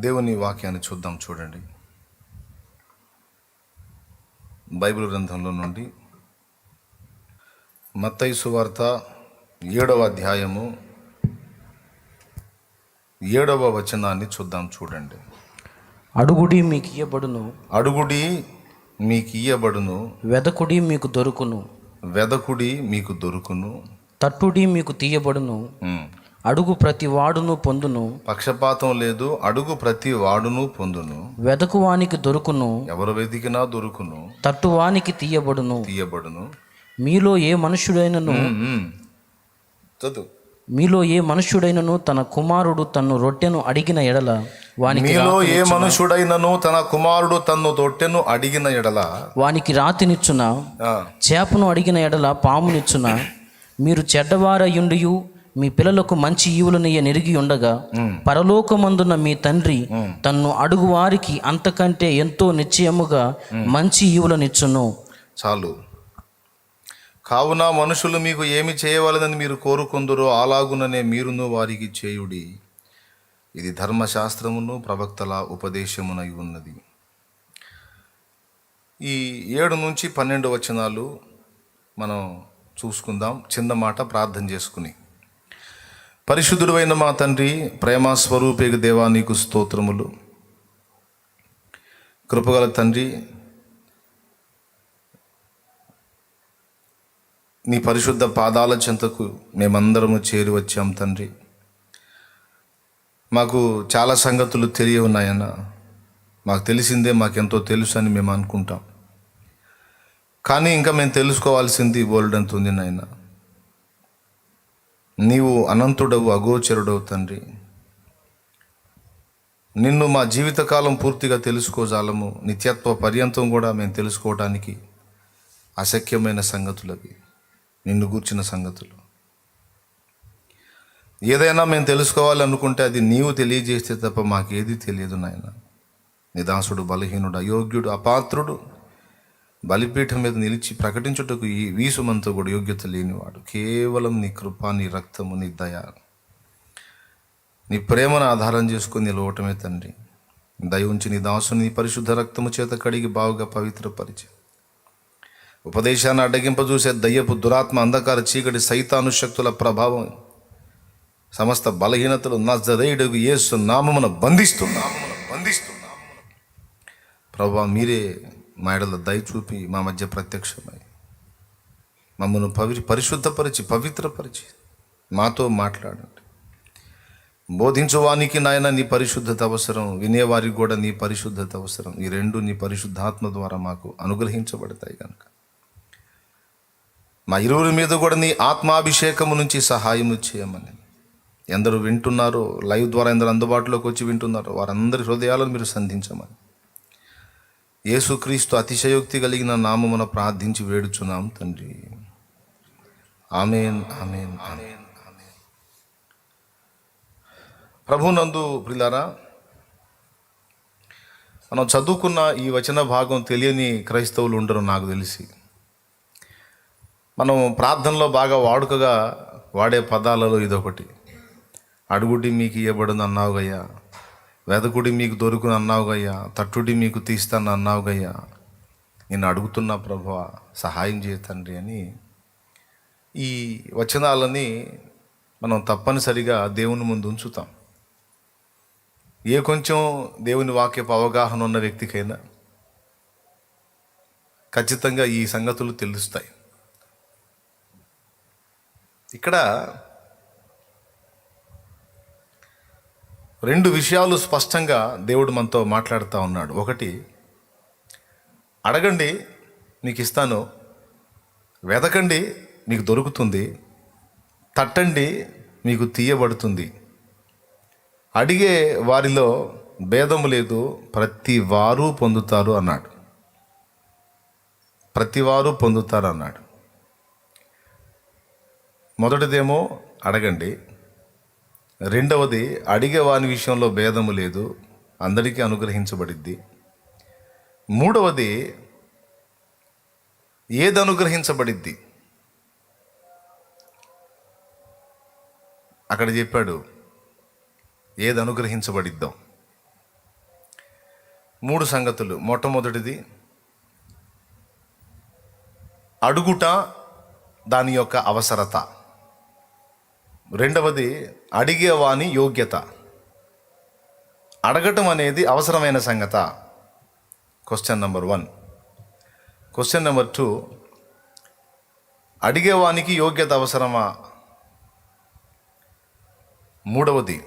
దేవుని వాక్యాన్ని చూద్దాం. చూడండి, బైబిల్ గ్రంథంలో నుండి మత్తయి సువార్త 7వ అధ్యాయము 7వ వచనాన్ని చూద్దాం. చూడండి. అడుగుడి మీకు ఇయ్యబడును, అడుగుడి మీకు ఇయ్యబడును, వెదకుడి మీకు దొరుకును, వెదకుడి మీకు దొరుకును, తట్టుడి మీకు తీయబడును. అడుగు ప్రతి వాడును పొందును, పక్షపాతం లేదు. అడుగు ప్రతి వాడును పొందును, వెదకువానికి దొరుకును, ఎవరు వెతికినా దొరుకును, తట్టువానికి తీయబడును. మీలో ఏ మనుష్యుడైనను చదువు మీలో ఏ మనుష్యుడైనను తన కుమారుడు తన్ను రొట్టెను అడిగిన ఎడల మీలో ఏ మనుషుడైనను తన కుమారుడు తన్ను రొట్టెను అడిగిన ఎడల వానికి రాతినిచ్చున, చేపను అడిగిన ఎడల పామునిచ్చున. మీరు చెడ్డవారయుండియు మీ పిల్లలకు మంచి ఈవులనియ నెరిగి ఉండగా పరలోకమందున మీ తండ్రి తన్ను అడుగు వారికి అంతకంటే ఎంతో నిశ్చయముగా మంచి ఈవులనిచ్చును. చాలు. కావున మనుషులు మీకు ఏమి చేయవలనని మీరు కోరుకుందరో అలాగుననే మీరును వారికి చేయుడి. ఇది ధర్మశాస్త్రమును ప్రవక్తల ఉపదేశమునై ఉన్నది. ఈ 7 నుంచి 12 వచనాలు మనం చూసుకుందాం. చిన్న మాట ప్రార్థన చేసుకుని. పరిశుద్ధుడైన మా తండ్రి, ప్రేమ స్వరూపేగ దేవా, నీకు స్తోత్రములు. కృపగల తండ్రి, నీ పరిశుద్ధ పాదాల చెంతకు మేమందరము చేరి వచ్చాం తండ్రి. మాకు చాలా సంగతులు తెలియవున్నాయన్న. మాకు తెలిసిందే మాకెంతో తెలుసు అని మేము అనుకుంటాం. కానీ ఇంకా మేము తెలుసుకోవాల్సింది బోల్డంత ఉంది నాయన. నీవు అనంతుడవు, అగోచరుడవు తండ్రి. నిన్ను మా జీవితకాలం పూర్తిగా తెలుసుకోజాలము. నిత్యత్వ పర్యంతం కూడా మేము తెలుసుకోవడానికి అశక్యమైన సంగతులవి, నిన్ను గూర్చిన సంగతులు. ఏదైనా మేము తెలుసుకోవాలనుకుంటే అది నీవు తెలియజేస్తే తప్ప మాకేది తెలియదు నాయన. నిదాసుడు, బలహీనుడు, అయోగ్యుడు, అపాత్రుడు, బలిపీఠం మీద నిలిచి ప్రకటించుటకు ఈ వీసుమంతా కూడా యోగ్యత లేనివాడు. కేవలం నీ కృప, నీ రక్తము, నీ దయ, నీ ప్రేమను ఆధారం చేసుకుని నిలవటమే తండ్రి. దయ ఉంచి నీ దాసుని నీ పరిశుద్ధ రక్తము చేత కడిగి బావుగా పవిత్రపరిచి ఉపదేశాన్ని అడ్డగింపజూసే దయ్యపు దురాత్మ, అంధకార చీకటి, సైతాను శక్తుల ప్రభావం, సమస్త బలహీనతలు నజరేయుడగు యేసు నామమున బంధిస్తున్నాము. ప్రభువా, మీరే మా ఎడల దయ చూపి మా మధ్య ప్రత్యక్షమై మమ్మల్ని పరిశుద్ధపరిచి పవిత్రపరిచి మాతో మాట్లాడండి. బోధించువానికి నాయన నీ పరిశుద్ధత అవసరం, వినేవారికి కూడా నీ పరిశుద్ధత అవసరం. ఈ రెండు నీ పరిశుద్ధాత్మ ద్వారా మాకు అనుగ్రహించబడతాయి కనుక మా ఇరువురి మీద కూడా నీ ఆత్మాభిషేకము నుంచి సహాయం చేయమని. ఎందరు వింటున్నారో, లైవ్ ద్వారా ఎందరు అందుబాటులోకి వచ్చి వింటున్నారో వారందరి హృదయాలను మీరు సంధించమని యేసుక్రీస్తు అతిశయోక్తి కలిగిన నామమున ప్రార్థించి వేడుచున్నాం తండ్రి. ఆమేన్, ఆమేన్, ఆమేన్. ప్రభునందు ప్రియులారా, మనం చదువుకున్న ఈ వచన భాగం తెలియని క్రైస్తవులు ఉండరు నాకు తెలిసి. మనం ప్రార్థనలో బాగా వాడుకగా వాడే పదాలలో ఇదొకటి. అడుగుడి మీకు ఇయ్యబడును అన్నావు గయ్యా, వెదకుడి మీకు దొరుకును అన్నావు గయ్యా, తట్టుడి మీకు తీస్తాను అన్నావు గయ్యా. నేను అడుగుతున్నా ప్రభువా, సహాయం చేయ తండ్రి అని ఈ వచనాలని మనం తప్పనిసరిగా దేవుని ముందు ఉంచుతాం. ఏ కొంచెం దేవుని వాక్యపు అవగాహన ఉన్న వ్యక్తికైనా ఖచ్చితంగా ఈ సంగతులు తెలుస్తాయి. ఇక్కడ 2 విషయాలు స్పష్టంగా దేవుడు మనతో మాట్లాడుతూ ఉన్నాడు. ఒకటి, అడగండి మీకు ఇస్తాను, వెతకండి మీకు దొరుకుతుంది, తట్టండి మీకు తీయబడుతుంది. అడిగే వారిలో భేదము లేదు, ప్రతి వారు పొందుతారు అన్నాడు. ప్రతివారు పొందుతారు అన్నాడు. మొదటిదేమో అడగండి, రెండవది అడిగే వాని విషయంలో భేదము లేదు, అందరికీ అనుగ్రహించబడిద్ది. మూడవది ఏది అనుగ్రహించబడిద్ది. అక్కడ చెప్పాడు ఏది అనుగ్రహించబడిద్దాం. 3 సంగతులు. మొట్టమొదటిది అడుగుట, దాని యొక్క అవసరత. రెండవది అడిగేవాని యోగ్యత. అడగటం అనేది అవసరమైన సంగత. Question number 1. క్వశ్చన్ నెంబర్ 2, అడిగేవానికి యోగ్యత అవసరమా? మూడవది,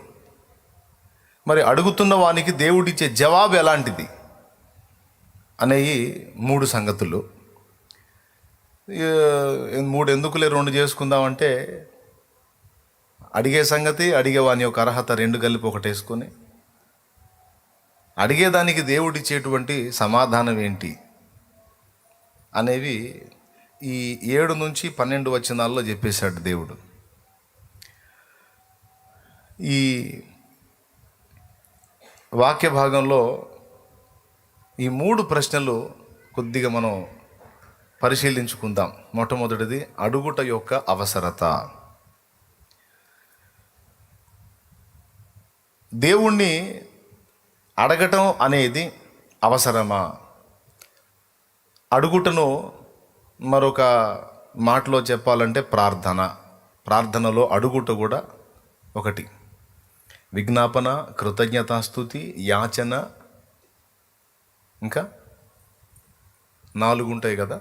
మరి అడుగుతున్న వానికి దేవుడిచ్చే జవాబు ఎలాంటిది అనేవి 3 సంగతులు. 3 ఎందుకులే 2 చేసుకుందామంటే, అడిగే సంగతి, అడిగేవాని యొక్క అర్హత 2 కలిపి ఒకటేసుకొని, అడిగేదానికి దేవుడిచ్చేటువంటి సమాధానం ఏంటి అనేవి ఈ 7 నుంచి 12 వచనాల్లో చెప్పేశాడు దేవుడు. ఈ వాక్య భాగంలో ఈ 3 ప్రశ్నలు కొద్దిగా మనం పరిశీలించుకుందాం. మొట్టమొదటిది అడుగుట యొక్క అవసరత. దేవుణ్ణి అడగటం అనేది అవసరమా? అడుగుటను మరొక మాటలో చెప్పాలంటే ప్రార్థనలో అడుగుట కూడా ఒకటి. విజ్ఞాపన, కృతజ్ఞతాస్తుతి, యాచన, ఇంకా 4 ఉంటాయి కదా.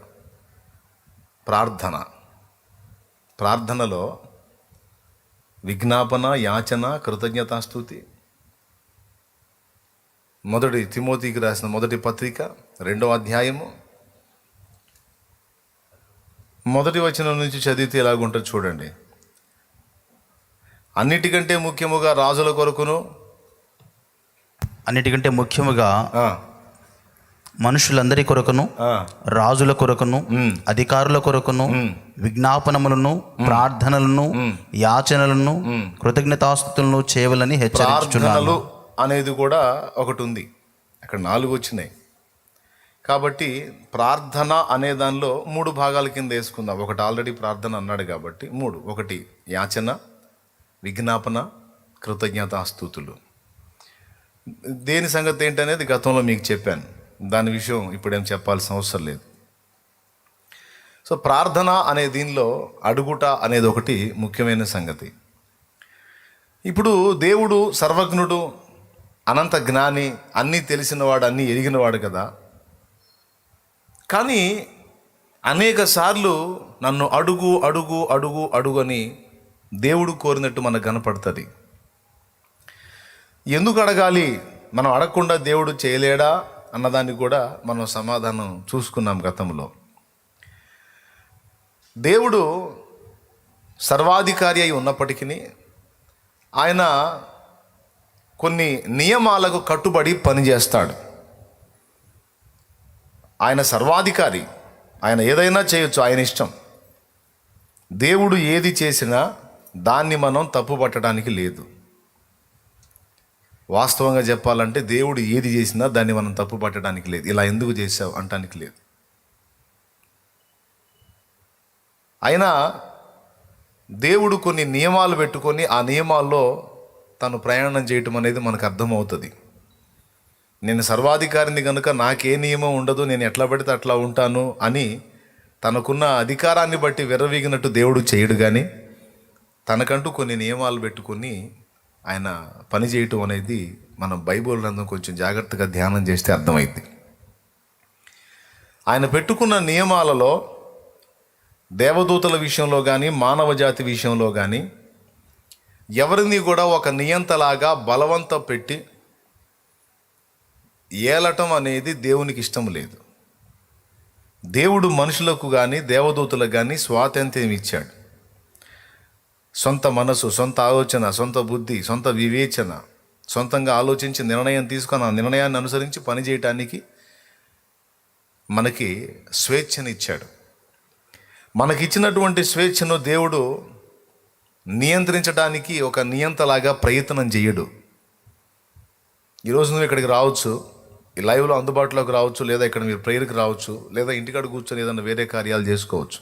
ప్రార్థనలో విజ్ఞాపన, యాచన, కృతజ్ఞతాస్తుతి. 1 తిమోతికి రాసిన 1వ పత్రిక 2వ అధ్యాయము 1వ వచనం నుంచి చదివితే ఎలాగుంటుంది చూడండి. అన్నిటికంటే ముఖ్యముగా మనుషులందరి కొరకును, రాజుల కొరకును, అధికారుల కొరకును విజ్ఞాపనములను, ప్రార్థనలను, యాచనలను, కృతజ్ఞతాస్తుతులను చేయవలని హెచ్చరించుచున్నాను. అనేది కూడా ఒకటి ఉంది. అక్కడ 4 వచ్చినాయి కాబట్టి ప్రార్థన అనే దానిలో 3 భాగాల కింద వేసుకుందాం. ఒకటి ఆల్రెడీ ప్రార్థన అన్నాడు కాబట్టి 3. ఒకటి యాచన, విజ్ఞాపన, కృతజ్ఞతాస్తుతులు. దేని సంగతి ఏంటనేది గతంలో మీకు చెప్పాను. దాని విషయం ఇప్పుడేం చెప్పాల్సిన అవసరం లేదు. సో ప్రార్థన అనే దీనిలో అడుగుట అనేది ఒకటి ముఖ్యమైన సంగతి. ఇప్పుడు దేవుడు సర్వజ్ఞుడు, అనంత జ్ఞాని, అన్నీ తెలిసినవాడు, అన్నీ ఎరిగినవాడు కదా. కానీ అనేక సార్లు నన్ను అడుగు అడుగు అడుగు అడుగని దేవుడు కోరినట్టు మనకు కనపడుతుంది. ఎందుకు అడగాలి, మనం అడగకుండా దేవుడు చేయలేడా అన్నదానికి కూడా మనం సమాధానం చూసుకున్నాం గతంలో. దేవుడు సర్వాధికారి అయి ఉన్నప్పటికీ ఆయన కొన్ని నియమాలకు కట్టుబడి పనిచేస్తాడు. ఆయన సర్వాధికారి, ఆయన ఏదైనా చేయొచ్చు, ఆయన ఇష్టం. దేవుడు ఏది చేసినా దాన్ని మనం తప్పు పట్టడానికి లేదు. వాస్తవంగా చెప్పాలంటే దేవుడు ఏది చేసినా దాన్ని మనం తప్పు పట్టడానికి లేదు. ఇలా ఎందుకు చేసావు అంటానికి లేదు. అయినా దేవుడు కొన్ని నియమాలు పెట్టుకొని ఆ నియమాల్లో తను ప్రయాణం చేయటం అనేది మనకు అర్థమవుతుంది. నేను సర్వాధికారిని కనుక నాకే నియమం ఉండదు, నేను ఎట్లా పడితే అట్లా ఉంటాను అని తనకున్న అధికారాన్ని బట్టి విర్రవీగినట్టు దేవుడు చేయడు. కానీ తనకంటూ కొన్ని నియమాలు పెట్టుకొని ఆయన పని చేయటం అనేది మనం బైబిల్ గ్రంథం కొంచెం జాగ్రత్తగా ధ్యానం చేస్తే అర్థమైంది. ఆయన పెట్టుకున్న నియమాలలో దేవదూతల విషయంలో కానీ, మానవ జాతి విషయంలో కానీ ఎవరిని కూడా ఒక నియంతలాగా బలవంత పెట్టి ఏలటం అనేది దేవునికి ఇష్టం లేదు. దేవుడు మనుషులకు కానీ దేవదూతలకు కానీ స్వాతంత్ర్యం ఇచ్చాడు. సొంత మనసు, సొంత ఆలోచన, సొంత బుద్ధి, సొంత వివేచన, సొంతంగా ఆలోచించి నిర్ణయం తీసుకొని ఆ నిర్ణయాన్ని అనుసరించి పనిచేయటానికి మనకి స్వేచ్ఛనిచ్చాడు. మనకిచ్చినటువంటి స్వేచ్ఛను దేవుడు నియంత్రించడానికి ఒక నియంతలాగా ప్రయత్నం చేయడు. ఈరోజు నువ్వు ఇక్కడికి రావచ్చు, ఈ లైవ్లో అందుబాటులోకి రావచ్చు, లేదా ఇక్కడ మీరు ప్రేయర్కి రావచ్చు, లేదా ఇంటికాడ కూర్చొని ఏదైనా వేరే కార్యాలు చేసుకోవచ్చు.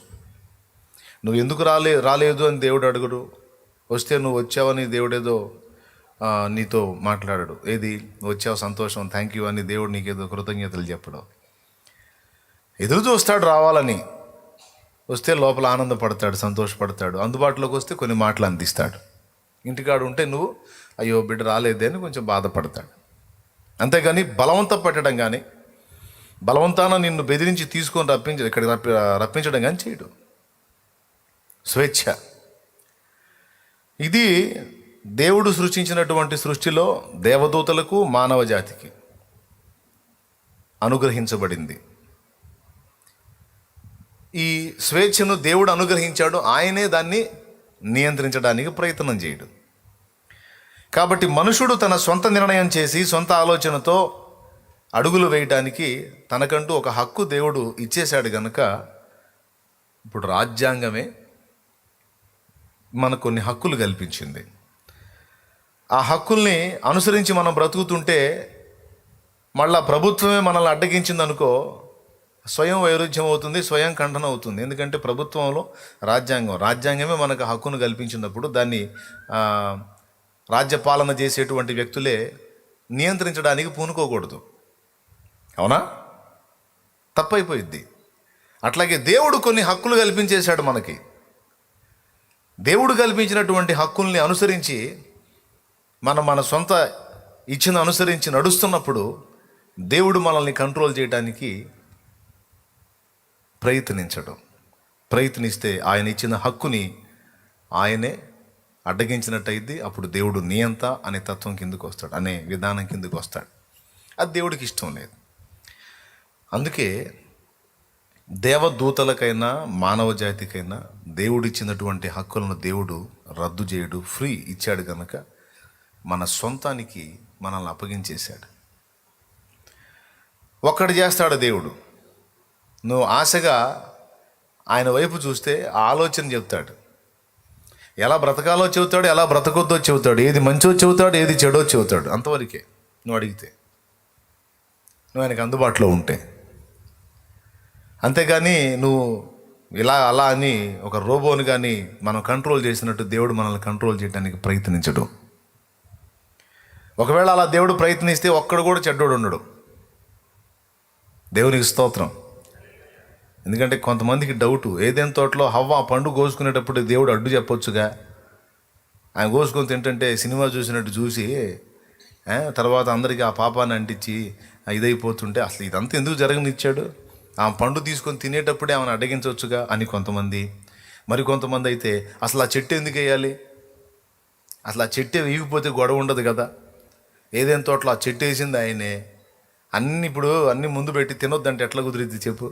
నువ్వు ఎందుకు రాలేదు అని దేవుడు అడుగుడు. వస్తే నువ్వు వచ్చావని దేవుడేదో నీతో మాట్లాడాడు. ఏది, వచ్చావు సంతోషం, థ్యాంక్ యూ అని దేవుడు నీకేదో కృతజ్ఞతలు చెప్పడం. ఎదురు చూస్తాడు రావాలని. వస్తే లోపల ఆనందపడతాడు, సంతోషపడతాడు. అందుబాటులోకి వస్తే కొన్ని మాటలు అందిస్తాడు. ఇంటికాడు ఉంటే నువ్వు అయ్యో బిడ్డ రాలేదే అని కొంచెం బాధపడతాడు. అంతేగాని బలవంత పెట్టడం కానీ, బలవంతాన నిన్ను బెదిరించి తీసుకొని ఇక్కడికి రప్పించడం కానీ చేయడు. స్వేచ్ఛ. ఇది దేవుడు సృష్టించినటువంటి సృష్టిలో దేవదూతలకు మానవ జాతికి అనుగ్రహించబడింది. ఈ స్వేచ్ఛను దేవుడు అనుగ్రహించాడు, ఆయనే దాన్ని నియంత్రించడానికి ప్రయత్నం చేయడు. కాబట్టి మనుషుడు తన సొంత నిర్ణయం చేసి సొంత ఆలోచనతో అడుగులు వేయటానికి తనకంటూ ఒక హక్కు దేవుడు ఇచ్చేశాడు కనుక ఇప్పుడు రాజ్యాంగమే మనకు కొన్ని హక్కులు కల్పించింది. ఆ హక్కుల్ని అనుసరించి మనం బ్రతుకుతుంటే మళ్ళా ప్రభుత్వమే మనల్ని అడ్డగించిందనుకో స్వయం వైరుధ్యం అవుతుంది, స్వయం ఖండన అవుతుంది. ఎందుకంటే ప్రభుత్వంలో రాజ్యాంగమే మనకు హక్కును కల్పించినప్పుడు దాన్ని రాజ్యపాలన చేసేటువంటి వ్యక్తులే నియంత్రించడానికి పూనుకోకూడదు. అవునా? తప్పైపోయిద్ది. అట్లాగే దేవుడు కొన్ని హక్కులు కల్పించేశాడు మనకి. దేవుడు కల్పించినటువంటి హక్కుల్ని అనుసరించి మన సొంత ఇచ్చిన అనుసరించి నడుస్తున్నప్పుడు దేవుడు మనల్ని కంట్రోల్ చేయడానికి ప్రయత్నిస్తే ఆయన ఇచ్చిన హక్కుని ఆయనే అడ్డగించినట్టయితే అప్పుడు దేవుడు నియంత అనే తత్వం కిందకు వస్తాడు, అనే విధానం కిందకు వస్తాడు. అది దేవుడికి ఇష్టం లేదు. అందుకే దేవదూతలకైనా మానవ జాతికైనా దేవుడిచ్చినటువంటి హక్కులను దేవుడు రద్దు చేయడు, ఫ్రీ ఇచ్చాడు కనుక మన సొంతానికి మనల్ని అప్పగించేశాడు. ఒక్కడు చేస్తాడు దేవుడు. నువ్వు ఆశగా ఆయన వైపు చూస్తే ఆలోచన చెబుతాడు, ఎలా బ్రతకాలో చెబుతాడు, ఎలా బ్రతకొద్దో చెబుతాడు, ఏది మంచో చెబుతాడు, ఏది చెడో చెబుతాడు. అంతవరకే నువ్వు అడిగితే, నువ్వు ఆయనకు అందుబాటులో ఉంటే. అంతేగాని నువ్వు ఇలా అలా అని ఒక రోబోని కానీ మనం కంట్రోల్ చేసినట్టు దేవుడు మనల్ని కంట్రోల్ చేయడానికి ప్రయత్నించడు. ఒకవేళ అలా దేవుడు ప్రయత్నిస్తే ఒక్కడు కూడా చెడ్డోడు ఉండడు. దేవునికి స్తోత్రం. ఎందుకంటే కొంతమందికి డౌటు, ఏదైనా తోటలో హవ్వ పండు కోసుకునేటప్పుడు దేవుడు అడ్డు చెప్పొచ్చుగా. ఆయన కోసుకొని తింటుంటే సినిమా చూసినట్టు చూసి తర్వాత అందరికీ ఆ పాపాన్ని అంటించి ఇదైపోతుంటే అసలు ఇదంతా ఎందుకు జరగనిచ్చాడు, ఆ పండు తీసుకొని తినేటప్పుడే ఆమెను అడ్డగించవచ్చుగా అని కొంతమంది. మరి కొంతమంది అయితే అసలు ఆ చెట్టు ఎందుకు వేయాలి, అసలు ఆ చెట్టే వేయకపోతే గొడవ ఉండదు కదా, ఏదైనా తోటలో ఆ చెట్టు వేసింది ఆయనే, ఇప్పుడు అన్నీ ముందు పెట్టి తినొద్దంటే ఎట్లా కుదిరిద్ది చెప్పు.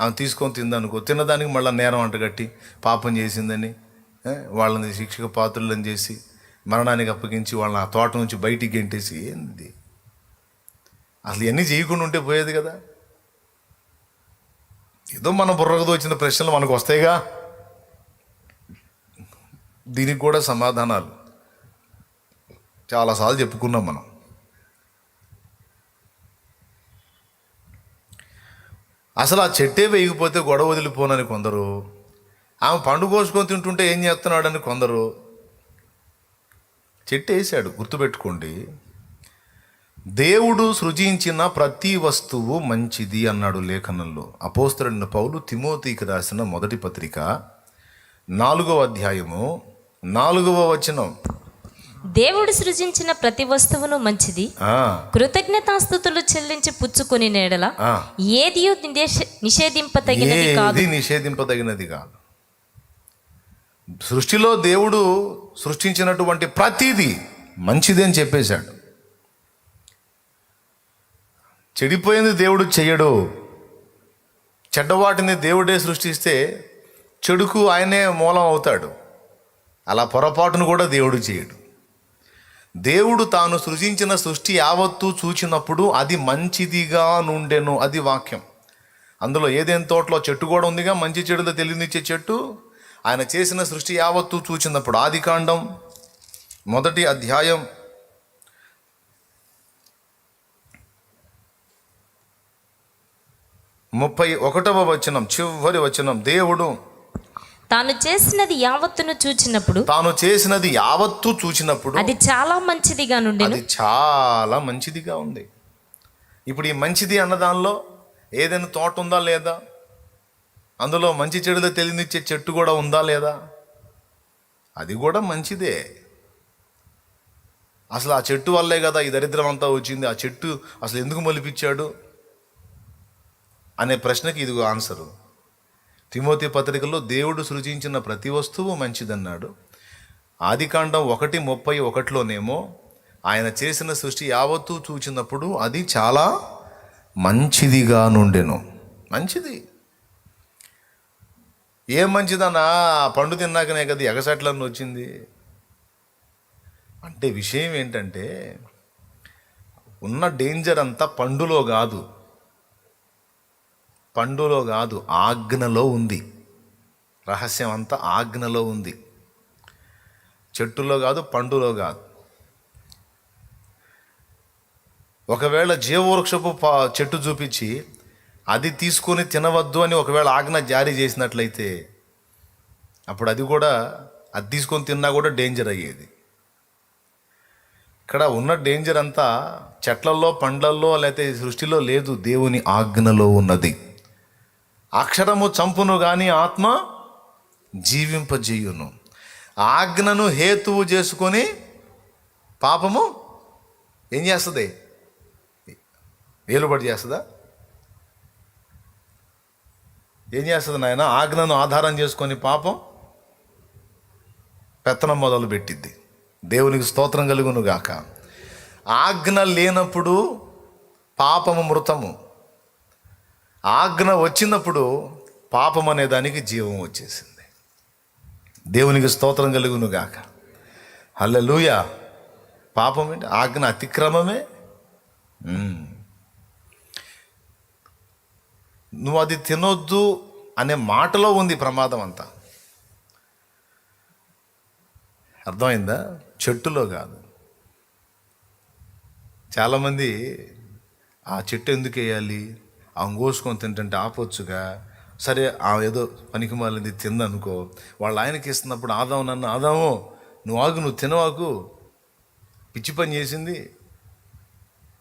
ఆమె తీసుకొని తిందనుకో, తిన్నదానికి మళ్ళీ నేరం అంటగట్టి పాపం చేసిందని వాళ్ళని శిక్షక పాత్రులను చేసి మరణానికి అప్పగించి వాళ్ళని ఆ తోట నుంచి బయటికి గెంటేసి, ఏంది అసలు ఇవన్నీ చేయకుండా ఉంటే పోయేది కదా. ఏదో మన బుర్రకు వచ్చిన ప్రశ్నలు మనకు వస్తాయిగా, దీనికి కూడా సమాధానాలు చాలాసార్లు చెప్పుకున్నాం మనం. అసలు ఆ చెట్టే వేయకపోతే గొడవ వదిలిపోనని కొందరు, ఆమె పండు కోసుకొని తింటుంటే ఏం చేస్తున్నాడని కొందరు. చెట్టు వేసాడు. గుర్తుపెట్టుకోండి, దేవుడు సృజించిన ప్రతి వస్తువు మంచిది అన్నాడు లేఖనంలో. అపోస్తలుడైన పౌలు తిమోతికి రాసిన మొదటి పత్రిక 4వ అధ్యాయము 4వ వచనం, దేవుడు సృజించిన ప్రతి వస్తువును మంచిది, కృతజ్ఞతాస్తుతులు చెల్లించి పుచ్చుకొని నేడల ఏది నిషేధింపదగినది కాదు. సృష్టిలో దేవుడు సృష్టించినటువంటి ప్రతిదీ మంచిది అని చెప్పేశాడు. చెడిపోయింది దేవుడు చెయ్యడు. చెడ్డవాటిని దేవుడే సృష్టిస్తే చెడుకు ఆయనే మూలం అవుతాడు. అలా పొరపాటును కూడా దేవుడు చేయడు. దేవుడు తాను సృజించిన సృష్టి యావత్తు చూచినప్పుడు అది మంచిదిగా నుండెను. అది వాక్యం. అందులో ఏదైనా తోటలో చెట్టు కూడా ఉందిగా, మంచి చెడులో తెలియనిచ్చే చెట్టు. ఆయన చేసిన సృష్టి యావత్తు చూచినప్పుడు, ఆదికాండం 1వ అధ్యాయం 31వ వచనం, చివరి వచనం, దేవుడు తాను చేసినది యావత్తును చూచినప్పుడు తాను చేసినది యావత్తు చూచినప్పుడు అది చాలా మంచిదిగా నుండెను. అది చాలా మంచిదిగా ఉంది. ఇప్పుడు ఈ మంచిది అన్న దానిలో ఏదైనా తోట ఉందా లేదా, అందులో మంచి చెడులో తెలియనిచ్చే చెట్టు కూడా ఉందా లేదా, అది కూడా మంచిదే. అసలు ఆ చెట్టు వల్లే కదా ఈ దరిద్రం అంతా వచ్చింది, ఆ చెట్టు అసలు ఎందుకు మొలిపించాడు అనే ప్రశ్నకి ఇదిగో ఆన్సరు. తిమోతి పత్రికలో దేవుడు సృజించిన ప్రతి వస్తువు మంచిదన్నాడు. ఆదికాండం 1:31లోనేమో ఆయన చేసిన సృష్టి యావత్తూ చూచినప్పుడు అది చాలా మంచిదిగా నుండెను. మంచిది. ఏం మంచిదన్నా, పండు తిన్నాకనే కదా ఎగసట్లన్నీ వచ్చింది. అంటే విషయం ఏంటంటే ఉన్న డేంజర్ అంతా పండులో కాదు, ఆజ్ఞలో ఉంది. రహస్యం అంతా ఆజ్ఞలో ఉంది, చెట్టులో కాదు, పండులో కాదు. ఒకవేళ జీవవృక్షపు చెట్టు చూపించి అది తీసుకొని తినవద్దు అని ఒకవేళ ఆజ్ఞ జారీ చేసినట్లయితే అప్పుడు అది తీసుకొని తిన్నా కూడా డేంజర్ అయ్యేది. ఇక్కడ ఉన్న డేంజర్ అంతా చెట్లల్లో, పండ్లల్లో, లేకపోతే సృష్టిలో లేదు, దేవుని ఆజ్ఞలో ఉన్నది. అక్షరము చంపును గాని ఆత్మ జీవింపజేయును. ఆజ్ఞను హేతువు చేసుకొని పాపము ఏం చేస్తుంది? ఏలుబడి చేస్తుందా? ఏం చేస్తుంది నాయన? ఆజ్ఞను ఆధారం చేసుకొని పాపం పెత్తనం మొదలు పెట్టిద్ది. దేవునికి స్తోత్రం కలుగును గాక. ఆజ్ఞ లేనప్పుడు పాపము మృతము, ఆజ్ఞ వచ్చినప్పుడు పాపం అనే దానికి జీవం వచ్చేసింది. దేవునికి స్తోత్రం కలుగును గాక. హల్లెలూయా. పాపం ఏంటి? ఆజ్ఞ అతిక్రమమే. నువ్వు అది తినొద్దు అనే మాటలో ఉంది ప్రమాదం అంతా. అర్థమైందా? చెట్టులో కాదు. చాలామంది ఆ చెట్టు ఎందుకు వేయాలి, కోసుకొని తింటుంటే ఆపొచ్చుగా, సరే ఏదో పనికి మాలింది తిందనుకో, వాళ్ళ ఆయనకి ఇస్తున్నప్పుడు ఆదాము నువ్వు ఆగు, నువ్వు తినవాకు, పిచ్చి పని చేసింది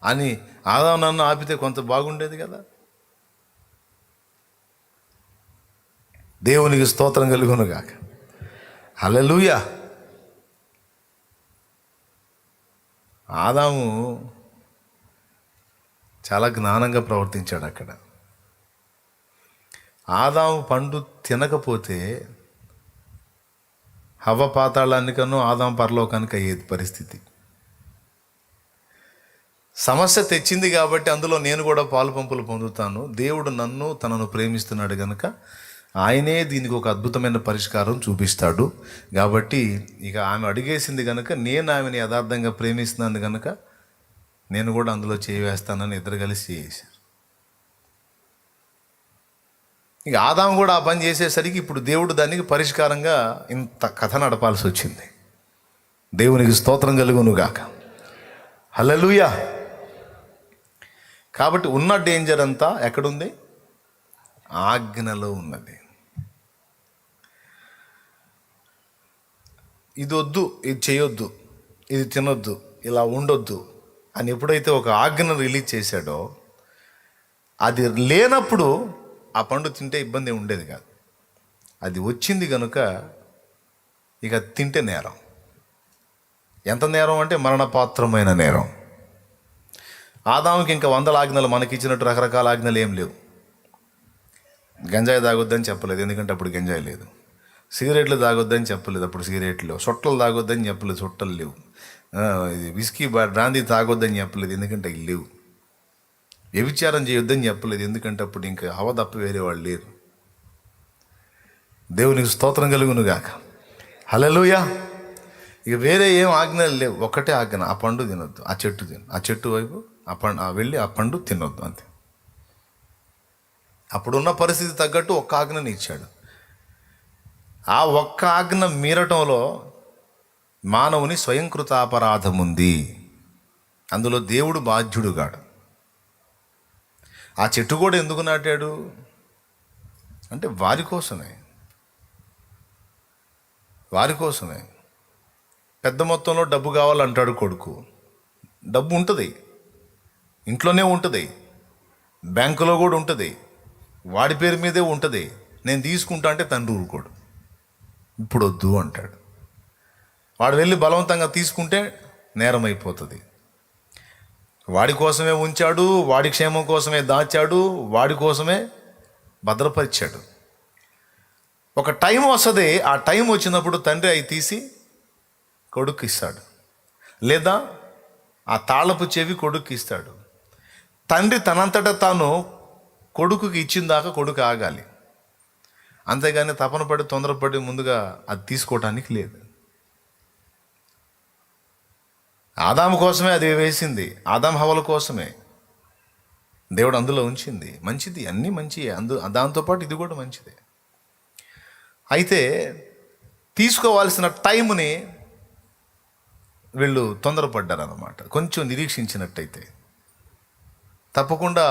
అని ఆదాము ఆపితే కొంత బాగుండేది కదా. దేవునికి స్తోత్రం కలుగును గాక. హల్లెలూయా. ఆదాము చాలా జ్ఞానంగా ప్రవర్తించాడు. అక్కడ ఆదాము పండు తినకపోతే హవ్వ పాతాళానికను ఆదాము పరలోకానికి అయ్యేది పరిస్థితి. సమస్య తెచ్చింది కాబట్టి అందులో నేను కూడా పాలు పంపులు పొందుతాను. దేవుడు నన్ను తనను ప్రేమిస్తున్నాడు కనుక ఆయనే దీనికి ఒక అద్భుతమైన పరిష్కారం చూపిస్తాడు. కాబట్టి ఇక ఆమె అడిగేసింది కనుక నేను ఆమెను యథార్థంగా ప్రేమిస్తున్నాను కనుక నేను కూడా అందులో చేవేస్తానని ఇద్దరు కలిసి చేశారు. ఇక ఆదాము కూడా ఆ పని చేసేసరికి ఇప్పుడు దేవుడు దానికి పరిష్కారంగా ఇంత కథ నడపాల్సి వచ్చింది. దేవునికి స్తోత్రం కలుగును గాక. హల్లెలూయా. కాబట్టి ఉన్న డేంజర్ అంతా ఎక్కడుంది? ఆజ్ఞలో ఉన్నది. ఇది వద్దు, ఇది చేయొద్దు, ఇది తినొద్దు, ఇలా ఉండొద్దు అని ఎప్పుడైతే ఒక ఆజ్ఞను రిలీజ్ చేశాడో, అది లేనప్పుడు ఆ పండు తింటే ఇబ్బంది ఉండేది కాదు. అది వచ్చింది కనుక ఇక తింటే నేరం. ఎంత నేరం అంటే మరణపాత్రమైన నేరం. ఆదాముకి ఇంకా 100 ఆజ్ఞలు, మనకి ఇచ్చినట్టు రకరకాల ఆజ్ఞలు ఏం లేవు. గంజాయి తాగొద్దని చెప్పలేదు, ఎందుకంటే అప్పుడు గంజాయి లేదు. సిగరెట్లు తాగొద్దని చెప్పలేదు, అప్పుడు సిగరెట్లు లేవు. సొట్టలు తాగొద్దని చెప్పలేదు, సొట్టలు లేవు. విస్కీ బ్రాందీ తాగొద్దని చెప్పలేదు, ఎందుకంటే అవి లేవు. వ్యభిచారం చేయొద్దని చెప్పలేదు, ఎందుకంటే అప్పుడు ఇంకా హవ తప్ప వేరే వాళ్ళు లేరు. దేవునికి స్తోత్రం కలుగును గాక. హల్లెలూయా. ఇక వేరే ఏం ఆజ్ఞలు లేవు, ఒక్కటే ఆజ్ఞ, ఆ పండు తినొద్దు, ఆ చెట్టు తిను, ఆ చెట్టు వైపు వెళ్ళి ఆ పండు తినొద్దు, అంతే. అప్పుడున్న పరిస్థితి తగ్గట్టు ఒక్క ఆజ్ఞని ఇచ్చాడు. ఆ ఒక్క ఆజ్ఞ మీరటంలో మానవుని స్వయంకృతాపరాధం ఉంది. అందులో దేవుడు బాధ్యుడుగాడు. ఆ చెట్టు కూడా ఎందుకు నాటాడు అంటే వారి కోసమే. వారి కోసమే. పెద్ద మొత్తంలో డబ్బు కావాలంటాడు కొడుకు. డబ్బు ఉంటుంది, ఇంట్లోనే ఉంటుంది, బ్యాంకులో కూడా ఉంటుంది, వాడి పేరు మీదే ఉంటుంది. నేను తీసుకుంటా అంటే తండ్రి ఊరుకోడు. ఇప్పుడు వద్దు అంటాడు. వాడు వెళ్ళి బలవంతంగా తీసుకుంటే నేరం అయిపోతుంది. వాడి కోసమే ఉంచాడు, వాడి క్షేమం కోసమే దాచాడు, వాడి కోసమే భద్రపరిచాడు. ఒక టైం వస్తుంది, ఆ టైం వచ్చినప్పుడు తండ్రి అవి తీసి కొడుకు ఇస్తాడు, లేదా ఆ తాళపు చెవి కొడుకు ఇస్తాడు. తండ్రి తనంతటా తాను కొడుకుకి ఇచ్చిన దాకా కొడుకు ఆగాలి, అంతేగాని తపన పడి తొందరపడి ముందుగా అది తీసుకోవటానికి లేదు. ఆదాము కోసమే అది వేసింది, ఆదాం హవ్వల కోసమే దేవుడు అందులో ఉంచింది. మంచిది, అన్నీ మంచియే, దాంతోపాటు ఇది కూడా మంచిదే. అయితే తీసుకోవాల్సిన టైంని వీళ్ళు తొందరపడ్డారన్నమాట. కొంచెం నిరీక్షించినట్టయితే తప్పకుండా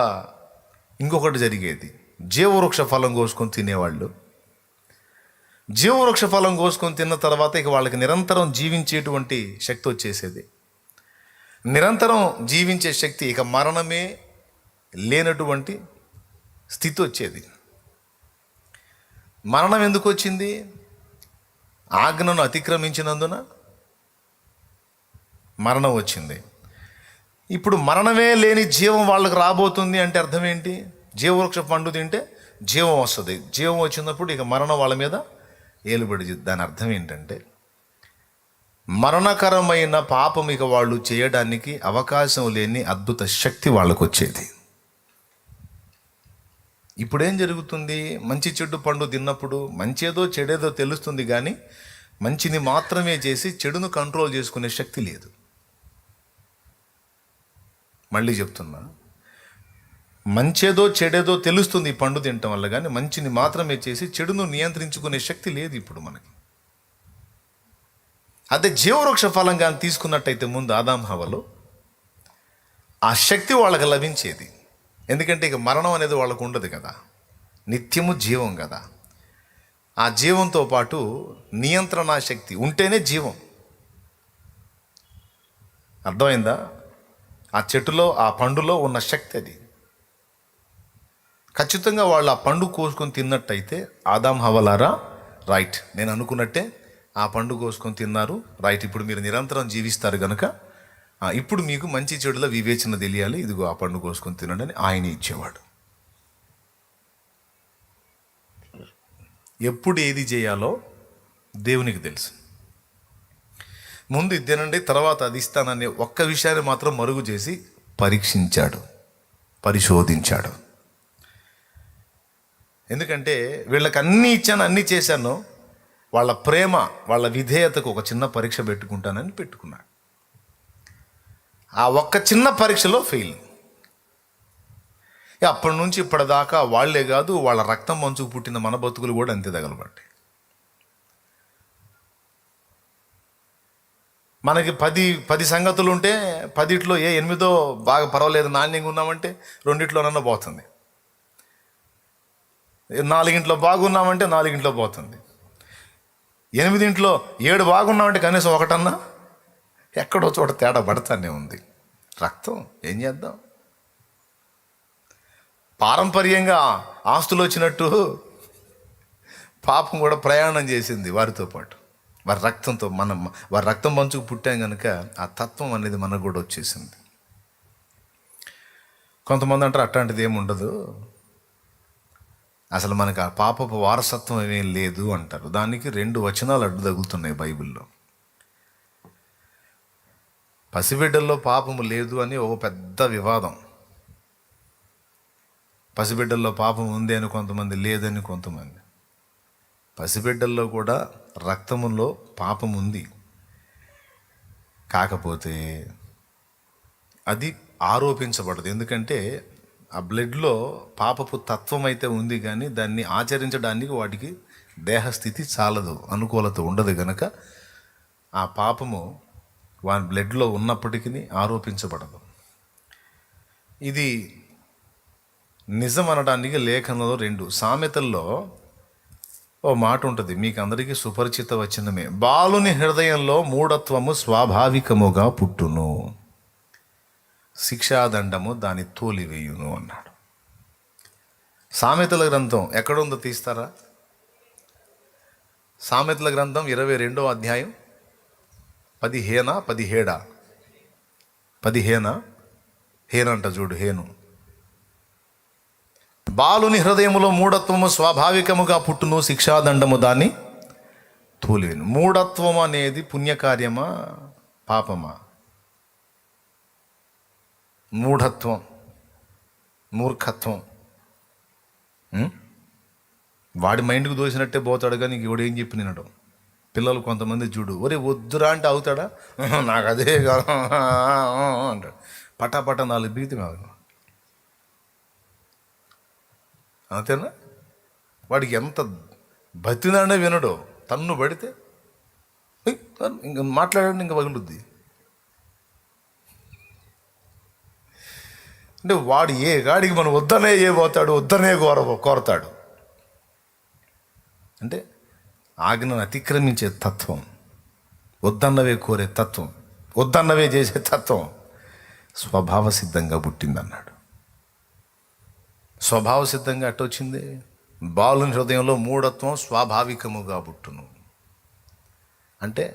ఇంకొకటి జరిగేది. జీవవృక్ష ఫలం కోసుకొని తినేవాళ్ళు. జీవవృక్ష ఫలం కోసుకొని తిన్న తర్వాత ఇక వాళ్ళకి నిరంతరం జీవించేటువంటి శక్తి వచ్చేసేది. నిరంతరం జీవించే శక్తి, ఇక మరణమే లేనటువంటి స్థితి వచ్చేది. మరణం ఎందుకు వచ్చింది? ఆజ్ఞను అతిక్రమించినందున మరణం వచ్చింది. ఇప్పుడు మరణమే లేని జీవం వాళ్ళకి రాబోతుంది అంటే అర్థం ఏంటి? జీవవృక్ష పండు తింటే జీవం వస్తుంది. జీవం వచ్చినప్పుడు ఇక మరణం వాళ్ళ మీద ఏలుబడి. దాని అర్థం ఏంటంటే మరణకరమైన పాపం ఇక వాళ్ళు చేయడానికి అవకాశం లేని అద్భుత శక్తి వాళ్ళకు వచ్చేది. ఇప్పుడేం జరుగుతుంది? మంచి చెడు పండు తిన్నప్పుడు మంచేదో చెడేదో తెలుస్తుంది, కానీ మంచిని మాత్రమే చేసి చెడును కంట్రోల్ చేసుకునే శక్తి లేదు. మళ్ళీ చెప్తున్నా, మంచేదో చెడేదో తెలుస్తుంది ఈ పండు తినటం వల్ల, కానీ మంచిని మాత్రమే చేసి చెడును నియంత్రించుకునే శక్తి లేదు ఇప్పుడు మనకి. అదే జీవవృక్ష ఫలం కానీ తీసుకున్నట్టయితే ముందు ఆదాం హవ్వలు ఆ శక్తి వాళ్ళకి లభించేది. ఎందుకంటే ఇక మరణం అనేది వాళ్ళకు ఉండదు కదా, నిత్యము జీవం కదా. ఆ జీవంతో పాటు నియంత్రణ శక్తి ఉంటేనే జీవం. అర్థమైందా? ఆ చెట్టులో, ఆ పండులో ఉన్న శక్తి అది. ఖచ్చితంగా వాళ్ళు ఆ పండు కోసుకొని తిన్నట్టయితే ఆదాం హవ్వలారా, రైట్, నేను అనుకున్నట్టే ఆ పండు కోసుకొని తిన్నారు, రైట్, ఇప్పుడు మీరు నిరంతరం జీవిస్తారు కనుక ఇప్పుడు మీకు మంచి చెడుల వివేచన తెలియాలి, ఇదిగో ఆ పండు కోసుకొని తినండి అని ఆయన ఇచ్చేవాడు. ఎప్పుడు ఏది చేయాలో దేవునికి తెలుసు. ముందు ఇది తినండి, తర్వాత అది ఇస్తాననే ఒక్క విషయాన్ని మాత్రం మరుగు చేసి పరీక్షించాడు, పరిశోధించాడు. ఎందుకంటే వీళ్ళకి అన్నీ ఇచ్చాను, అన్నీ చేశాను, వాళ్ళ ప్రేమ, వాళ్ళ విధేయతకు ఒక చిన్న పరీక్ష పెట్టుకుంటానని పెట్టుకున్నాడు. ఆ ఒక్క చిన్న పరీక్షలో ఫెయిల్. అప్పటి నుంచి ఇప్పటిదాకా వాళ్లే కాదు, వాళ్ళ రక్తం మంచుకు పుట్టిన మన బతుకులు కూడా అంతే తగలబట్టాయి. మనకి 10 సంగతులు ఉంటే 10లో 8 బాగా పర్వాలేదు నాణ్యంగా ఉన్నామంటే 2 పోతుంది. 4 బాగున్నామంటే 4 పోతుంది. 8 7 బాగున్నామంటే కనీసం 1 ఎక్కడో చోట తేడా పడతానే ఉంది. రక్తం ఏం చేద్దాం? పారంపర్యంగా ఆస్తులు వచ్చినట్టు పాపం కూడా ప్రయాణం చేసింది వారితో పాటు. వారి రక్తంతో వారి రక్తం పంచుకు పుట్టాం కనుక ఆ తత్వం అనేది మనకు కూడా వచ్చేసింది. కొంతమంది అంటారు అట్లాంటిది ఏమి ఉండదు, అసలు మనకు ఆ పాపపు వారసత్వం ఏమీ లేదు అంటారు. దానికి 2 వచనాలు అడ్డు తగులుతున్నాయి బైబిల్లో. పసిబిడ్డల్లో పాపము లేదు అని ఒక పెద్ద వివాదం. పసిబిడ్డల్లో పాపం ఉంది అని కొంతమంది, లేదని కొంతమంది. పసిబిడ్డల్లో కూడా రక్తములో పాపం ఉంది, కాకపోతే అది ఆరోపించబడదు. ఎందుకంటే ఆ బ్లడ్లో పాపపు తత్వం అయితే ఉంది, కానీ దాన్ని ఆచరించడానికి వాటికి దేహస్థితి చాలదు, అనుకూలత ఉండదు. కనుక ఆ పాపము వాని బ్లడ్లో ఉన్నప్పటికీ ఆరోపించబడదు. ఇది నిజం అనడానికి లేఖనంలో 2 సామెతల్లో ఓ మాట ఉంటుంది, మీకు అందరికీ సుపరిచిత వచనమే, బాలుని హృదయంలో మూఢత్వము స్వాభావికముగా పుట్టును, శిక్షాదండము దాని తోలివేయును అన్నాడు. సామెతల గ్రంథం ఎక్కడుందో తీస్తారా? సామెతల గ్రంథం 22వ అధ్యాయం 15 హేనంట చూడు, హేను. బాలుని హృదయములో మూఢత్వము స్వాభావికముగా పుట్టును, శిక్షాదండము దాన్ని తోలివేయును. మూఢత్వం అనేది పుణ్యకార్యమా పాపమా? మూఢత్వం, మూర్ఖత్వం. వాడి మైండ్కి దోసినట్టే పోతాడు, కానీ నీకు ఎవడు ఏం చెప్పి నినడు. పిల్లలు కొంతమంది చూడు, ఒరే వద్దురా అంటే అవుతాడా, నాకు అదే కాదు అంటాడు. పటాపట 4 బీతి కాదు, అంతేనా? వాడికి ఎంత బతినాడే వినడు, తన్ను పడితే ఇంక మాట్లాడండి, ఇంక పగులుద్ది. అంటే వాడు ఏ గాడికి మనం వద్దనే పోతాడు, వద్దనే కోరతాడు. అంటే ఆజ్ఞను అతిక్రమించే తత్వం, వద్దన్నవే కోరే తత్వం, వద్దన్నవే చేసే తత్వం స్వభావ సిద్ధంగా పుట్టిందన్నాడు. స్వభావ సిద్ధంగా అట్టొచ్చింది. బాలుని హృదయంలో మూఢత్వం స్వాభావికముగా పుట్టును అంటే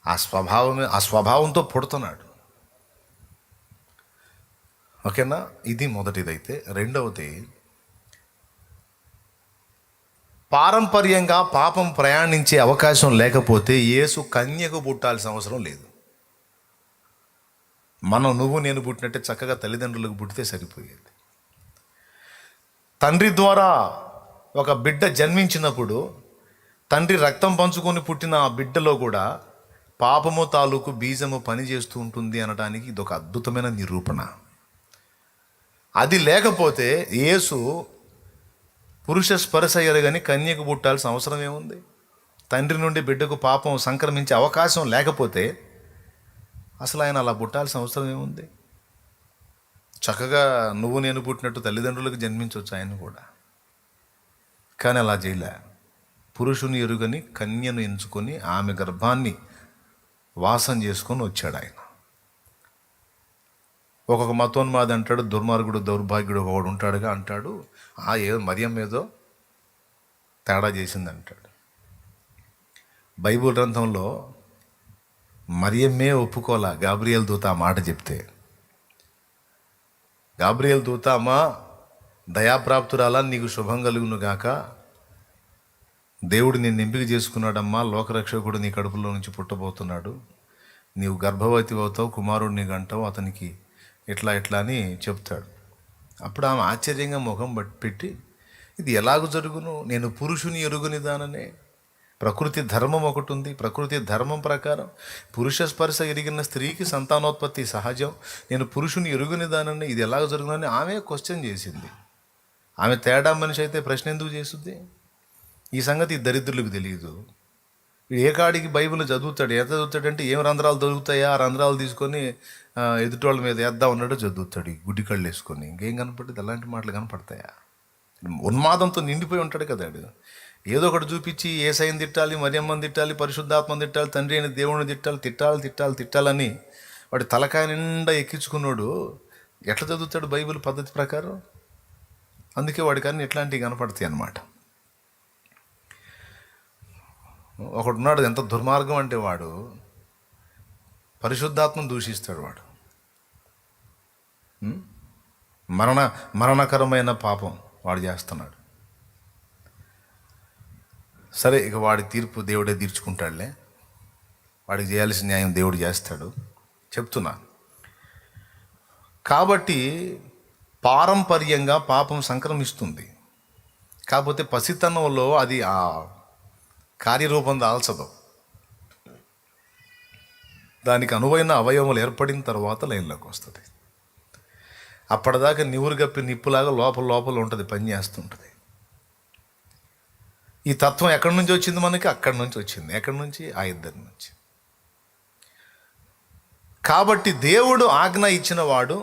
ఆ స్వభావంతో పుడుతున్నాడు. ఓకేనా? ఇది మొదటిదైతే. రెండవది, పారంపర్యంగా పాపం ప్రయాణించే అవకాశం లేకపోతే యేసు కన్యకు పుట్టాల్సిన అవసరం లేదు. నువ్వు నేను పుట్టినట్టే చక్కగా తల్లిదండ్రులకు పుట్టితే సరిపోయేది. తండ్రి ద్వారా ఒక బిడ్డ జన్మించినప్పుడు తండ్రి రక్తం పంచుకొని పుట్టిన ఆ బిడ్డలో కూడా పాపము తాలూకు బీజము పనిచేస్తూ ఉంటుంది అనడానికి ఇదొక అద్భుతమైన నిరూపణ. అది లేకపోతే యేసు పురుష స్పర్శ ఎరగని కన్యకు పుట్టాల్సిన అవసరం ఏముంది? తండ్రి నుండి బిడ్డకు పాపం సంక్రమించే అవకాశం లేకపోతే అసలు ఆయన అలా పుట్టాల్సిన అవసరం ఏముంది? చక్కగా నువ్వు నేను పుట్టినట్టు తల్లిదండ్రులకు జన్మించవచ్చు ఆయన కూడా. కానీ అలా చేయలే. పురుషుని ఎరుగని కన్యను ఎంచుకొని ఆమె గర్భాన్ని వాసం చేసుకొని వచ్చాడు ఆయన. ఒక్కొక్క మతోన్మాది అంటాడు, దుర్మార్గుడు దౌర్భాగ్యుడు ఒకడు ఉంటాడుగా అంటాడు, మరియం ఏదో తేడా చేసింది అంటాడు. బైబిల్ గ్రంథంలో మరియమ్మే ఒప్పుకోలా గాబ్రియేల్ దూత ఆ మాట చెప్తే. గాబ్రియేల్ దూత, అమ్మా దయాప్రాప్తురాలా, నీకు శుభం కలుగును గాక, దేవుడు నిన్ను ఎంపిక చేసుకున్నాడమ్మా, లోకరక్షకుడు నీ కడుపులో నుంచి పుట్టబోతున్నాడు, నీవు గర్భవతి అవుతావు, కుమారుడిని గంటావు, అతనికి ఇట్లా అని చెప్తాడు. అప్పుడు ఆమె ఆశ్చర్యంగా ముఖం పెట్టి, ఇది ఎలాగ జరుగును, నేను పురుషుని ఎరుగని దాననే, ప్రకృతి ధర్మం ఒకటి ఉంది, ప్రకృతి ధర్మం ప్రకారం పురుష స్పర్శ ఎరిగిన స్త్రీకి సంతానోత్పత్తి సహజం, నేను పురుషుని ఎరుగని దానని, ఇది ఎలాగ జరుగునని ఆమె క్వశ్చన్ చేసింది. ఆమె తేడా మనిషి అయితే ప్రశ్న ఎందుకు చేస్తుంది? ఈ సంగతి దరిద్రులకు తెలియదు. ఏ కాడికి బైబిల్ చదువుతాడు, ఎంత చదువుతాడంటే ఏం రంధ్రాలు దొరుకుతాయా ఆ రంధ్రాలు తీసుకొని ఎదుటోళ్ళ మీద వేద్దాం అన్నాడు చదువుతాడు, ఈ గుడ్డి కళ్ళు వేసుకొని. ఇంకేం కనపడుతుంది? అలాంటి మాటలు కనపడతాయా? ఉన్మాదంతో నిండిపోయి ఉంటాడు కదా. ఏదో ఒకటి చూపించి ఏసైని తిట్టాలి, మరియమ్మని తిట్టాలి, పరిశుద్ధాత్మని తిట్టాలి, తండ్రి అయిన దేవుడిని తిట్టాలని వాడి తలకాయ నిండా ఎక్కించుకున్నాడు. ఎట్లా చదువుతాడు బైబిల్ పద్ధతి ప్రకారం? అందుకే వాడికి అన్ని ఇట్లాంటివి కనపడతాయి అన్నమాట. ఒకడున్నాడు, ఎంత దుర్మార్గం అంటే వాడు పరిశుద్ధాత్మను దూషిస్తాడు. వాడు మరణకరమైన పాపం వాడు చేస్తున్నాడు. సరే, ఇక వాడి తీర్పు దేవుడే తీర్చుకుంటాడులే, వాడికి చేయాల్సిన న్యాయం దేవుడు చేస్తాడు చెప్తున్నా. కాబట్టి పారంపర్యంగా పాపం సంక్రమిస్తుంది. కాకపోతే పసితనంలో అది ఆ కార్యరూపం దాల్చదు. దానికి అనువైన అవయవములు ఏర్పడిన తర్వాత లైన్లోకి వస్తుంది. అప్పటిదాకా నివురు గప్పి నిప్పులాగా లోపల ఉంటుంది, పని చేస్తుంటుంది. ఈ తత్వం ఎక్కడి నుంచి వచ్చింది మనకి? అక్కడి నుంచి వచ్చింది. ఎక్కడి నుంచి? ఆ ఇద్దరి నుంచి. కాబట్టి దేవుడు ఆజ్ఞ ఇచ్చిన వాడు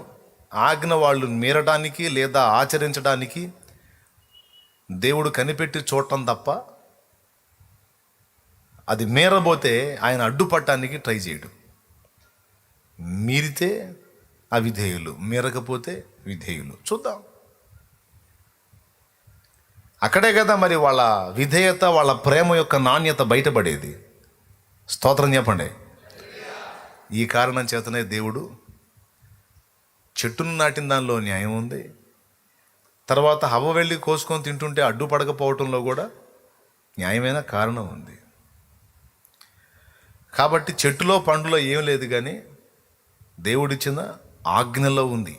ఆజ్ఞ వాళ్ళు మీరడానికి లేదా ఆచరించడానికి దేవుడు కనిపెట్టి చూడటం తప్ప అది మీరబోతే ఆయన అడ్డుపట్టడానికి ట్రై చేయడు. మీరితే అవిధేయులు, మీరకపోతే విధేయులు. చూద్దాం. అక్కడే కదా మరి వాళ్ళ విధేయత, వాళ్ళ ప్రేమ యొక్క నాణ్యత బయటపడేది. స్తోత్రం చెప్పండి. ఈ కారణం చేతనే దేవుడు చెట్టును నాటిన దానిలో న్యాయం ఉంది. తర్వాత హవ్వ వెళ్ళి కోసుకొని తింటుంటే అడ్డుపడకపోవటంలో కూడా న్యాయమైన కారణం ఉంది. కాబట్టి చెట్టులో పండులో ఏం లేదు, కానీ దేవుడిచ్చిన ఆజ్ఞలో ఉంది.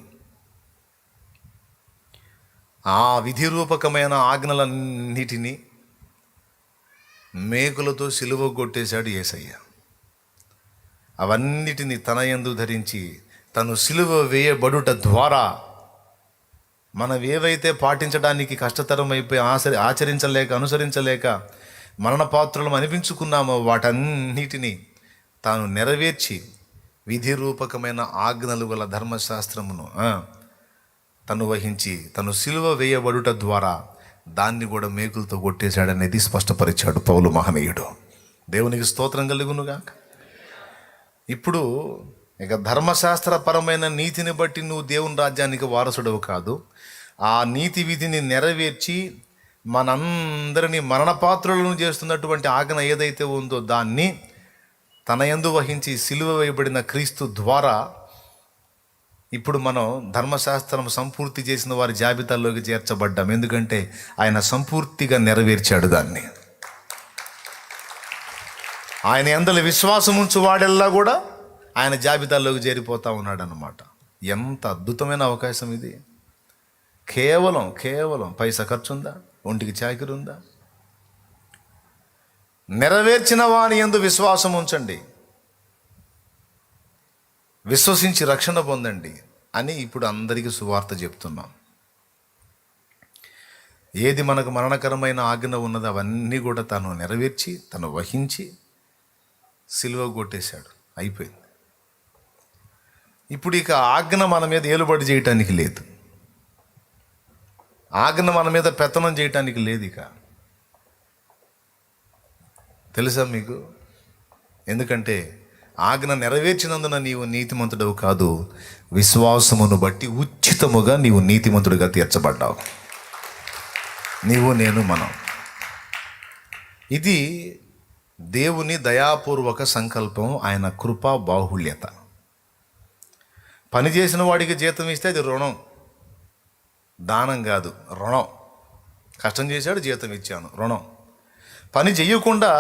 ఆ విధి రూపకమైన ఆజ్ఞలన్నిటినీ మేకులతో సిలువ కొట్టేశాడు యేసయ్య. అవన్నిటిని తన యందు ధరించి తను సిలువ వేయబడుట ద్వారా మనం ఏవైతే పాటించడానికి కష్టతరం అయిపోయి ఆచరించలేక అనుసరించలేక మరణపాత్రులం అనిపించుకున్నామో వాటన్నిటినీ తాను నెరవేర్చి విధి రూపకమైన ఆజ్ఞలు గల ధర్మశాస్త్రమును తను వహించి తను సిలువ వేయబడుట ద్వారా దాన్ని కూడా మేకులతో కొట్టేశాడనేది స్పష్టపరిచాడు పౌలు మహనీయుడు. దేవునికి స్తోత్రం కలుగునుగాక. ఇప్పుడు ఇక ధర్మశాస్త్రపరమైన నీతిని బట్టి నువ్వు దేవుని రాజ్యానికి వారసుడవు కాదు. ఆ నీతి విధిని నెరవేర్చి మనందరినీ మరణపాత్రులను చేస్తున్నటువంటి ఆజ్ఞ ఏదైతే ఉందో దాన్ని తన యందు వహించి సిలువ వేయబడిన క్రీస్తు ద్వారా ఇప్పుడు మనం ధర్మశాస్త్రం సంపూర్తి చేసిన వారి జాబితాల్లోకి చేర్చబడ్డాం. ఎందుకంటే ఆయన సంపూర్తిగా నెరవేర్చాడు దాన్ని. ఆయన యందలి విశ్వాసం ఉంచు వాడెల్లా కూడా ఆయన జాబితాల్లోకి చేరిపోతా ఉన్నాడు అన్నమాట. ఎంత అద్భుతమైన అవకాశం ఇది. కేవలం పైసా ఖర్చు ఉందా? ఒంటికి చాకిరి ఉందా? నెరవేర్చిన వాని యందు విశ్వాసం ఉంచండి, విశ్వసించి రక్షణ పొందండి అని ఇప్పుడు అందరికీ సువార్త చెప్తున్నాం. ఏది మనకు మరణకరమైన ఆజ్ఞ ఉన్నదో అవన్నీ కూడా తను నెరవేర్చి తను వహించి సిలువ కొట్టేశాడు. అయిపోయింది. ఇప్పుడు ఇక ఆజ్ఞ మన మీద ఏలుబడి చేయటానికి లేదు, ఆజ్ఞ మన మీద పెత్తనం చేయటానికి లేదు. ఇక తెలుసా మీకు? ఎందుకంటే ఆజ్ఞ నెరవేర్చినందున నీవు నీతిమంతుడవు కాదు, విశ్వాసమును బట్టి ఉచితముగా నీవు నీతిమంతుడిగా తీర్చబడ్డావు. నీవు, నేను, మనం. ఇది దేవుని దయాపూర్వక సంకల్పం, ఆయన కృపా బాహుళ్యత. పని చేసిన వాడికి జీతం ఇస్తే అది రుణం, దానం కాదు, రుణం. కష్టం చేశాడు, జీతం ఇచ్చాను, రుణం. పని చేయకుండా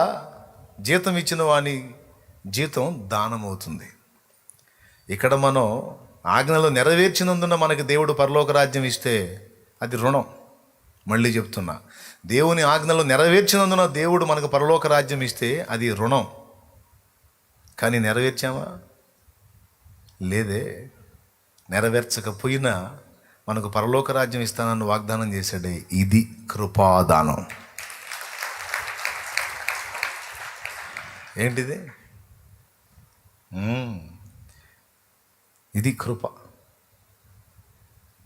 జీతం ఇచ్చిన వాని జీతం దానం అవుతుంది. ఇక్కడ మనం ఆజ్ఞలు నెరవేర్చినందున మనకి దేవుడు పరలోక రాజ్యం ఇస్తే అది రుణం. మళ్ళీ చెప్తున్నా, దేవుని ఆజ్ఞలు నెరవేర్చినందున దేవుడు మనకు పరలోక రాజ్యం ఇస్తే అది రుణం. కానీ నెరవేర్చామా? లేదే. నెరవేర్చకపోయినా మనకు పరలోక రాజ్యం ఇస్తానని వాగ్దానం చేశాడే, ఇది కృపాదానం. ఏంటిది? ఇది కృప.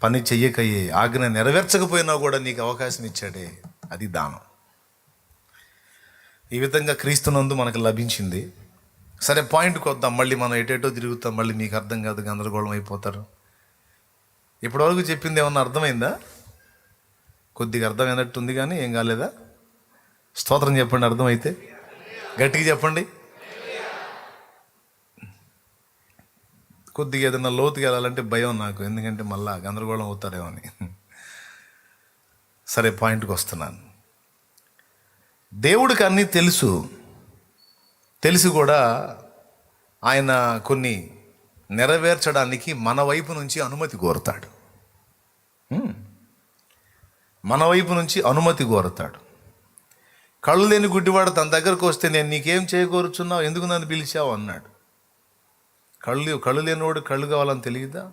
పని చెయ్యకయ్యే, ఆజ్ఞ నెరవేర్చకపోయినా కూడా నీకు అవకాశం ఇచ్చాడే, అది దానం. ఈ విధంగా క్రీస్తునందు మనకు లభించింది. సరే, పాయింట్కి వద్దాం. మళ్ళీ మనం ఎటేటో తిరుగుతాం, మళ్ళీ మీకు అర్థం కాదు, గందరగోళం అయిపోతారు. ఇప్పటివరకు చెప్పింది ఏమన్నా అర్థమైందా? కొద్దిగా అర్థమైనట్టుంది, కానీ ఏం కాలేదా? స్తోత్రం చెప్పండి. అర్థమైతే గట్టిగా చెప్పండి. కొద్దిగా ఏదైనా లోతుకి వెళ్ళాలంటే భయం నాకు, ఎందుకంటే మళ్ళా గందరగోళం అవుతారేమో అని. సరే, పాయింట్కి వస్తున్నాను. దేవుడికి అన్నీ తెలిసి కూడా ఆయన కొన్ని నెరవేర్చడానికి మన వైపు నుంచి అనుమతి కోరుతాడు. మన వైపు నుంచి అనుమతి కోరుతాడు. కళ్ళు లేని గుడ్డివాడు తన దగ్గరకు వస్తే, నేను నీకేం చేయకూరుచున్నావు, ఎందుకు నన్ను పిలిచావు అన్నాడు. కళ్ళు లేనివాడు కళ్ళు కావాలని తెలియదా?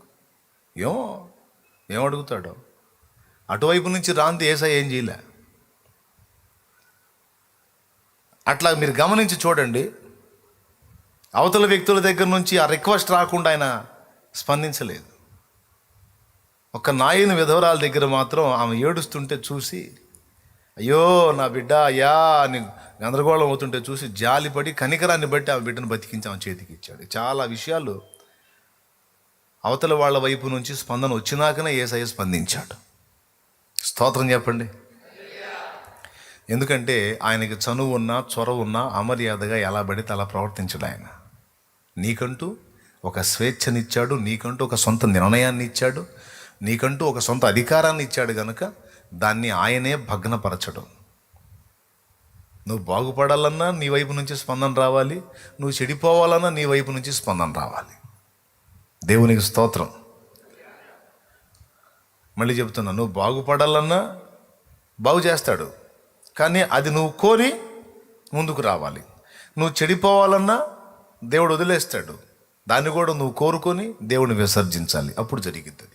ఏం అడుగుతాడు? అటువైపు నుంచి రాంది యేసయ్య ఏం చేయలే. అట్లా మీరు గమనించి చూడండి. అవతల వ్యక్తుల దగ్గర నుంచి ఆ రిక్వెస్ట్ రాకుండా ఆయన స్పందించలేదు. ఒక నాయని విధవరాల దగ్గర మాత్రం ఆమె ఏడుస్తుంటే చూసి అయ్యో నా బిడ్డ అయ్యా అని గందరగోళం అవుతుంటే చూసి జాలిపడి కనికరాన్ని బట్టి ఆ బిడ్డను బతికించి ఆమె చేతికి ఇచ్చాడు. చాలా విషయాలు అవతల వాళ్ళ వైపు నుంచి స్పందన వచ్చినాకనే యేసయ్య స్పందించాడు. స్తోత్రం చెప్పండి. ఎందుకంటే ఆయనకి చనువు ఉన్నా చొరవ ఉన్నా అమర్యాదగా ఎలా పడితే అలా ప్రవర్తించడు ఆయన. నీకంటూ ఒక స్వేచ్ఛనిచ్చాడు, నీకంటూ ఒక సొంత నిర్ణయాన్ని ఇచ్చాడు, నీకంటూ ఒక సొంత అధికారాన్ని ఇచ్చాడు కనుక దాన్ని ఆయనే భగ్నపరచడం. నువ్వు బాగుపడాలన్నా నీ వైపు నుంచి స్పందన రావాలి, నువ్వు చెడిపోవాలన్నా నీ వైపు నుంచి స్పందన రావాలి. దేవునికి స్తోత్రం. మళ్ళీ చెప్తున్నా, నువ్వు బాగుపడాలన్నా బాగు చేస్తాడు, కానీ అది నువ్వు కోరి ముందుకు రావాలి. నువ్వు చెడిపోవాలన్నా దేవుడు వదిలేస్తాడు, దాన్ని కూడా నువ్వు కోరుకొని దేవుడిని విసర్జించాలి, అప్పుడు జరిగిద్ది.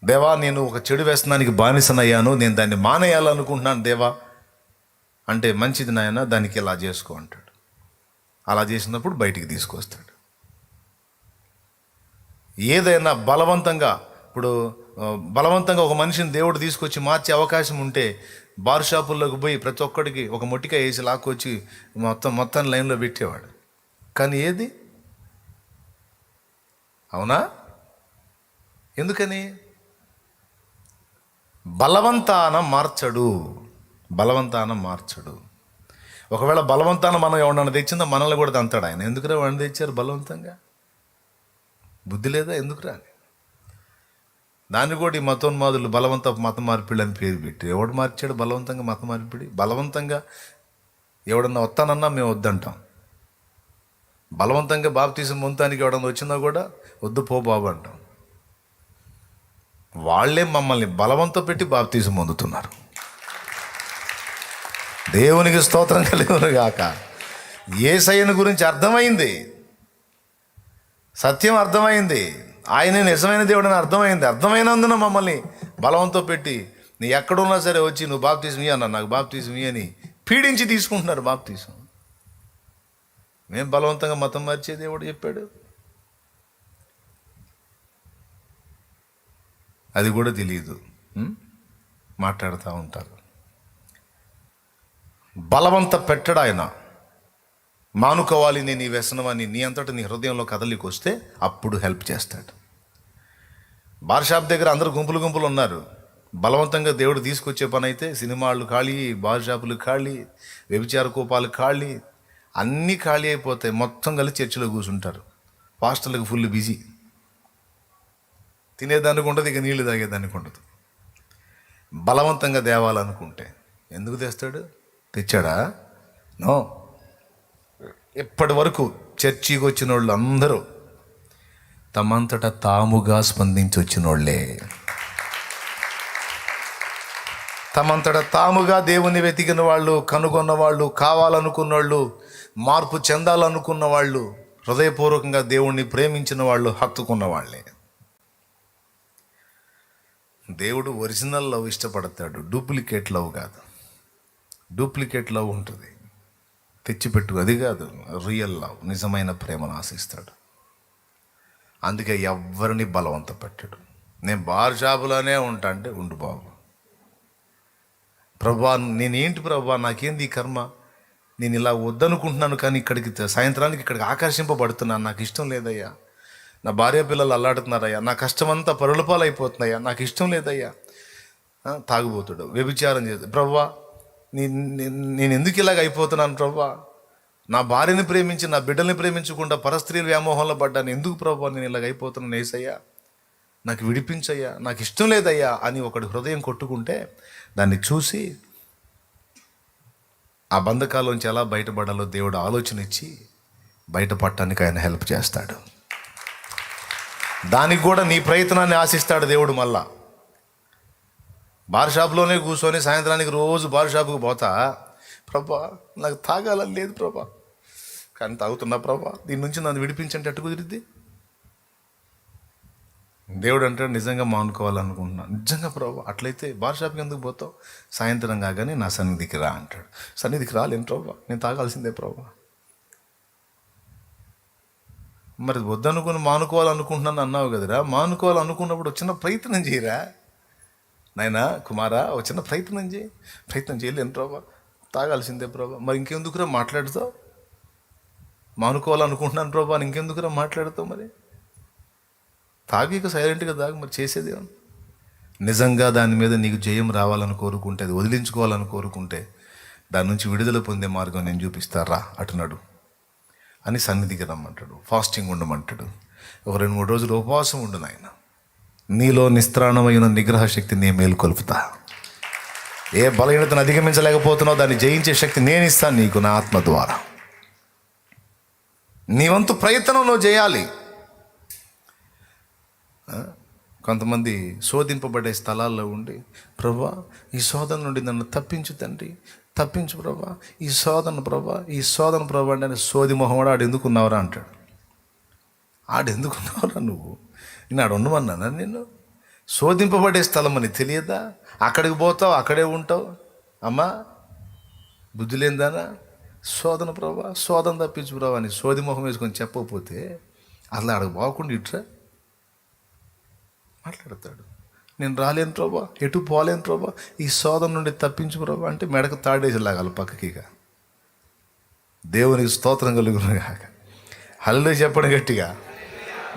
దేవా, నేను ఒక చెడు వ్యసనానికి బానిసనయ్యాను, నేను దాన్ని మానేయాలనుకుంటున్నాను దేవా అంటే, మంచిది నాయన, దానికి ఇలా చేసుకో అంటాడు. అలా చేసినప్పుడు బయటికి తీసుకొస్తాడు. ఏదైనా బలవంతంగా, ఇప్పుడు బలవంతంగా ఒక మనిషిని దేవుడు తీసుకొచ్చి మార్చే అవకాశం ఉంటే బార్ షాపుల్లోకి పోయి ప్రతి ఒక్కడికి ఒక మొట్టికాయ వేసి లాక్కొచ్చి మొత్తం లైన్లో పెట్టేవాడు. కానీ ఏది, అవునా? ఎందుకని? బలవంతాన మార్చడు. ఒకవేళ బలవంతాన మనం ఎవడన్నా తెచ్చిందో మనల్ని కూడా తంతాడు ఆయన. ఎందుకురా వాడిని తెచ్చారు బలవంతంగా? బుద్ధి లేదా? ఎందుకురా అని. దాన్ని కూడా ఈ మతోన్మాదులు బలవంత మత మార్పిడి అని పేరు పెట్టి, ఎవడు మార్చాడు బలవంతంగా మత మార్పిడి? బలవంతంగా ఎవడన్నా వస్తానన్నా మేము వద్దంటాం. బలవంతంగా బాప్తీసం పొందడానికి ఎవడన్నా వచ్చినా కూడా వద్దు పో బాబు అంటాం. వాళ్ళే మమ్మల్ని బలవంతం పెట్టి బాప్తీసం పొందుతున్నారు. దేవునికి స్తోత్రం కలుగును గాక. యేసయ్యను గురించి అర్థమైంది, సత్యం అర్థమైంది, ఆయనే నిజమైన దేవుడని అర్థమైంది. అర్థమైనందున మమ్మల్ని బలవంతం పెట్టి నీ ఎక్కడున్నా సరే వచ్చి నువ్వు బాప్తీసం ఇయ్యి అన్నా, నాకు బాప్తీసం ఇయ్యి అని పీడించి తీసుకుంటున్నారు బాప్తీసం. మేము బలవంతంగా మతం మార్చే దేవుడు చెప్పాడు? అది కూడా తెలియదు, మాట్లాడుతూ ఉంటారు. బలవంత పెట్టడు ఆయన. మానుకోవాలి నేను ఈ వ్యసనం అని నీ అంతటా నీ హృదయంలో కదలికి వస్తే అప్పుడు హెల్ప్ చేస్తాడు. బార్ షాప్ దగ్గర అందరూ గుంపులు ఉన్నారు. బలవంతంగా దేవుడు తీసుకొచ్చే పని అయితే సినిమాలు ఖాళీ, బార్ షాపులు ఖాళీ, వ్యభిచార కోపాలు ఖాళీ, అన్నీ ఖాళీ అయిపోతాయి. మొత్తం కలిసి చర్చిలో కూర్చుంటారు. పాస్టర్లకు ఫుల్ బిజీ. తినేదానికి ఉండదు, ఇక నీళ్లు తాగేదానికి ఉండదు. బలవంతంగా తేవాలనుకుంటే ఎందుకు తెస్తాడు? తెచ్చాడా? నో. ఇప్పటి వరకు చర్చికి వచ్చిన వాళ్ళు అందరూ తమంతటా తాముగా స్పందించి వచ్చిన వాళ్ళే. తమంతటా తాముగా దేవుని వెతికిన వాళ్ళు, కనుగొన్న వాళ్ళు, కావాలనుకున్న వాళ్ళు, మార్పు చెందాలనుకున్న వాళ్ళు, హృదయపూర్వకంగా దేవుణ్ణి ప్రేమించిన వాళ్ళు, హత్తుకున్న వాళ్ళే. దేవుడు ఒరిజినల్ లవ్ ఇష్టపడతాడు, డూప్లికేట్ లవ్ కాదు. డూప్లికేట్ లవ్ ఉంటుంది, తెచ్చిపెట్టు, అది కాదు రియల్ లవ్. నిజమైన ప్రేమను ఆశిస్తాడు. అందుకే ఎవరిని బలవంత పెట్టడు. నేను బార్ షాపులోనే ఉంటా అంటే ఉండు బాబు. ప్రభా నేనేంటి ప్రభా, నాకేంది ఈ కర్మ, నేను ఇలా వద్దనుకుంటున్నాను, కానీ ఇక్కడికి సాయంత్రానికి ఇక్కడికి ఆకర్షింపబడుతున్నాను, నాకు ఇష్టం లేదయ్యా. నా భార్య పిల్లలు అల్లాడుతున్నారయ్యా, నా కష్టమంతా పరులపాలు అయిపోతున్నాయా, నాకు ఇష్టం లేదయ్యా. తాగుబోతుడు, వ్యభిచారం చేస్తాడు. ప్రభా నేను ఎందుకు ఇలాగ అయిపోతున్నాను ప్రభా, నా భార్యని ప్రేమించి నా బిడ్డల్ని ప్రేమించకుండా పరస్త్రీల వ్యామోహంలో పడ్డాను, ఎందుకు ప్రభా నేను ఇలాగ అయిపోతున్నాను, యేసయ్యా నాకు విడిపించయ్యా, నాకు ఇష్టం లేదయ్యా అని ఒకటి హృదయం కొట్టుకుంటే దాన్ని చూసి ఆ బంధకాల్లోంచి ఎలా బయటపడాలో దేవుడు ఆలోచన ఇచ్చి బయటపడటానికి ఆయన హెల్ప్ చేస్తాడు. దానికి కూడా నీ ప్రయత్నాన్ని ఆశిస్తాడు దేవుడు. మళ్ళా బార్ షాప్లోనే కూర్చొని సాయంత్రానికి రోజు బార్ షాపుకి పోతా, ప్రభా నాకు తాగాలని లేదు ప్రభా, కానీ తాగుతున్నా ప్రభా, దీని నుంచి నన్ను విడిపించంటే అట్టు కుదిరిద్ది? దేవుడు అంటాడు నిజంగా మానుకోవాలనుకుంటున్నాను. నిజంగా ప్రభా, అట్లయితే బార్ షాప్కి ఎందుకు పోతావు, సాయంత్రం కాగానే నా సన్నిధికి రా అంటాడు. సన్నిధికి రాలేను ప్రభా, నేను తాగాల్సిందే ప్రభా. మరి వద్దనుకుని మానుకోవాలనుకుంటున్నాను అన్నావు కదరా, మానుకోవాలనుకున్నప్పుడు చిన్న ప్రయత్నం చేయరా. నాయనా కుమారా ఒక చిన్న ప్రయత్నం చేయలేను ప్రభా, తాగాల్సిందే ప్రభా. మరి ఇంకెందుకురా మాట్లాడుతావు? మానుకోవాలనుకుంటున్నాను ప్రభా, ఇంకెందుకురా మాట్లాడుతావు? మరి తాగిక సైలెంట్గా తాగు, మరి చేసేది ఏమన్నా? నిజంగా దాని మీద నీకు జయం రావాలని కోరుకుంటే, అది వదిలించుకోవాలని కోరుకుంటే, దాని నుంచి విడుదల పొందే మార్గం నేను చూపిస్తారా అటున్నాడు అని సన్నిధికి రమ్మంటాడు. ఫాస్టింగ్ ఉండమంటాడు. ఒక 2-3 రోజులు ఉపవాసం ఉండు నాయన. నీలో నిస్త్రాణమైన నిగ్రహ శక్తి నేను మేలుకొల్పుతా. ఏ బలహీనతను అధిగమించలేకపోతున్నావు దాన్ని జయించే శక్తి నేను ఇస్తాను నీకు నా ఆత్మ ద్వారా. నీ వంతు ప్రయత్నం నువ్వు చేయాలి. కొంతమంది శోధింపబడే స్థలాల్లో ఉండి, ప్రభా ఈ శోధన నుండి నన్ను తప్పించు తండ్రి, తప్పించు ప్రభా, ఈ శోధన ప్రభా అంటే సోది మొహం ఆడెందుకున్నావురా అంటాడు. ఆడెందుకున్నావురా నువ్వు? నేను ఆడ ఉండమన్నానా నిన్ను? శోధింపబడే స్థలం అని తెలియదా? అక్కడికి పోతావు, అక్కడే ఉంటావు. అమ్మా బుద్ధి లేదానా? శోధన తప్పించు ప్రభా అని సోది మొహం వేసుకొని చెప్పకపోతే అసలు ఆడకు పోకుండా ఇట్రా మాట్లాడతాడు. నేను రాలేను ప్రభా, ఎటు పోలేను ప్రభా, ఈ శోధన నుండి తప్పించు ప్రభా అంటే మెడకు తాడేసి లాగాలి పక్కకిగా. దేవునికి స్తోత్రం కలుగును కాక. హల్లు చెప్పడం గట్టిగా.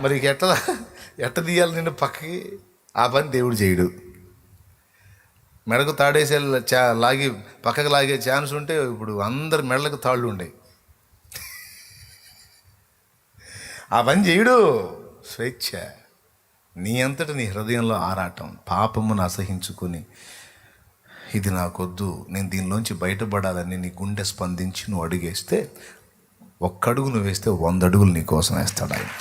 మరి ఎట్ట తీయాలి నిన్ను పక్కకి? ఆ పని దేవుడు చేయడు. మెడకు తాడేసే లాగి పక్కకు లాగే ఛాన్స్ ఉంటే ఇప్పుడు అందరి మెడలకు తాళ్ళు ఉండే. ఆ పని చేయడు. స్వేచ్ఛ. నీ అంతటా నీ హృదయంలో ఆరాటం, పాపమును అసహించుకొని ఇది నాకొద్దు, నేను దీనిలోంచి బయటపడాలని నీ గుండె స్పందించి నువ్వు అడుగేస్తే, ఒక్క అడుగు నువ్వు వేస్తే 100 అడుగులు నీ కోసం వేస్తాడు ఆయన.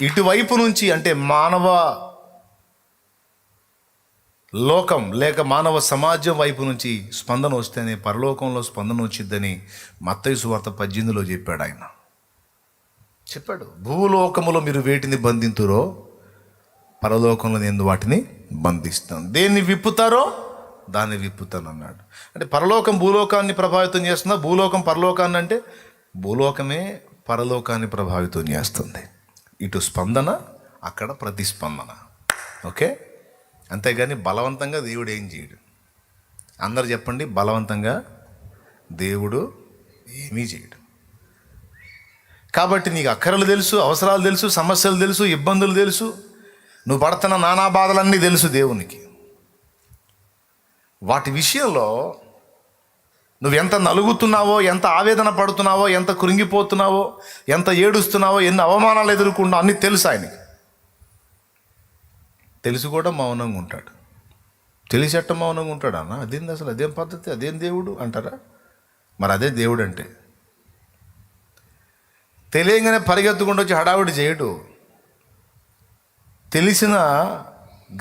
ఇటువైపు నుంచి అంటే మానవ లోకం లేక మానవ సమాజం వైపు నుంచి స్పందన వస్తేనే పరలోకంలో స్పందన వచ్చిద్దని మత్తయి సువార్త 18లో చెప్పాడు ఆయన. చెప్పాడు, భూలోకములో మీరు వేటిని బంధింతురో పరలోకంలో నేను వాటిని బంధిస్తాను, దేన్ని విప్పుతారో దాన్ని విప్పుతాను అన్నాడు. అంటే పరలోకం భూలోకాన్ని ప్రభావితం చేస్తుందా? భూలోకం పరలోకాన్ని అంటే భూలోకమే పరలోకాన్ని ప్రభావితం చేస్తుంది. ఇటు స్పందన, అక్కడ ప్రతిస్పందన. ఓకే, అంతేగాని బలవంతంగా దేవుడు ఏం చేయడు. అందరు చెప్పండి, బలవంతంగా దేవుడు ఏమీ చేయడు. కాబట్టి నీకు అక్కరలు తెలుసు, అవసరాలు తెలుసు, సమస్యలు తెలుసు, ఇబ్బందులు తెలుసు, నువ్వు పడుతున్న నానా బాధలన్నీ తెలుసు దేవునికి. వాటి విషయంలో నువ్వు ఎంత నలుగుతున్నావో, ఎంత ఆవేదన పడుతున్నావో, ఎంత కృంగిపోతున్నావో, ఎంత ఏడుస్తున్నావో, ఎన్ని అవమానాలు ఎదుర్కొన్నావో అన్నీ తెలుసు ఆయనకి. తెలిసి కూడా మౌనంగా ఉంటాడు. తెలిసేట మౌనంగా ఉంటాడు. అన్న అదేంది అసలు? అదేం పద్ధతి? అదేం దేవుడు అంటారా? మరి అదే దేవుడు అంటే. తెలియగానే పరిగెత్తుకుంటూ వచ్చి హడావుడి చేయడు. తెలిసిన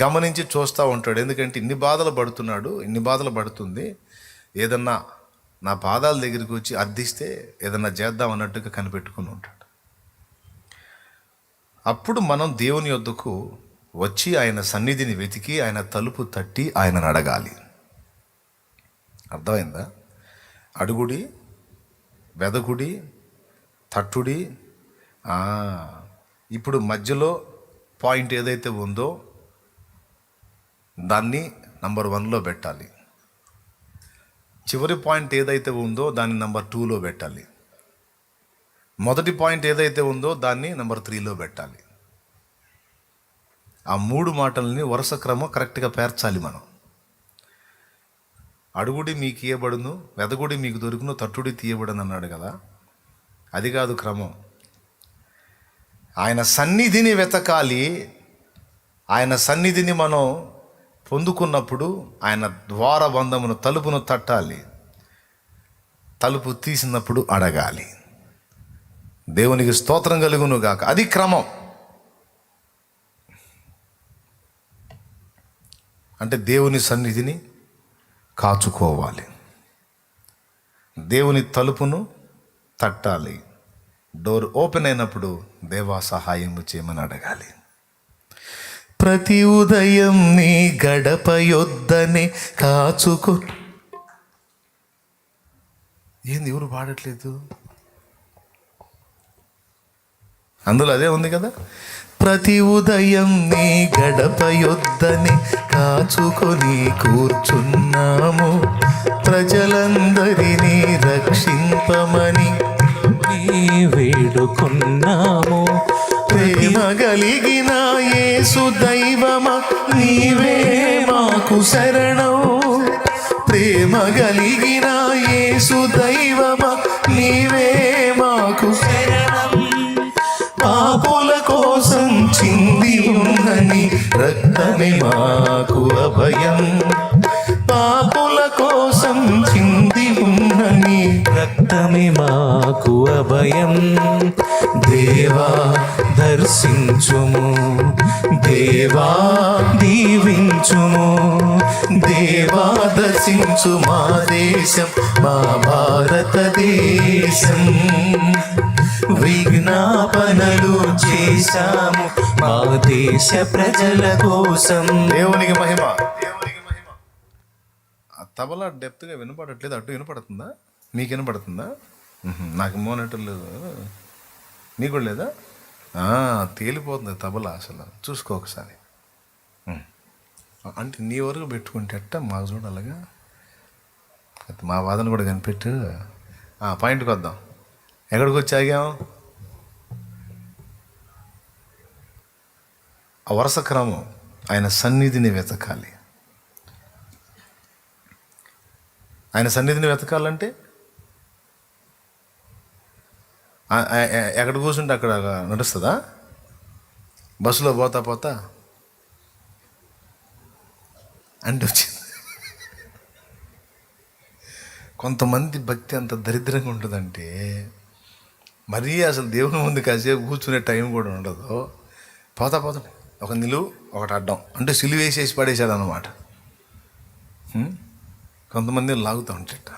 గమనించి చూస్తూ ఉంటాడు. ఎందుకంటే ఇన్ని బాధలు పడుతున్నాడు, ఇన్ని బాధలు పడుతుంది, ఏదన్నా నా పాదాల దగ్గరికి వచ్చి అర్థిస్తే ఏదన్నా చేద్దాం అన్నట్టుగా కనిపెట్టుకుని ఉంటాడు. అప్పుడు మనం దేవుని యొద్దకు వచ్చి ఆయన సన్నిధిని వెతికి ఆయన తలుపు తట్టి ఆయనను అడగాలి. అర్థమైందా? అడుగుడి, వెదకుడి, తట్టుడి. ఇప్పుడు మధ్యలో పాయింట్ ఏదైతే ఉందో దాన్ని నంబర్ 1లో పెట్టాలి. చివరి పాయింట్ ఏదైతే ఉందో దాన్ని నంబర్ 2లో పెట్టాలి. మొదటి పాయింట్ ఏదైతే ఉందో దాన్ని నంబర్ 3లో పెట్టాలి. ఆ 3 మాటల్ని వరుస క్రమం కరెక్ట్గా పేర్చాలి మనం. అడుగుడి మీకు ఇయ్యబడును, వెదగుడి మీకు దొరుకును, తట్టుడి తీయబడును అన్నాడు కదా. అది కాదు క్రమం. ఆయన సన్నిధిని వెతకాలి. ఆయన సన్నిధిని మనం పొందుకున్నప్పుడు ఆయన ద్వారబంధమును, తలుపును తట్టాలి. తలుపు తీసినప్పుడు అడగాలి. దేవునికి స్తోత్రం కలుగును గాక. అది క్రమం. అంటే దేవుని సన్నిధిని కాచుకోవాలి, దేవుని తలుపును తట్టాలి. డోర్ ఓపెన్ అయినప్పుడు దేవా సహాయము చేయమని అడగాలి. ప్రతి ఉదయం నీ గడప యొద్దనే కాచుకో. ఏంది ఎవరు పాడట్లేదు? అందులో అదే ఉంది కదా, ప్రతి ఉదయం నీ గడప యొద్దని కాచుకొని కూర్చున్నాము, ప్రజలందరినీ రక్షింపమని వేడుకున్నాము. ప్రేమ కలిగిన యేసు దైవమా నీవే మాకు శరణం, ప్రేమ కలిగిన యేసు దైవమా నీవే మాకు శరణం, పాపుల కోసం చింది ఉన్నని రక్తమే మాకు అభయం, పాపుల కోసం చింది ఉన్నని రక్తమే మాకు అభయం. దేవా దర్శించుము, దేవా దీవించుము, దేవా దర్శించు మా దేశం, మా భారతదేశం, విజ్ఞాపనలు చేశాము మా దేశ ప్రజల కోసం. దేవునికి మహిమ, దేవునికి మహిమ. ఆ తబలా డెప్త్గా వినపడట్లేదు, అటు వినపడుతుందా? మీకు వినపడుతుందా? నాకు మోనట్లు లేదు, నీకు కూడా లేదా? తేలిపోతుంది తబలా, అసలు చూసుకో ఒకసారి. అంటే నీ వరకు పెట్టుకుంటే అట్ట మాకు చూడ అలాగా, మా వాదన కూడా కనిపెట్టు. పాయింట్కి వద్దాం. ఎక్కడికి వచ్చి ఆగాం? ఆ వరుస క్రమం, ఆయన సన్నిధిని వెతకాలి. ఆయన సన్నిధిని వెతకాలంటే ఎక్కడ కూర్చుంటే అక్కడ నడుస్తుందా? బస్సులో పోతా పోతా అంటే వచ్చింది. కొంతమంది భక్తి అంత దరిద్రంగా ఉంటుందంటే మరీ అసలు దేవుని ముందు కాసేపు కూర్చునే టైం కూడా ఉండదు. పోతా పోతా ఒక నిలువు ఒకటి అడ్డం అంటే సిలువ వేసేసి పడేశాడు అన్నమాట. కొంతమంది లాగుతూ ఉంటాట.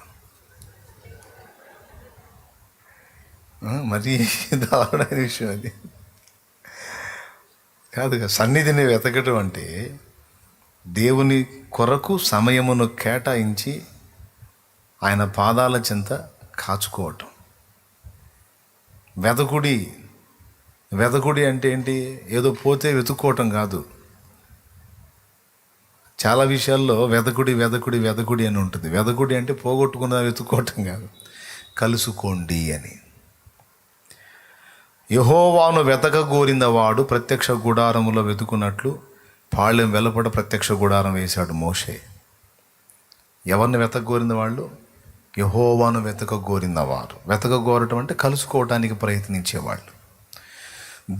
మరీ దారుణమైన విషయం అది కాదు. సన్నిధిని వెతకటం అంటే దేవుని కొరకు సమయమును కేటాయించి ఆయన పాదాల చెంత కాచుకోవటం. వెతకుడి అంటే ఏంటి? ఏదో పోతే వెతుక్కోవటం కాదు. చాలా విషయాల్లో వెతకుడి అని ఉంటుంది. వెతకుడి అంటే పోగొట్టుకున్న వెతుక్కోవటం కాదు, కలుసుకోండి అని. యెహోవాను వెతకగోరిన వాడు ప్రత్యక్ష గుడారములో వెతుకున్నట్లు పాళెం వెలుపట ప్రత్యక్ష గుడారం వేశాడు మోషే. ఎవరిని వెతకగోరిన వాళ్ళు? యెహోవాను వెతకగోరిన వారు. వెతకగోరటం అంటే కలుసుకోవటానికి ప్రయత్నించేవాళ్ళు.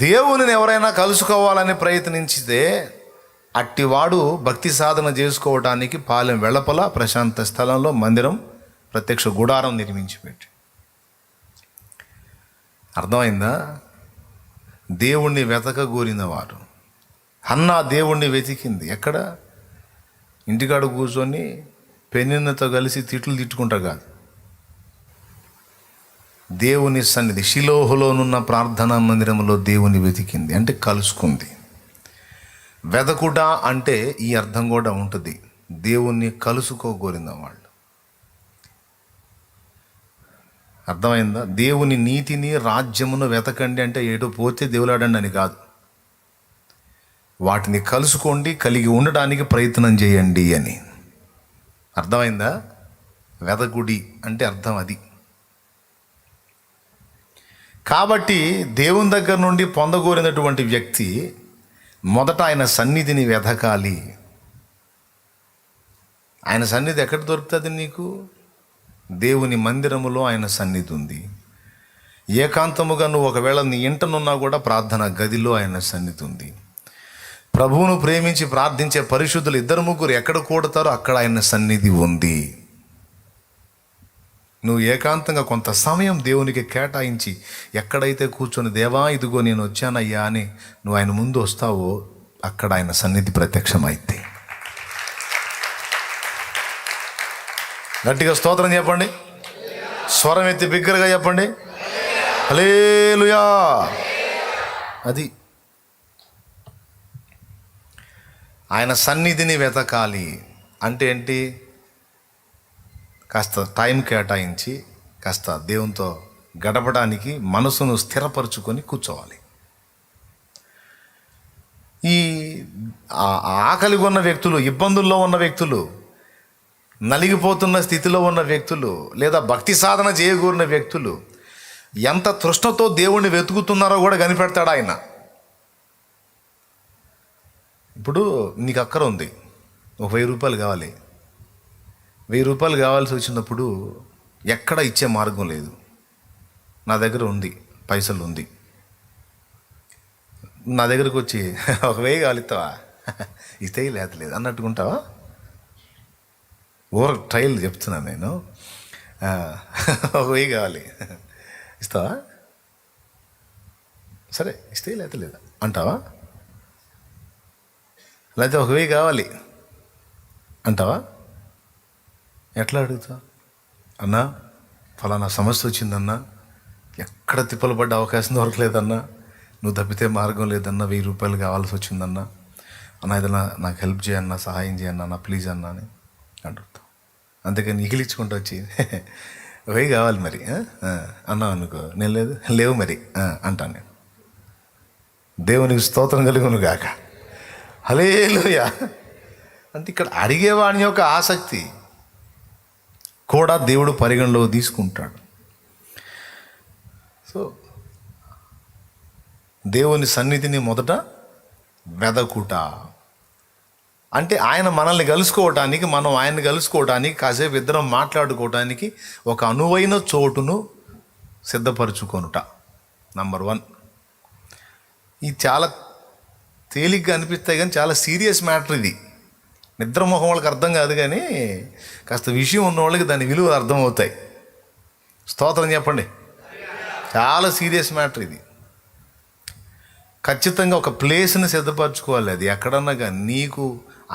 దేవునిని ఎవరైనా కలుసుకోవాలని ప్రయత్నించితే అట్టివాడు భక్తి సాధన చేసుకోవటానికి పాలెం వెళపల ప్రశాంత స్థలంలో మందిరం, ప్రత్యక్ష గుడారం నిర్మించి పెట్టి. అర్థమైందా? దేవుణ్ణి వెతకగోరిన వారు. హన్నా దేవుణ్ణి వెతికింది ఎక్కడ? ఇంటికాడ కూర్చొని పెనిన్నతో కలిసి తిట్టుకుంటారు కాదు. దేవుని సన్నిధి షిలోహులోనున్న ప్రార్థనా మందిరంలో దేవుని వెతికింది అంటే కలుసుకుంది. వెతకుట అంటే ఈ అర్థం కూడా ఉంటుంది, దేవుణ్ణి కలుసుకోగోరిన వాళ్ళు. అర్థమైందా? దేవుని నీతిని రాజ్యమును వెతకండి అంటే ఏటో పోతే దేవులాడండి అని కాదు, వాటిని కలుసుకోండి, కలిగి ఉండడానికి ప్రయత్నం చేయండి అని. అర్థమైందా? వెతకుడి అంటే అర్థం అది. కాబట్టి దేవుని దగ్గర నుండి పొందగోరినటువంటి వ్యక్తి మొదట ఆయన సన్నిధిని వెతకాలి. ఆయన సన్నిధి ఎక్కడ దొరుకుతుంది నీకు? దేవుని మందిరములో ఆయన సన్నిధి ఉంది. ఏకాంతముగా నువ్వు ఒకవేళ నీ ఇంటనున్నా కూడా ప్రార్థన గదిలో ఆయన సన్నిధి ఉంది. ప్రభువును ప్రేమించి ప్రార్థించే పరిశుద్ధులు 2-3 ఎక్కడ కూడతారో అక్కడ ఆయన సన్నిధి ఉంది. నువ్వు ఏకాంతంగా కొంత సమయం దేవునికి కేటాయించి ఎక్కడైతే కూర్చొని దేవా ఇదిగో నేను వచ్చానయ్యా అని నువ్వు ఆయన ముందు వస్తావో అక్కడ ఆయన సన్నిధి ప్రత్యక్షమైతే. గట్టిగా స్తోత్రం చెప్పండి, స్వరం ఎత్తి బిగ్గరగా చెప్పండి, హల్లెలూయా. అది ఆయన సన్నిధిని వెతకాలి అంటే ఏంటి? కాస్త టైం కేటాయించి కాస్త దేవునితో గడపడానికి మనసును స్థిరపరచుకొని కూర్చోవాలి. ఈ ఆకలిగా ఉన్న వ్యక్తులు, ఇబ్బందుల్లో ఉన్న వ్యక్తులు, నలిగిపోతున్న స్థితిలో ఉన్న వ్యక్తులు, లేదా భక్తి సాధన చేయకూరిన వ్యక్తులు ఎంత తృష్ణతో దేవుణ్ణి వెతుకుతున్నారో కూడా కనిపెడతాడు ఆయన. ఇప్పుడు నీకు అక్కర ఉంది, ఒక 1000 రూపాయలు కావాలి. 1000 రూపాయలు కావాల్సి వచ్చినప్పుడు ఎక్కడ ఇచ్చే మార్గం లేదు. నా దగ్గర ఉంది, పైసలు ఉంది. నా దగ్గరకు వచ్చి 1000 కావాలి ఇస్తావా, ఇస్తే లేదు అన్నట్టుకుంటావా? ట్రయల్ చెప్తున్నాను నేను. 1000 కావాలి ఇస్తావా, సరే ఇస్తే లేదా అంటావా? లేకపోతే 1000 కావాలి అంటావా? ఎట్లా అడుగుతావు? అన్నా ఫలానా సమస్య వచ్చిందన్నా, ఎక్కడ తిప్పలు పడ్డ అవకాశం దొరకలేదన్నా, నువ్వు తప్పితే మార్గం లేదన్నా, 1000 రూపాయలు కావాల్సి వచ్చిందన్నా, అన్న ఏదన్నా నాకు హెల్ప్ చేయన్నా, సహాయం చేయన్నా అన్న, ప్లీజ్ అన్నా అని అడుగుతావు. అందుకని ఇగిలించుకుంటూ వచ్చి 1000 కావాలి మరి అన్నావు అనుకో, నేను లేవు మరి అంటాను నేను. దేవునికి స్తోత్రం కలుగును గాక. హల్లెలూయా. అంటే ఇక్కడ అడిగేవాడి యొక్క ఆసక్తి కూడా దేవుడు పరిగణలో తీసుకుంటాడు. సో దేవుని సన్నిధిని మొదట వెదకుట అంటే ఆయన మనల్ని కలుసుకోవటానికి, మనం ఆయన్ని కలుసుకోవటానికి, కాసేపు ఇద్దరం మాట్లాడుకోవటానికి ఒక అనువైన చోటును సిద్ధపరచుకొనుట. నంబర్ 1. ఇది చాలా తేలిగ్గా అనిపిస్తాయి కానీ చాలా సీరియస్ మ్యాటర్ ఇది. నిద్రమోహం వాళ్ళకి అర్థం కాదు కానీ కాస్త విషయం ఉన్న వాళ్ళకి దాని విలువ అర్థమవుతాయి. స్తోత్రం చెప్పండి. చాలా సీరియస్ మ్యాటర్ ఇది. ఖచ్చితంగా ఒక ప్లేస్ని సిద్ధపరచుకోవాలి. అది ఎక్కడన్నా కానీ నీకు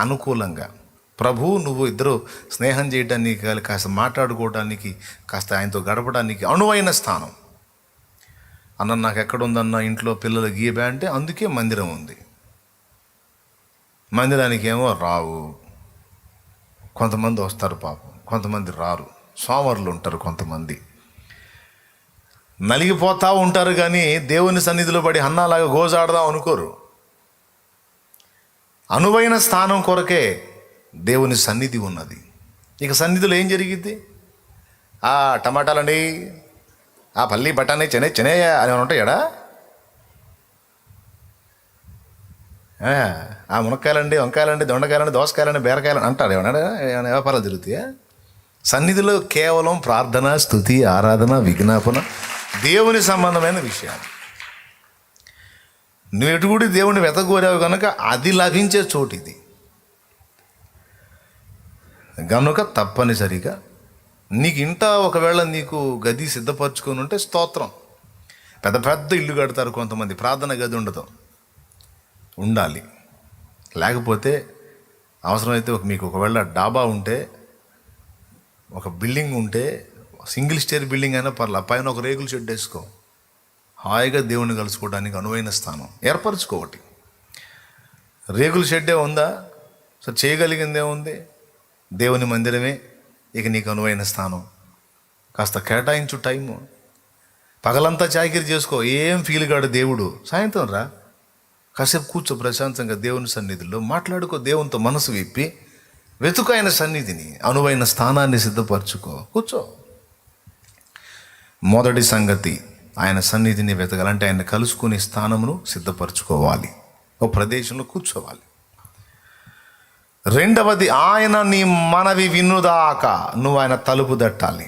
అనుకూలంగా, ప్రభు నువ్వు ఇద్దరు స్నేహం చేయడానికి, కాస్త మాట్లాడుకోవడానికి, కాస్త ఆయనతో గడపడానికి అనువైన స్థానం. అన్న నాకు ఎక్కడుందన్న ఇంట్లో పిల్లలు గీయబా అంటే అందుకే మందిరం ఉంది. మందిరానికి ఏమో రావు, కొంతమంది వస్తారు పాపం, కొంతమంది రారు, సోమరులు ఉంటారు, కొంతమంది నలిగిపోతూ ఉంటారు కానీ దేవుని సన్నిధిలో పడి అన్నాలాగా గోజాడదాం అనుకోరు. అనువైన స్థానం కొరకే దేవుని సన్నిధి ఉన్నది. ఇక సన్నిధిలో ఏం జరిగిద్ది? టమాటాలండి, పల్లి బఠానీ చెనే అని ఉంటాయాడా? మునక్కాయలండి, వంకాయలండి, దొండకాయలండి, దోసకాయలండి, బీరకాయలండి అంటారు. ఏమన్నా వ్యాపారాలు జరుగుతాయా? సన్నిధిలో కేవలం ప్రార్థన, స్తుతి, ఆరాధన, విజ్ఞాపన, దేవుని సంబంధమైన విషయాలు. నువ్వు ఎటుగుడి దేవుని వెతకూరావు కనుక అది లభించే చోటు ఇది. కనుక తప్పనిసరిగా నీకు ఇంట ఒకవేళ నీకు గది సిద్ధపరచుకొని ఉంటే స్తోత్రం. పెద్ద పెద్ద ఇల్లు కడతారు కొంతమంది, ప్రార్థన గది ఉండదు, ఉండాలి. లేకపోతే అవసరమైతే మీకు ఒకవేళ డాబా ఉంటే, ఒక బిల్డింగ్ ఉంటే, సింగిల్ స్టేర్ బిల్డింగ్ అయినా పర్లే, పైన ఒక రేకుల షెడ్ వేసుకో. హాయిగా దేవుణ్ణి కలుసుకోవడానికి అనువైన స్థానం ఏర్పరచుకోవటి. రేకుల షెడ్డే ఉందా? సో చేయగలిగిందే ఉంది, దేవుని మందిరమే ఇక నీకు అనువైన స్థానం. కాస్త కేటాయించు టైము. పగలంతా చాకిరీ చేసుకో, ఏం ఫీల్ కాడు దేవుడు. సాయంత్రం రా, కాసేపు కూర్చో ప్రశాంతంగా దేవుని సన్నిధిలో మాట్లాడుకో. దేవునితో మనసు విప్పి వెతుకు ఆయన సన్నిధిని, అనువైన స్థానాన్ని సిద్ధపరచుకో, కూర్చో. మొదటి సంగతి, ఆయన సన్నిధిని వెతకాలంటే ఆయన కలుసుకునే స్థానమును సిద్ధపరచుకోవాలి, ఒక ప్రదేశంలో కూర్చోవాలి. రెండవది, ఆయన నీ మనవి వినుదాకా నువ్వు ఆయన తలుపు తట్టాలి.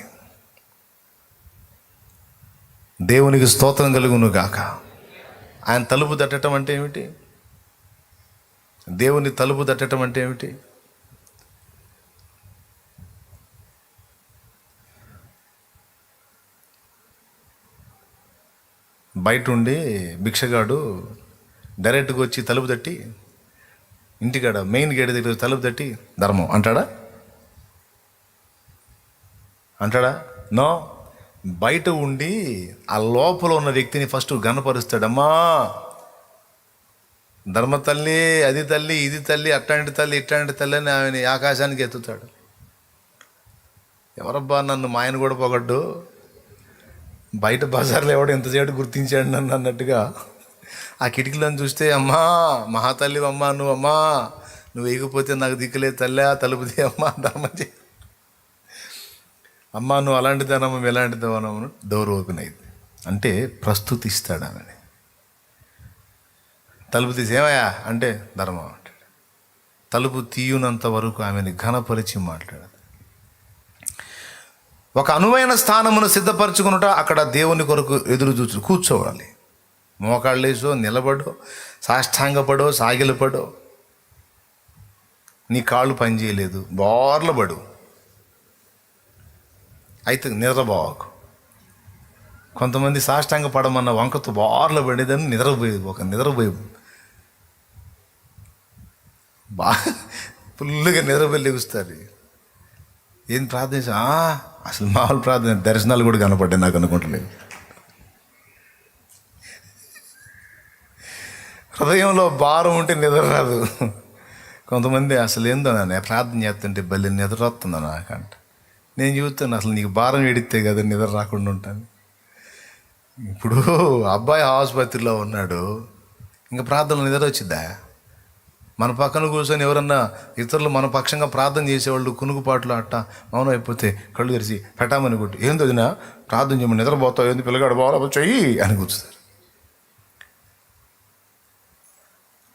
దేవునికి స్తోత్రం కలుగును గాక. ఆయన తలుపు తట్టడం అంటే ఏమిటి? దేవుని తలుపు తట్టడం అంటే ఏమిటి? బయట ఉండి భిక్షగాడు డైరెక్ట్గా వచ్చి తలుపు తట్టి, ఇంటికాడ మెయిన్ గేట్ దగ్గర తలుపు తట్టి ధర్మం అంటాడా? నో. బయట ఉండి ఆ లోపల ఉన్న వ్యక్తిని ఫస్ట్ గనపరుస్తాడమ్మా, ధర్మ తల్లి, అది తల్లి, ఇది తల్లి, అట్లాంటి తల్లి, ఇట్లాంటి తల్లి అని ఆమెని ఆకాశానికి ఎత్తుతాడు. ఎవరబ్బా నన్ను మా ఆయన కూడా పొగడ్డు, బయట బజార్లో ఎవడు ఎంతసేపు గుర్తించాడు నన్ను అన్నట్టుగా ఆ కిటికీలను చూస్తే అమ్మా మహాతల్లి అమ్మా నువ్వు వేయకపోతే నాకు దిక్కులేదు తల్లా, తలుపు తీ అమ్మా, ధర్మం చే అమ్మా, నువ్వు అలాంటి ధనము ఎలాంటి ధనము, డోర్ ఓపెన్ అయింది. అంటే ప్రస్తుతిస్తాడు ఆమెని. తలుపు తీసేమయ్యా అంటే ధర్మం అంటాడు. తలుపు తీయునంత వరకు ఆమెని ఘనపరిచి మాట్లాడదు. ఒక అనువైన స్థానమును సిద్ధపరచుకున్నట అక్కడ దేవుని కొరకు ఎదురు చూచు కూర్చోవాలి. మోకాళ్ళేసో, నిలబడో, సాష్టాంగపడో, సాగిలపడో, నీ కాళ్ళు పనిచేయలేదు, బోర్లబడు. అయితే నిద్రపోవకు. కొంతమంది సాష్టాంగ పడమన్న వంకతో బోర్ల పడేదని నిద్రపోయి బాగా ఫుల్గా నిద్రపోయి లెగుస్తారు. ఏం ప్రార్థన? అసలు మామూలు ప్రార్థన, దర్శనాలు కూడా కనపడ్డాయి నాకు అనుకుంటలేదు. హృదయంలో భారం ఉంటే నిద్ర రాదు. కొంతమంది అసలు ఏందో నేను ప్రార్థన చేస్తుంటే బలి నిద్ర వస్తుందా నాకంట. నేను చూస్తాను అసలు నీకు భారం ఎడితే కదా నిద్ర రాకుండా ఉంటాను. ఇప్పుడు అబ్బాయి ఆసుపత్రిలో ఉన్నాడు, ఇంకా ప్రార్థనలో నిద్ర వచ్చిద్దా? మన పక్కన కూర్చొని ఎవరన్నా ఇతరులు మన పక్షంగా ప్రార్థన చేసేవాళ్ళు కునుకుపాట్లు అట్ట మౌనం అయిపోతే కళ్ళు తెరిచి పెట్టామని కొట్టి, ఏంది వదినా ప్రార్థన చేయమని, నిద్రపోతావు ఏంది, పిల్లగాడు బాగా చెయ్యి అని కూర్చుతారు.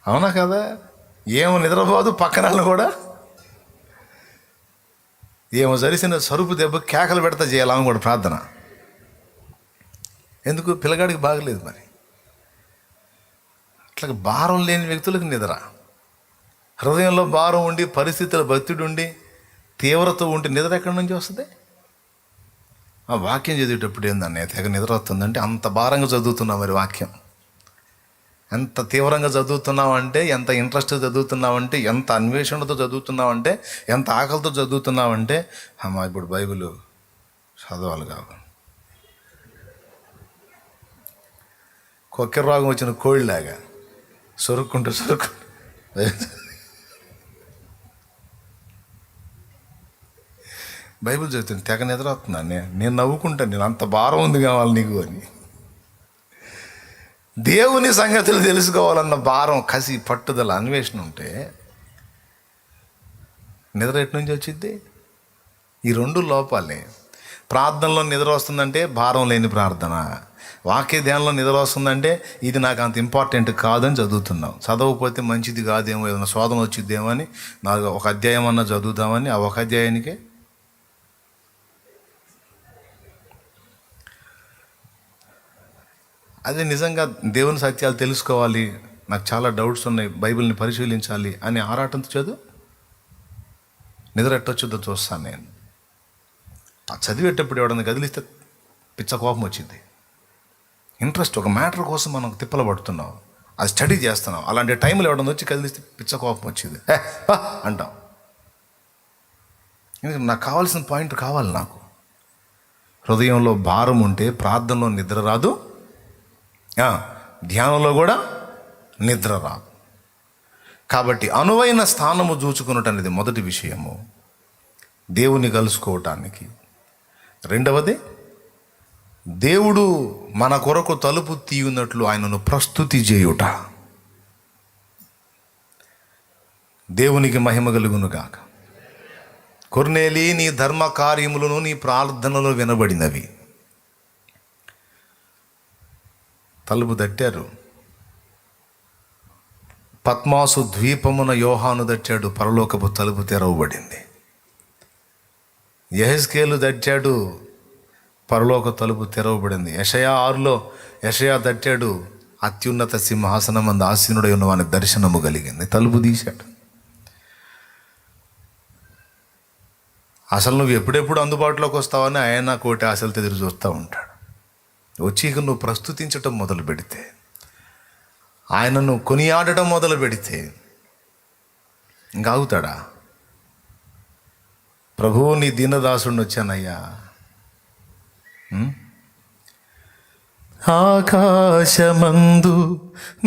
అవునా కదా? ఏమో నిద్రపోదు, పక్కన కూడా ఏమో జరిసిన సరుపు దెబ్బ కేకలు పెడతా చేయాలని కూడా ప్రార్థన. ఎందుకు? పిల్లగాడికి బాగలేదు. మరి అట్లా భారం లేని వ్యక్తులకు నిద్ర, హృదయంలో భారం ఉండి, పరిస్థితుల భక్తుడు ఉండి, తీవ్రత ఉండి నిద్ర ఎక్కడి నుంచి వస్తుంది? ఆ వాక్యం చదివేటప్పుడు ఏందన్న తెగ నిద్ర వస్తుందంటే అంత భారంగా చదువుతున్నావు. మరి వాక్యం ఎంత తీవ్రంగా చదువుతున్నావంటే, ఎంత ఇంట్రెస్ట్ చదువుతున్నావంటే, ఎంత అన్వేషణతో చదువుతున్నావంటే, ఎంత ఆకలితో చదువుతున్నావంటే, అమ్మా ఇప్పుడు బైబిల్ చదవాలి కాదు. కొక్కెర రోగం వచ్చిన కోళ్ళలాగా సొరుక్కుంటూ బైబిల్ చదువుతాను, తెగ నిద్ర వస్తున్నాను. నేను నవ్వుకుంటాను, నేను అంత భారం ఉంది కావాలి నీకు అని. దేవుని సంగతులు తెలుసుకోవాలన్న భారం, కసి, పట్టుదల, అన్వేషణ ఉంటే నిద్ర ఎటు నుంచి వచ్చింది? ఈ రెండు లోపాలే. ప్రార్థనలో నిద్ర వస్తుందంటే భారం లేని ప్రార్థన, వాక్య ధ్యానంలో నిద్ర వస్తుందంటే ఇది నాకు అంత ఇంపార్టెంట్ కాదని చదువుతున్నాం. చదవకపోతే మంచిది కాదేమో, ఏదైనా శోధన వచ్చిద్దేమో అని నాకు ఒక అధ్యాయం అన్నా చదువుతామని, ఆ ఒక అధ్యాయానికే అదే నిజంగా దేవుని సత్యాలు తెలుసుకోవాలి, నాకు చాలా డౌట్స్ ఉన్నాయి, బైబిల్ని పరిశీలించాలి అని ఆరాటంతో చదువు. నిద్ర ఎట్టొచ్చుద్దో చూస్తాను నేను. ఆ చదివేటప్పుడు ఎవడన్నా కదిలిస్తే పిచ్చ కోపం వచ్చింది. ఇంట్రెస్ట్, ఒక మ్యాటర్ కోసం మనం తిప్పలు పడుతున్నాం, అది స్టడీ చేస్తున్నాం. అలాంటి టైంలో ఎవడన్నా వచ్చి కదిలిస్తే పిచ్చ కోపం వచ్చింది అంటాం. ఎందుకంటే నాకు కావాల్సిన పాయింట్ కావాలి. నాకు హృదయంలో భారం ఉంటే ప్రార్థనలో నిద్ర రాదు, ధ్యానంలో కూడా నిద్ర రాదు. కాబట్టి అనువైన స్థానము చూచుకున్నట్టు అనేది మొదటి విషయము, దేవుని కలుసుకోవటానికి. రెండవది, దేవుడు మన కొరకు తలుపు తీయున్నట్లు ఆయనను ప్రస్తుతి చేయుట. దేవునికి మహిమ కలుగును గాక. కొర్నేలి, నీ ధర్మ కార్యములను నీ ప్రార్థనలు వినబడినవి. తలుపు తట్టారు. పద్మాసు ద్వీపమున యోహాను తట్టాడు, పరలోకపు తలుపు తెరవబడింది. యెహెజ్కేలు తట్టాడు, పరలోక తలుపు తెరవబడింది. యెషయా 6లో యెషయా తట్టాడు, అత్యున్నత సింహాసనమందు ఆసీనుడై ఉన్న వాని దర్శనము కలిగింది. తలుపు తీశాడు. అసలు నువ్వు ఎప్పుడెప్పుడు అందుబాటులోకి వస్తావని ఆయన కోటి ఆశలతో ఎదురు చూస్తూ ఉంటాడు. వచ్చి ఇక నువ్వు ప్రస్తుతించటం మొదలు పెడితే, ఆయనను కొనియాడటం మొదలు పెడితే ఇంకా ఆగుతాడా? ప్రభువు, నీ దీనదాసుడిని వచ్చానయ్యా. ఆకాశమందు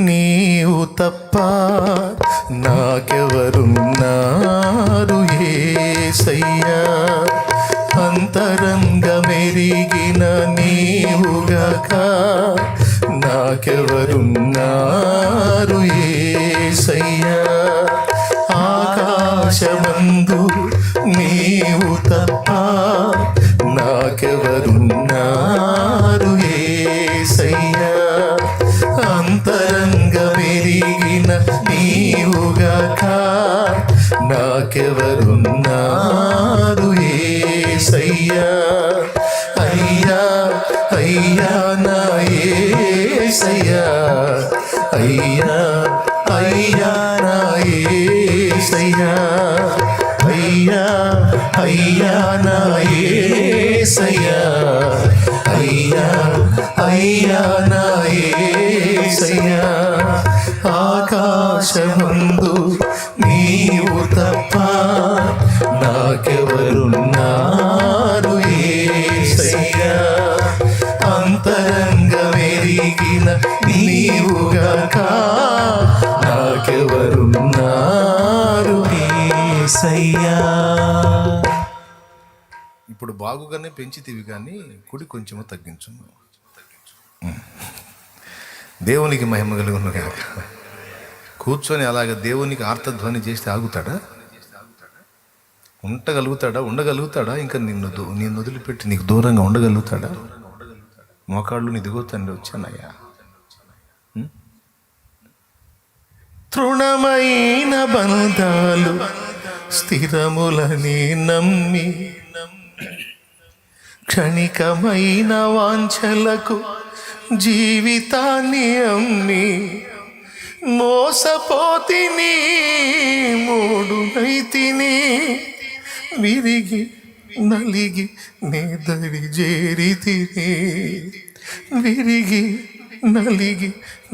నీవు తప్ప నాకెవరున్నారు యేసయ్యా, అంతరంగమెరిగిన నీవుగాక నా నాకెవరున్నారు యేసయ్యా, ఆకాశమందు నీవు తప్ప నాకెవరున్నారు యేసయ్యా, అంతరంగమెరిగిన నీవుగాక నాకెవరున్నారు యేసయ్యా, అయ్యా అయ్యా నా యేసయ్యా, అయ్యా అయ్యా నా యేసయ్యా, అయ్యా అయ్యా నా యేసయ్యా, అయ్యా అయ్యా నా యేసయ్యా, ఆకాశమందు నీవు తప్ప నాకెవరున్నారు యేసయ్యా, అంతరంగమెరిగిన నీవుగాక నాకెవరున్నారు యేసయ్యా. ఇప్పుడు బాగుగానే పెంచితివి కానీ కుడి కొంచెము తగ్గించుము. దేవునికి మహిమ కలుగును కాక. కూర్చొని అలాగ దేవునికి ఆర్తధ్వని చేస్తే ఆగుతాడా? ఉండగలుగుతాడా? ఇంకా నిన్ను వదిలిపెట్టి నీకు దూరంగా ఉండగలుగుతాడా? మోకాళ్ళు నిదిగో తండ్రి వచ్చానయ్యా. తృణమైన బంధాలు స్థిరములని నమ్మి, క్షణికమైన వాంఛలకు జీవితాన్ని అమ్మి, మోసపోతిని మూడునైతిని, విరిగి నలిగి నేదరి చేరితిని, విరిగి నలిగి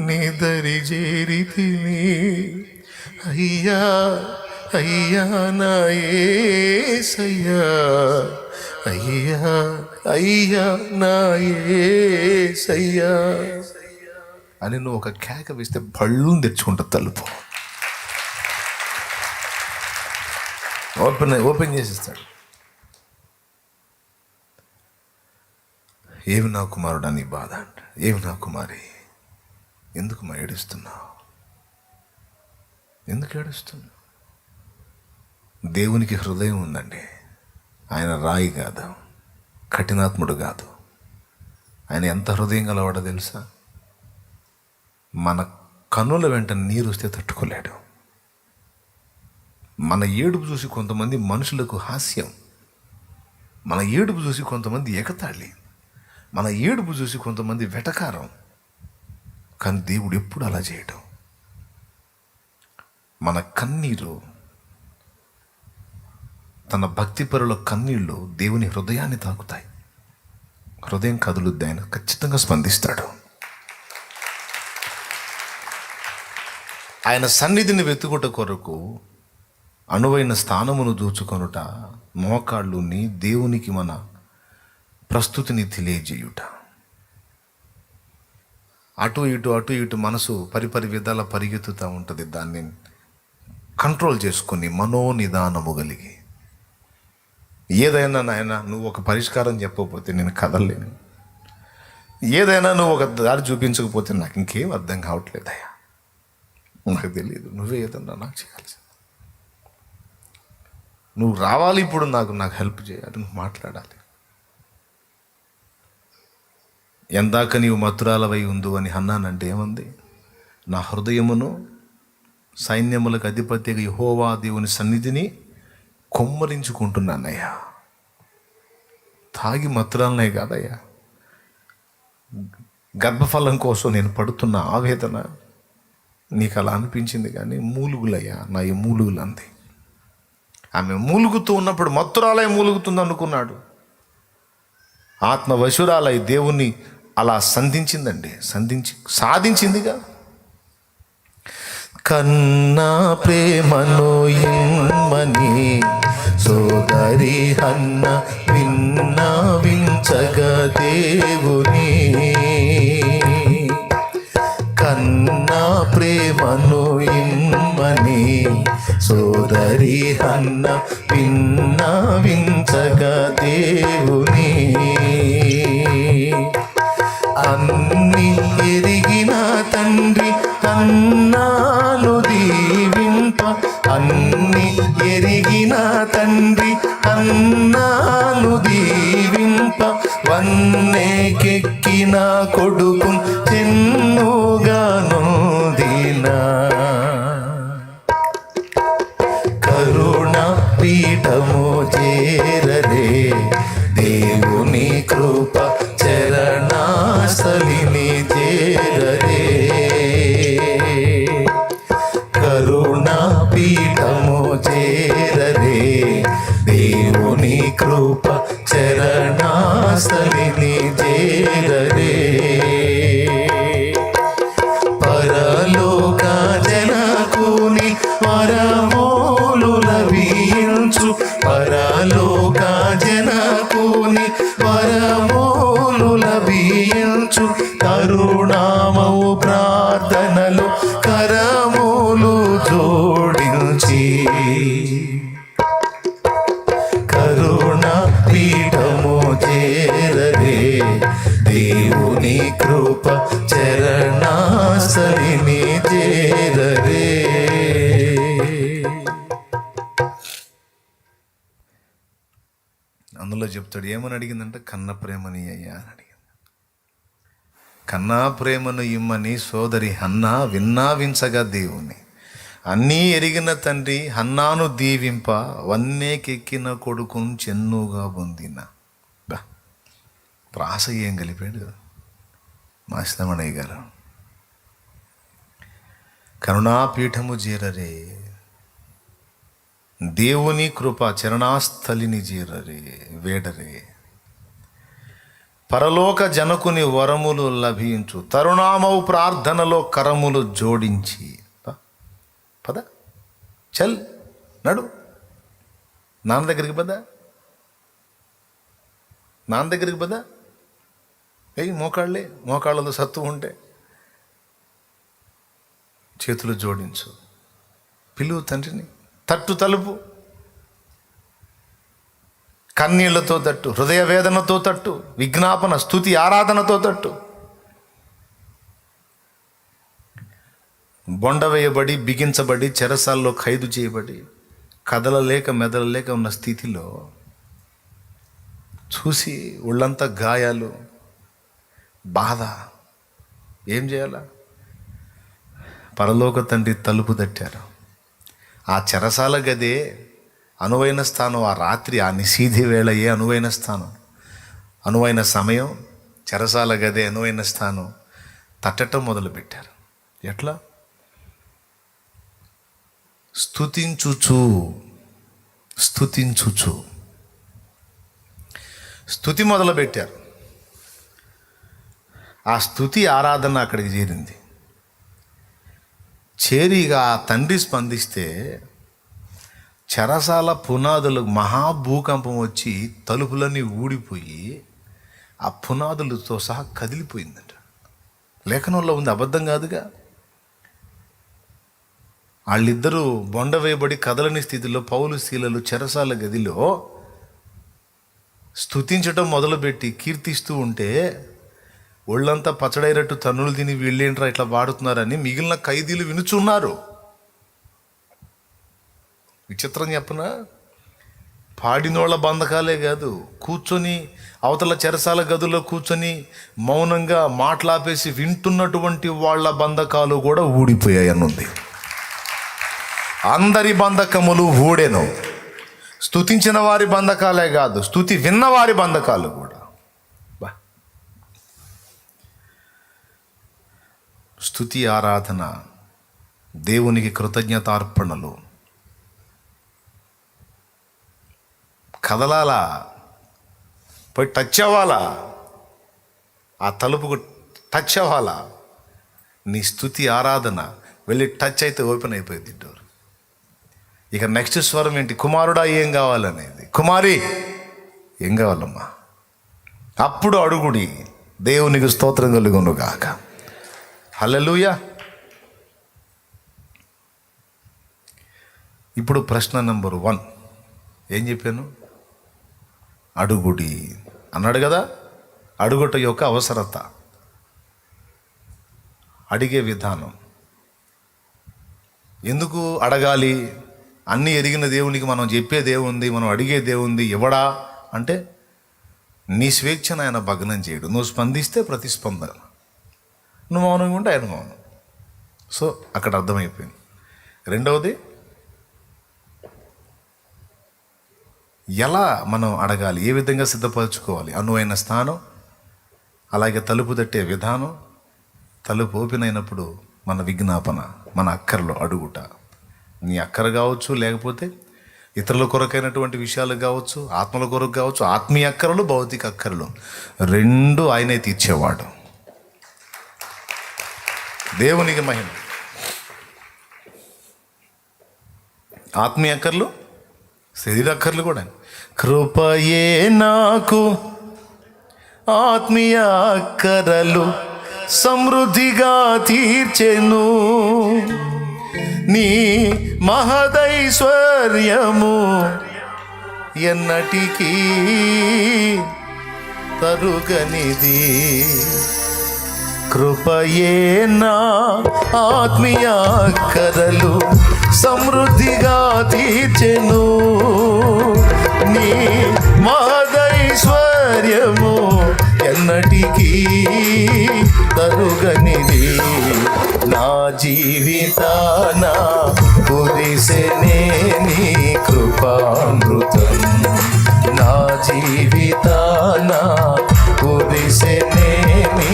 నేదరి చేరితిని, అయ్యా అయ్యా నా యేసయ్యా, అయ్యా అయ్యా నా యేసయ్యా అని నువ్వు ఒక కేక వేస్తే బళ్ళు తెచ్చుకుంటా తలుపు ఓపెన్ చేసిస్తాడు. ఏమి నా కుమారుడా నీ బాధ అంట, ఏమి నా కుమారి ఎందుకు మా ఏడుస్తున్నావు, ఎందుకు ఏడుస్తున్నావు? దేవునికి హృదయం ఉందండి. ఆయన రాయి కాదు, కఠినాత్ముడు కాదు. ఆయన ఎంత హృదయం గలవాడో తెలుసా? మన కన్నుల వెంట నీరు వస్తే తట్టుకోలేడు. మన ఏడుపు చూసి కొంతమంది మనుషులకు హాస్యం, మన ఏడుపు చూసి కొంతమంది ఎగతాళి, మన ఏడుపు చూసి కొంతమంది వెటకారం. కానీ దేవుడు ఎప్పుడు అలా చేయడం. మన కన్నీరు, తన భక్తిపరుల కన్నీళ్ళు దేవుని హృదయాన్ని తాకుతాయి. హృదయం కదులుద్ది, ఆయన ఖచ్చితంగా స్పందిస్తాడు. ఆయన సన్నిధిని వెతుకుట కొరకు అనువైన స్థానమును దూచుకొనుట, మోకాళ్ళుని దేవునికి మన ప్రస్తుతిని తెలియజేయుట. అటు ఇటు మనసు పరిపరి విధాల పరిగెత్తుతూ ఉంటుంది. దాన్ని కంట్రోల్ చేసుకొని మనోనిదానము కలిగి, ఏదైనా నాయన నువ్వు ఒక పరిష్కారం చెప్పకపోతే నేను కదలలేను, ఏదైనా నువ్వు ఒక దారి చూపించకపోతే నాకు ఇంకేం అర్థం కావట్లేదయ్యా, నాకు తెలియదు, నువ్వే ఏదన్నా నాకు చేయాల్సింది, నువ్వు రావాలి, ఇప్పుడు నాకు హెల్ప్ చేయాలి, నువ్వు మాట్లాడాలి. ఎందాక నీవు మధురాలవై ఉందు అని అన్నానంటే ఏముంది? నా హృదయమును సైన్యములకు అధిపతిగా యెహోవా దేవుని సన్నిధిని కొమ్మరించుకుంటున్నానయ్యా. తాగి మధురాలనే కాదయ్యా, గర్భఫలం కోసం నేను పడుతున్న ఆవేదన నీకు అలా అనిపించింది. కానీ మూలుగులయ్యా, నా ఈ మూలుగులు అంది. ఆమె మూలుగుతూ ఉన్నప్పుడు మత్తురాలై మూలుగుతుంది అనుకున్నాడు. ఆత్మవశురాలై దేవుణ్ణి అలా సాధించిందిగా. కన్నా ప్రేమను ఇమ్మని సోదరి హన్న విన్నవించగా దేవుని, కన్నా ప్రేమను ఇమ్మని సోదరి హన్న విన్నవించగా దేవుని, అన్ని ఎరిగిన తండ్రి అన్నాను దీవింప, అన్ని ఎరిగిన తండ్రి అన్నాను దీవింప, వన్నెకెక్కిన కొడుకు చెన్నుగా నొందినా, కరుణ పీఠము చేరరే దేవుని కృప చరణాస్థలిని చేరరే, కరుణ పీఠము చేరరే దేవుని కృప చరణాస్థలిని చేరరే, పరలోక జనకుని వరములు లభించు, పరలోక జనకుని వరములు లభించు, కరుణామవు ప్రార్థనలు కరములు జోడించి, కరుణ పీఠము చేరరే దేవుని కృప చరణాస్థలిని చేరరే. అందులో చెప్తాడు ఏమని అడిగిందంటే కన్న ప్రేమని అయ్యా అని అడిగింది. కన్నా ప్రేమను ఇమ్మని సోదరి హన్నా విన్నావించగా దేవుని, అన్నీ ఎరిగిన తండ్రి హన్నాను దీవింప, వన్నేకెక్కిన కొడుకును చెన్నుగా పొందిన. ప్రాస ఏం కలిపాడు కదా మాసిలమణయ్య గారు. కరుణాపీఠము చేరరే దేవుని కృప చరణాస్థలిని చేరరే వేడరే, పరలోక జనకుని వరములు లభించు, తరుణామవు ప్రార్థనలో కరములు జోడించి. పద చల్ నడు, నాన్న దగ్గరికి పద, నాన్న దగ్గరికి పద. మోకాళ్ళలో సత్తు ఉంటే చేతులు జోడించు, పిలువు తండ్రిని, తట్టు తలుపు, కన్నీళ్లతో తట్టు, హృదయ వేదనతో తట్టు, విజ్ఞాపన స్తుతి ఆరాధనతో తట్టు. బొండవేయబడి బిగించబడి చెరసాల్లో ఖైదు చేయబడి కదలలేక మెదలలేక ఉన్న స్థితిలో చూసి ఒళ్ళంతా గాయాలు, బాధ, ఏం చేయాలా? పరలోక తండ్రి తలుపు తట్టారు. ఆ చెరసాల గదే అనువైన స్థానం, ఆ రాత్రి ఆ నిశీధి వేళయే అనువైన స్థానం, అనువైన సమయం. చెరసాల గదే అనువైన స్థానం. తట్టడం మొదలుపెట్టారు. ఎట్లా? స్తుతించుచు స్తుతి మొదలుపెట్టారు. ఆ స్తుతి ఆరాధన అక్కడికి చేరింది. చేరిగా ఆ తండ్రి స్పందిస్తే చెరసాల పునాదులకు మహాభూకంపం వచ్చి తలుపులన్నీ ఊడిపోయి ఆ పునాదులతో సహా కదిలిపోయిందట. లేఖనంలో ఉంది, అబద్ధం కాదుగా. వాళ్ళిద్దరూ బొండ వేయబడి కదలని స్థితిలో పౌలు శీలలు చెరసాల గదిలో స్తుతించటం మొదలుపెట్టి కీర్తిస్తూ ఉంటే ఒళ్ళంతా పచ్చడైనట్టు తన్నులు తిని వీళ్ళేంట్రా ఇట్లా పాడుతున్నారని మిగిలిన ఖైదీలు వినుచున్నారు. విచిత్రం చెప్పనా? పాడినోళ్ళ బంధకాలే కాదు, కూర్చొని అవతల చెరసాల గదుల్లో కూర్చొని మౌనంగా మాట్లాపేసి వింటున్నటువంటి వాళ్ళ బంధకాలు కూడా ఊడిపోయాయి అన్నది. అందరి బంధకములు ఊడెను. స్తుతించిన వారి బంధకాలే కాదు, స్తుతి విన్నవారి బంధకాలు కూడా. స్తుతి ఆరాధన, దేవునికి కృతజ్ఞతార్పణలు. కదలాలా, పోయి టచ్ అవ్వాలా, ఆ తలుపుకు టచ్ అవ్వాలా. నీ స్తుతి ఆరాధన వెళ్ళి టచ్ అయితే ఓపెన్ అయిపోయింది డోర్. ఇక నెక్స్ట్ స్వరం ఏంటి? కుమారుడా ఏం కావాలనేది. కుమారి ఏం కావాలమ్మా? అప్పుడు అడుగుడి, దేవునికి స్తోత్రం కలుగును గాక. హల్లెలూయా. ఇప్పుడు ప్రశ్న నెంబర్ 1 ఏం చెప్పాను? అడుగుడి అన్నాడు కదా. అడుగుట యొక్క అవసరత. అడిగే విధానం. ఎందుకు అడగాలి? అన్నీ ఎరిగిన దేవునికి మనం చెప్పే దేవుంది, మనం అడిగే దేవుంది. ఇవ్వడా అంటే నీ స్వేచ్ఛను ఆయన భగ్నం చేయడు. నువ్వు స్పందిస్తే ప్రతిస్పందన, నువ్వు మౌనంగా ఉంటే ఆయన మౌనం. సో అక్కడ అర్థమైపోయింది. రెండవది, ఎలా మనం అడగాలి, ఏ విధంగా సిద్ధపరచుకోవాలి? అనువైన స్థానం, అలాగే తలుపు తట్టే విధానం, తలుపు ఓపెన్ అయినప్పుడు మన విజ్ఞాపన, మన అక్కరలో అడుగుట. నీ అక్కర కావచ్చు, లేకపోతే ఇతరుల కొరకైనటువంటి విషయాలు కావచ్చు, ఆత్మల కొరకు కావచ్చు. ఆత్మీయ అక్కరలు, భౌతిక అక్కరలు రెండు ఆయనే తీర్చేవాడు. దేవునికి మహిమ. ఆత్మీయ అక్కర్లు, శరీర అక్కర్లు కూడా. కృపయే నాకు ఆత్మీయ అక్కరలు సమృద్ధిగా తీర్చెను, నీ మహదైశ్వర్యము ఎన్నటికీ తరుగనిది. కృపయే నా ఆత్మీయ అక్కరలు సమృద్ధిగా తీర్చెను, నీ మహదైశ్వర్యము ఎన్నటికీ తరుగనిది. నా జీవితాన కురిసెనే నీ కృపామృతం, నా జీవితాన కురిసెనే నీ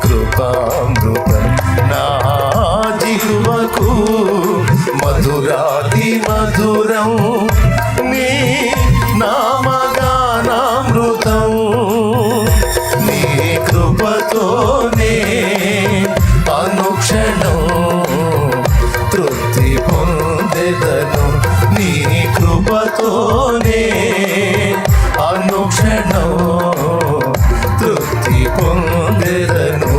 కృపామృతం. నా జిహ్వకు మధురాతి మధురం నీ నామగానామృతం. నీ కృపతోనే అనుక్షణం తృప్తి పొందెదను, నీ కృపతోనే అనుక్షణం తృప్తి పొందెదను.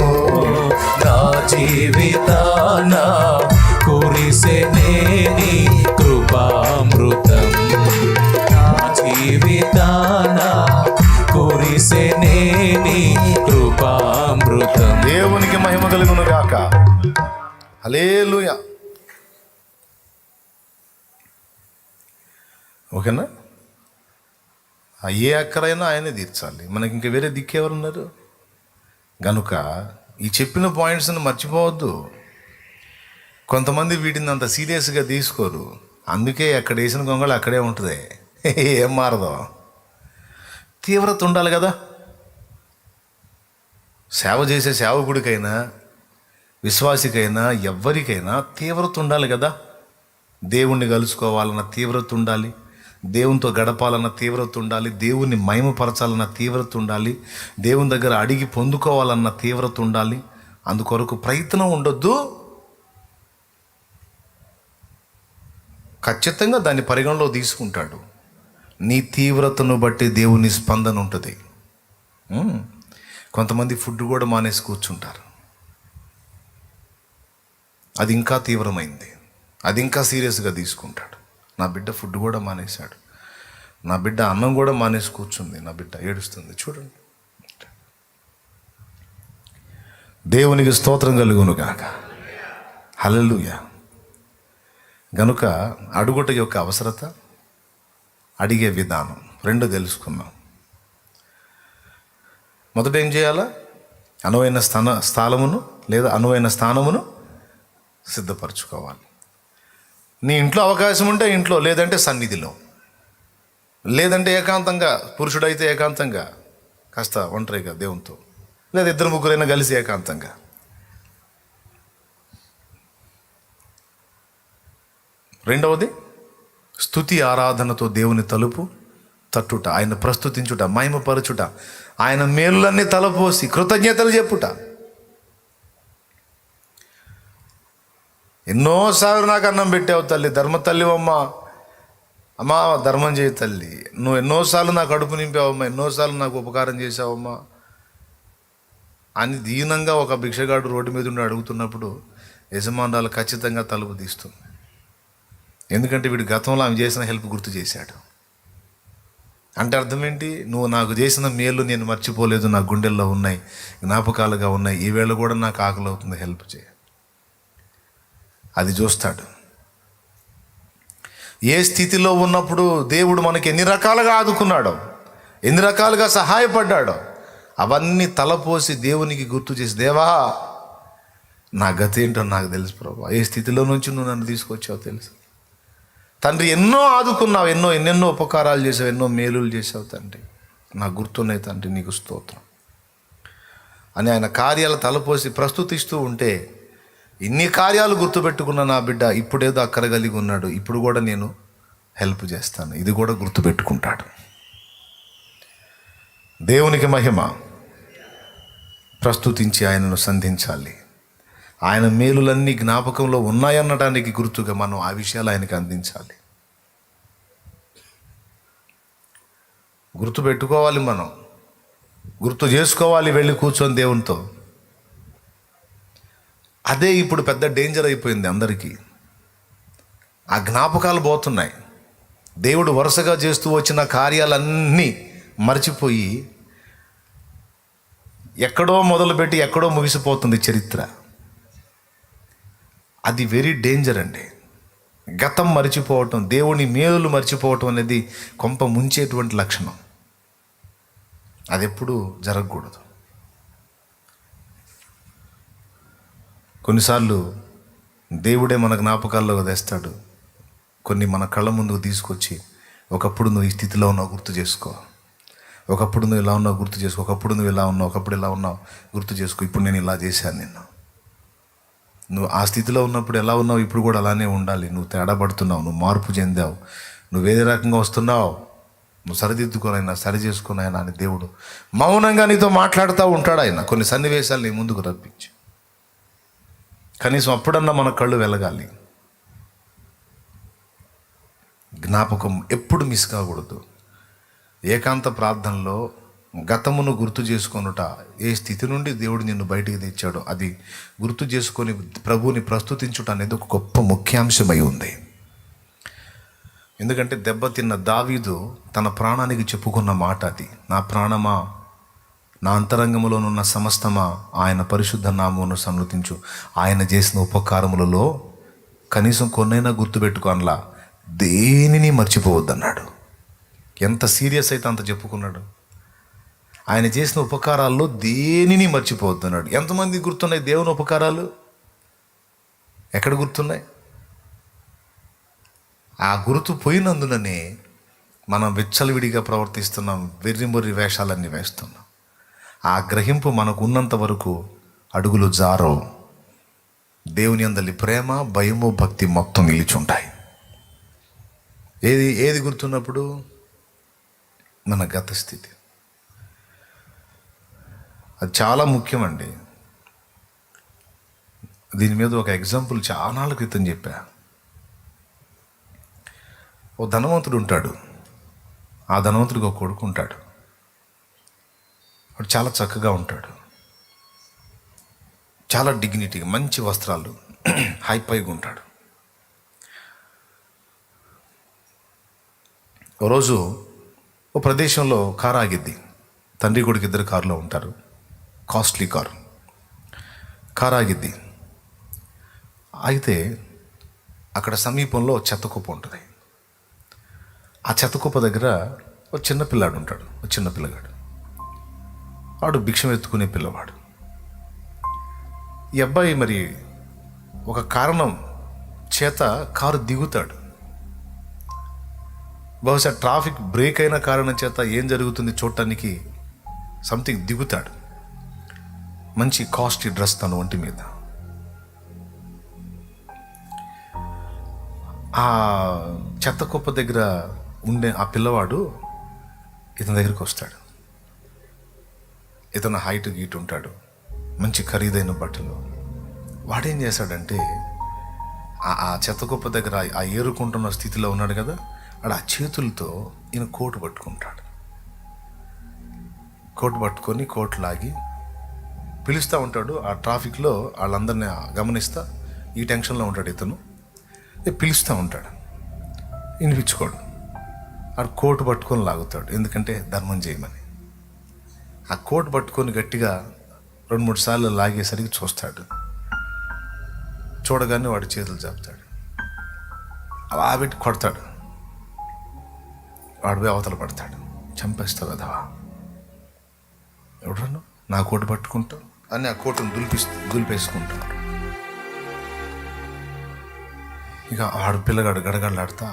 నా జీవితాన కురిసెనే నీ కృపామృతం, నా జీవితాన కురిసెనే నీ కృపామృతం. దేవునికి మహిమ కలుగును గాక. హల్లెలూయా. ఓకేనా? ఏ అక్కరైనా ఆయనే తీర్చాలి. మనకి ఇంకా వేరే దిక్కెవరున్నారు? గనుక ఈ చెప్పిన పాయింట్స్ని మర్చిపోవద్దు. కొంతమంది వీటిని అంత సీరియస్గా తీసుకోరు. అందుకే అక్కడ వేసిన గొంగళి అక్కడే ఉంటుంది, ఏం మారదో. తీవ్రత ఉండాలి కదా. సేవ చేసే సేవకుడికైనా, విశ్వాసికైనా, ఎవ్వరికైనా తీవ్రత ఉండాలి కదా. దేవుణ్ణి కలుసుకోవాలన్న తీవ్రత ఉండాలి, దేవునితో గడపాలన్న తీవ్రత ఉండాలి, దేవుణ్ణి మహిమపరచాలన్న తీవ్రత ఉండాలి, దేవుని దగ్గర అడిగి పొందుకోవాలన్న తీవ్రత ఉండాలి. అందుకొరకు ప్రయత్నం ఉండొద్దు. ఖచ్చితంగా దాన్ని పరిగణలో తీసుకుంటాడు. నీ తీవ్రతను బట్టి దేవుని స్పందన ఉంటుంది. కొంతమంది ఫుడ్ కూడా మానేసి కూర్చుంటారు. అది ఇంకా తీవ్రమైంది, అది ఇంకా సీరియస్గా తీసుకుంటాడు. నా బిడ్డ ఫుడ్ కూడా మానేశాడు, నా బిడ్డ అన్నం కూడా మానేసి కూర్చుంది, నా బిడ్డ ఏడుస్తుంది. చూడండి, దేవునికి స్తోత్రం కలుగును గాక. హల్లెలూయా. గనుక అడుగుట యొక్క అవసరత, అడిగే విధానం రెండు తెలుసుకున్నాం. మొదట ఏం చేయాలా? అనువైన స్థలమును లేదా అనువైన స్థానమును సిద్ధపరచుకోవాలి. నీ ఇంట్లో అవకాశం ఉంటే ఇంట్లో, లేదంటే సన్నిధిలో, లేదంటే ఏకాంతంగా, పురుషుడైతే ఏకాంతంగా కాస్త ఒంటరిగా దేవునితో, లేదా ఇద్దరు ముగ్గురైనా కలిసి ఏకాంతంగా. రెండవది, స్తుతి ఆరాధనతో దేవుని తలుపు తట్టుట, ఆయన ప్రస్తుతించుట, మహిమపరచుట, ఆయన మేలులన్నీ తలపోసి కృతజ్ఞతలు చెప్పుట. ఎన్నోసార్లు నాకు అన్నం పెట్టావు తల్లి, ధర్మ తల్లివమ్మా, అమ్మా ధర్మం చేయి తల్లి, నువ్వు ఎన్నోసార్లు నాకు కడుపు నింపావమ్మా, ఎన్నోసార్లు నాకు ఉపకారం చేసావమ్మా అని దీనంగా ఒక భిక్షగాడు రోడ్డు మీద ఉండి అడుగుతున్నప్పుడు యజమానురాలు ఖచ్చితంగా తలుపు తీస్తుంది. ఎందుకంటే వీడు గతంలో ఆమె చేసిన హెల్ప్ గుర్తు చేశాడు. అంటే అర్థం ఏంటి? నువ్వు నాకు చేసిన మేలు నేను మర్చిపోలేదు, నా గుండెల్లో ఉన్నాయి, జ్ఞాపకాలుగా ఉన్నాయి, ఈవేళ కూడా నాకు ఆకలి అవుతుంది, హెల్ప్ చేయ. అది చూస్తాడు. ఏ స్థితిలో ఉన్నప్పుడు దేవుడు మనకి ఎన్ని రకాలుగా ఆదుకున్నాడో, ఎన్ని రకాలుగా సహాయపడ్డాడో అవన్నీ తలపోసి దేవునికి గుర్తు చేసి, దేవా నా గతి ఏంటో నాకు తెలుసు ప్రభా, ఏ స్థితిలో నుంచి నువ్వు నన్ను తీసుకొచ్చావు తెలుసు తండ్రి, ఎన్నో ఆదుకున్నావు, ఎన్నెన్నో ఉపకారాలు చేసావు, ఎన్నో మేలులు చేసావు తండ్రి, నాకు గుర్తున్నాయి తండ్రి, నీకు స్తోత్రం అని ఆయన కార్యాలు తలపోసి ప్రస్తుతిస్తూ ఉంటే, ఇన్ని కార్యాలు గుర్తుపెట్టుకున్న నా బిడ్డ ఇప్పుడేదో అక్కర కలిగి ఉన్నాడు, ఇప్పుడు కూడా నేను హెల్ప్ చేస్తాను, ఇది కూడా గుర్తుపెట్టుకుంటాడు. దేవునికి మహిమ. ప్రస్తుతించి ఆయనను సంధించాలి. ఆయన మేలులన్నీ జ్ఞాపకంలో ఉన్నాయనడానికి గుర్తుగా మనం ఆ విషయాలు ఆయనకి అందించాలి. గుర్తు పెట్టుకోవాలి, మనం గుర్తు చేసుకోవాలి వెళ్ళి కూర్చొని దేవునితో. అదే ఇప్పుడు పెద్ద డేంజర్ అయిపోయింది అందరికీ. ఆ జ్ఞాపకాలు పోతున్నాయి. దేవుడు వరుసగా చేస్తూ వచ్చిన కార్యాలన్నీ మర్చిపోయి ఎక్కడో మొదలుపెట్టి ఎక్కడో ముగిసిపోతుంది చరిత్ర. అది వెరీ డేంజర్ అండి. గతం మర్చిపోవటం, దేవుని మేలులు మర్చిపోవటం అనేది కొంప ముంచేటువంటి లక్షణం. అది ఎప్పుడు జరగకూడదు. కొన్నిసార్లు దేవుడే మన జ్ఞాపకాల్లో తెస్తాడు. కొన్ని మన కళ్ళ ముందుకు తీసుకొచ్చి, ఒకప్పుడు నువ్వు ఈ స్థితిలో ఉన్నావు గుర్తు చేసుకో, ఒకప్పుడు నువ్వు ఇలా ఉన్నావు గుర్తు చేసుకో, ఒకప్పుడు నువ్వు ఇలా ఉన్నావు, ఒకప్పుడు ఇలా ఉన్నావు గుర్తు చేసుకో, ఇప్పుడు నేను ఇలా చేశాను నిన్ను. నువ్వు ఆ స్థితిలో ఉన్నప్పుడు ఎలా ఉన్నావు, ఇప్పుడు కూడా అలానే ఉండాలి. నువ్వు తేడా పడుతున్నావు, నువ్వు మార్పు చెందావు, నువ్వు వేరే రకంగా వస్తున్నావు, నువ్వు సరిదిద్దుకోనైనా సరి చేసుకోనైనా అని దేవుడు మౌనంగా నీతో మాట్లాడుతూ ఉంటాడు. ఆయన కొన్ని సన్నివేశాలు నీ ముందుకు రప్పించి, కనీసం అప్పుడన్నా మన కళ్ళు వెలగాలి. జ్ఞాపకం ఎప్పుడు మిస్ కాకూడదు. ఏకాంత ప్రార్థనలో గతమును గుర్తు చేసుకొనుట, ఏ స్థితి నుండి దేవుడు నిన్ను బయటికి తెచ్చాడో అది గుర్తు చేసుకొని ప్రభువుని ప్రస్తుతించుట అనేది ఒక గొప్ప ముఖ్యాంశమై ఉంది. ఎందుకంటే దెబ్బతిన్న దావీదు తన ప్రాణానికి చెప్పుకున్న మాట అది, నా ప్రాణమా నా అంతరంగములోనున్న సమస్తమా ఆయన పరిశుద్ధ నామమును సన్నతించు, ఆయన చేసిన ఉపకారములలో కనీసం కొన్నైనా గుర్తుపెట్టుకోనలా, దేనిని మర్చిపోవద్దన్నాడు. ఎంత సీరియస్ అయితే అంత చెప్పుకున్నాడు. ఆయన చేసిన ఉపకారాల్లో దేనిని మర్చిపోవద్దన్నాడు. ఎంతమంది గుర్తున్నాయి దేవుని ఉపకారాలు? ఎక్కడ గుర్తున్నాయి? ఆ గుర్తు పోయినందుననే మనం విచ్చలవిడిగా ప్రవర్తిస్తున్నాం, వెర్రిమొర్రి వేషాలన్నీ వేస్తున్నాం. ఆ గ్రహింపు మనకు ఉన్నంత వరకు అడుగులు జారో, దేవుని అందలి ప్రేమ, భయము, భక్తి మొత్తం నిలిచుంటాయి. ఏది గుర్తున్నప్పుడు? మన గత స్థితి. అది చాలా ముఖ్యమండి. దీని మీద ఒక ఎగ్జాంపుల్ చాలా నాళ్ళ క్రితం చెప్పా. ఓ ధనవంతుడు ఉంటాడు. ఆ ధనవంతుడికి ఒక కొడుకు ఉంటాడు. వాడు చాలా చక్కగా ఉంటాడు, చాలా డిగ్నిటీగా, మంచి వస్త్రాలు, హైపైగా ఉంటాడు. ఓ రోజు ఓ ప్రదేశంలో కారు ఆగిద్ది. తండ్రి కొడుకు ఇద్దరు కారులో ఉంటారు, కాస్ట్లీ కారు ఆగిద్ది. అయితే అక్కడ సమీపంలో చెత్త కుప్ప ఉంటుంది. ఆ చెత్త కుప్ప దగ్గర ఒక చిన్న పిల్లాడు ఉంటాడు, ఒక చిన్న పిల్లగాడు. వాడు భిక్షం ఎత్తుకునే పిల్లవాడు. ఈ అబ్బాయి మరి ఒక కారణం చేత కారు దిగుతాడు. బహుశా ట్రాఫిక్ బ్రేక్ అయిన కారణం చేత ఏం జరుగుతుంది చూడటానికి సంథింగ్ దిగుతాడు. మంచి కాస్ట్లీ డ్రెస్ తన ఒంటి మీద. ఆ చెత్త కుప్ప దగ్గర ఉండే ఆ పిల్లవాడు ఇతని దగ్గరికి వస్తాడు. ఇతను హైట్ గీట్ ఉంటాడు, మంచి ఖరీదైన బట్టలు. వాడేం చేశాడంటే ఆ చెత్త కుప్ప దగ్గర ఆ ఏరుకుంటున్న స్థితిలో ఉన్నాడు కదా, ఆ చేతులతో ఈయన కోటు పట్టుకుంటాడు. కోటు పట్టుకొని కోటు లాగి పిలుస్తూ ఉంటాడు. ఆ ట్రాఫిక్లో వాళ్ళందరినీ గమనిస్తా ఈ టెన్షన్లో ఉంటాడు ఇతను. పిలుస్తూ ఉంటాడు, వినిపించుకోడు. ఆ కోటు పట్టుకొని లాగుతాడు, ఎందుకంటే ధర్మం చేయమని. ఆ కోటు పట్టుకొని గట్టిగా 2-3 సార్లు లాగేసరికి చూస్తాడు, చూడగానే వాడి చేతులు చాపుతాడు, అలా పెట్టి కొడతాడు. వాడు పోయి అవతల పడతాడు. చంపేస్తావు కదవా, ఎవడను నా కోటు పట్టుకుంటావు అని ఆ కోటును దులిపేసుకుంటాడు. ఇక ఆడు పిల్లగాడు గడగడలాడుతా